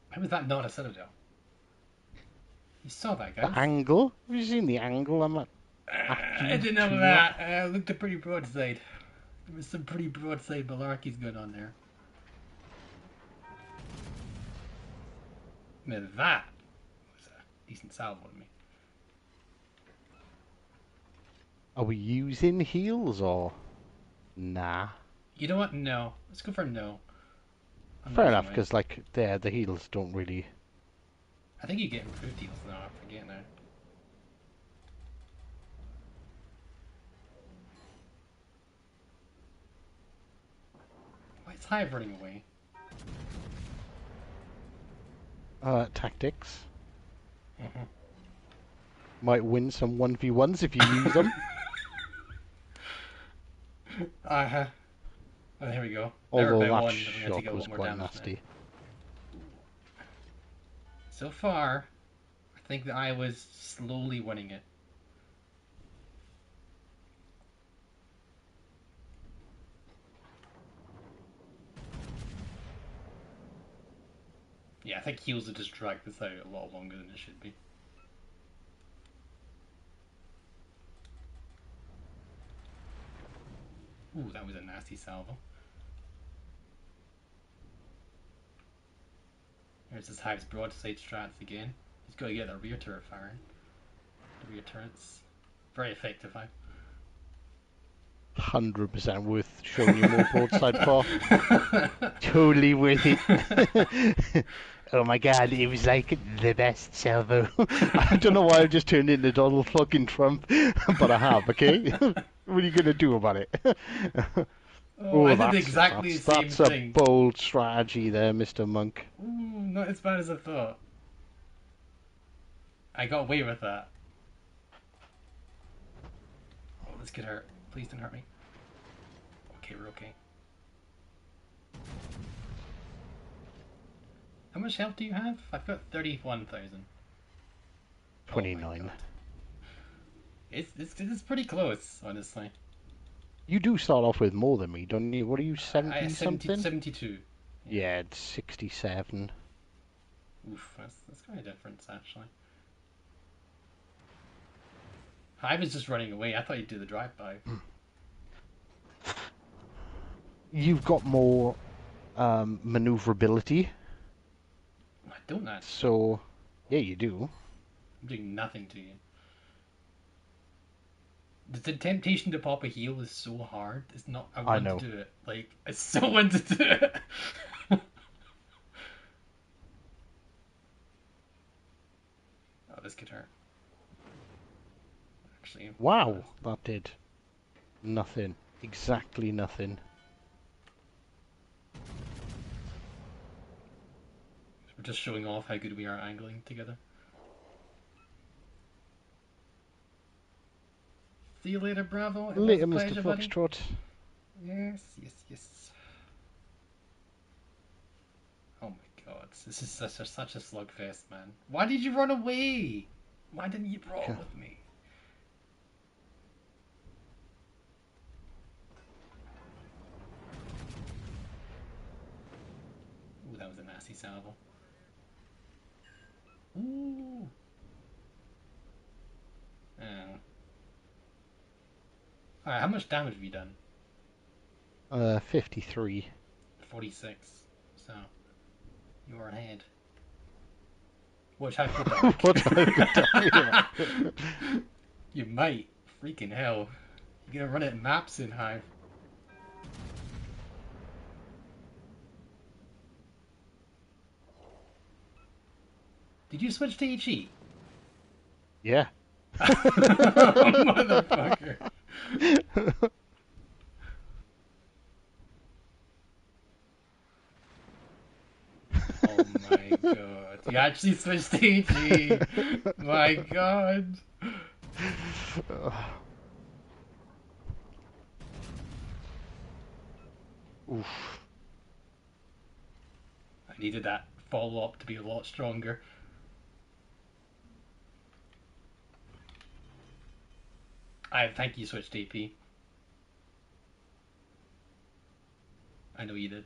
How was that not a citadel? You saw that, guys. The angle? Have you seen the angle? I'm at. I didn't know that. It looked a pretty broadside. There was some pretty broadside malarkeys going on there. Now that was a decent salvo on me. Are we using heals or nah? You know what? No. Let's go for no. Fair enough, because like the heals don't really. I think you get improved heals now. I forget now. Why is Hive running away? Tactics. Might win some 1v1s if you use them. Oh, here we go. Although that shot was quite nasty. Now. So far, I think that I was slowly winning it. Yeah, I think heals have just dragged this out a lot longer than it should be. Ooh, that was a nasty salvo. There's this Hive's broadside strats again. He's got to get the rear turret firing. The rear turret's very effective, Hive. 100% worth showing you more broadside for. Totally worth it. Oh my god, it was like the best salvo. I don't know why I've just turned into Donald fucking Trump, but I have, okay? What are you gonna do about it? Oh, I did exactly the same that's thing. a bold strategy there, Mr. Monk. Ooh, not as bad as I thought. I got away with that. Oh, this could hurt. Please don't hurt me. Okay, we're okay. How much health do you have? I've got 31,000. 29. Oh it's pretty close, honestly. You do start off with more than me, don't you? What are you, 70 something? 72. Yeah, it's 67. Oof, that's quite a difference, actually. I was just running away. I thought you'd do the drive-by. You've got more maneuverability. I don't actually. So, yeah, you do. I'm doing nothing to you. The temptation to pop a heal is so hard. It's not. I want know. to do it. Like, I so want to do it. Oh, this could hurt. Actually. Wow, that did nothing. Exactly nothing. We're just showing off how good we are angling together. See you later, Bravo. It Later, was a Mr. pleasure, buddy. Foxtrot. Yes, yes, yes. Oh my god, this is such a slugfest, man. Why did you run away? Why didn't you brawl with me? Ooh, that was a nasty salvo. Ooh. Alright, how much damage have you done? 53. 46. So, you're ahead. Watch how good What type of You might. Freaking hell. You're gonna run at maps in Hive. Did you switch to HE? Yeah. Motherfucker. Oh my god. You actually switched to HE. My god. Oof. I needed that follow-up to be a lot stronger. I think you switched AP. I know you did.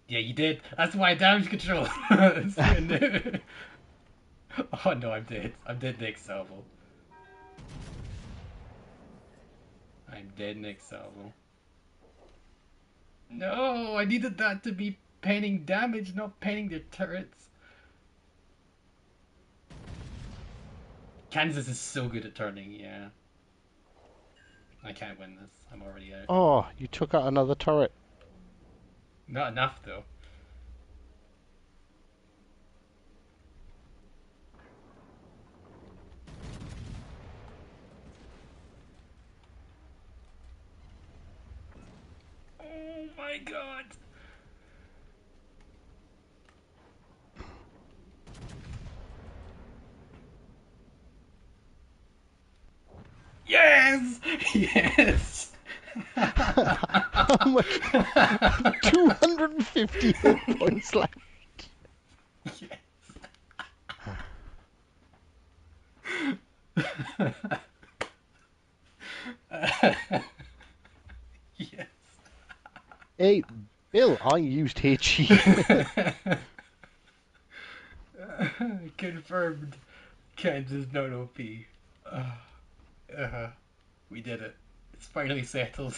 Yeah, you did. That's why damage control. Oh no, I'm dead. I'm dead next salvo. I'm dead next salvo. No, I needed that to be penning damage, not penning their turrets. Kansas is so good at turning, yeah. I can't win this. I'm already out. Oh, you took out another turret. Not enough, though. Oh my god! Yes! Yes! How much? 250 hit points left. Yes. Yes. Hey, Still, I used HE. Confirmed. Kansas not OP. We did it. It's finally settled.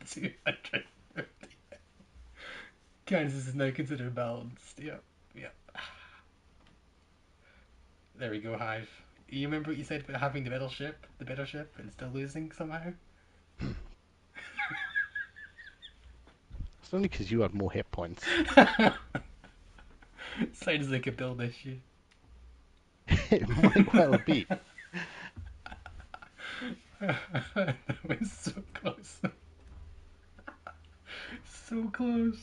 250. Kansas is now considered balanced. Yep. Yep. There we go, Hive. You remember what you said about having the better ship, and still losing somehow? It's only because you had more hit points. Sounds like a build issue. It might well be. That was so close. So close.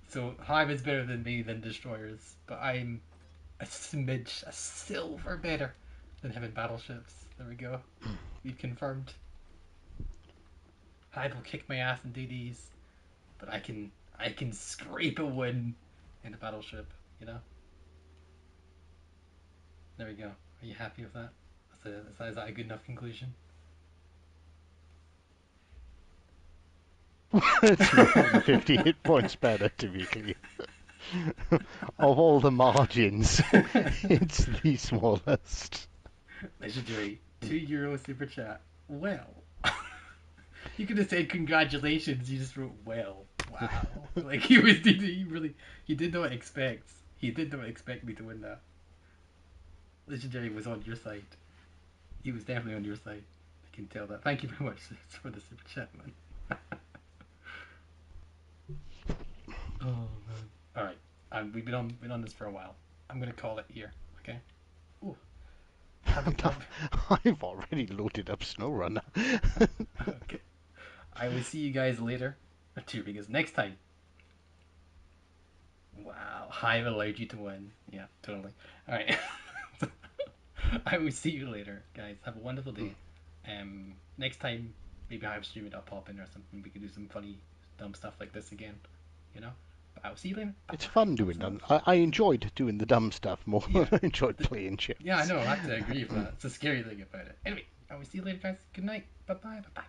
So Hive is better than me than Destroyers, but I'm a smidge, a silver better than him in battleships. There we go. We've confirmed. Hive will kick my ass in DDs, but I can scrape a win in a battleship, you know? There we go. Are you happy with that? Is that a good enough conclusion? It's 250 hit points better, to be clear. Of all the margins, it's the smallest. Legendary. €2 super chat. Well. You could have said congratulations, you just wrote well. Wow. Like he did not expect me to win that. Legendary was on your side. He was definitely on your side. I can tell that. Thank you very much for the super chat, man. Oh man. Alright. We've been on this for a while. I'm gonna call it here, okay? Ooh. I've already loaded up SnowRunner. Okay. I will see you guys later. Because next time. Wow, Hive allowed you to win. Yeah, totally. Alright. I will see you later, guys. Have a wonderful day. Next time, maybe Hive stream it, I'll pop in or something. We can do some funny, dumb stuff like this again. You know? But I will see you later. It's fun doing them. I enjoyed doing the dumb stuff more than I enjoyed playing ships. Yeah, I know. I have to agree with that. It's a scary thing about it. Anyway, I will see you later, guys. Good night. Bye-bye. Bye-bye.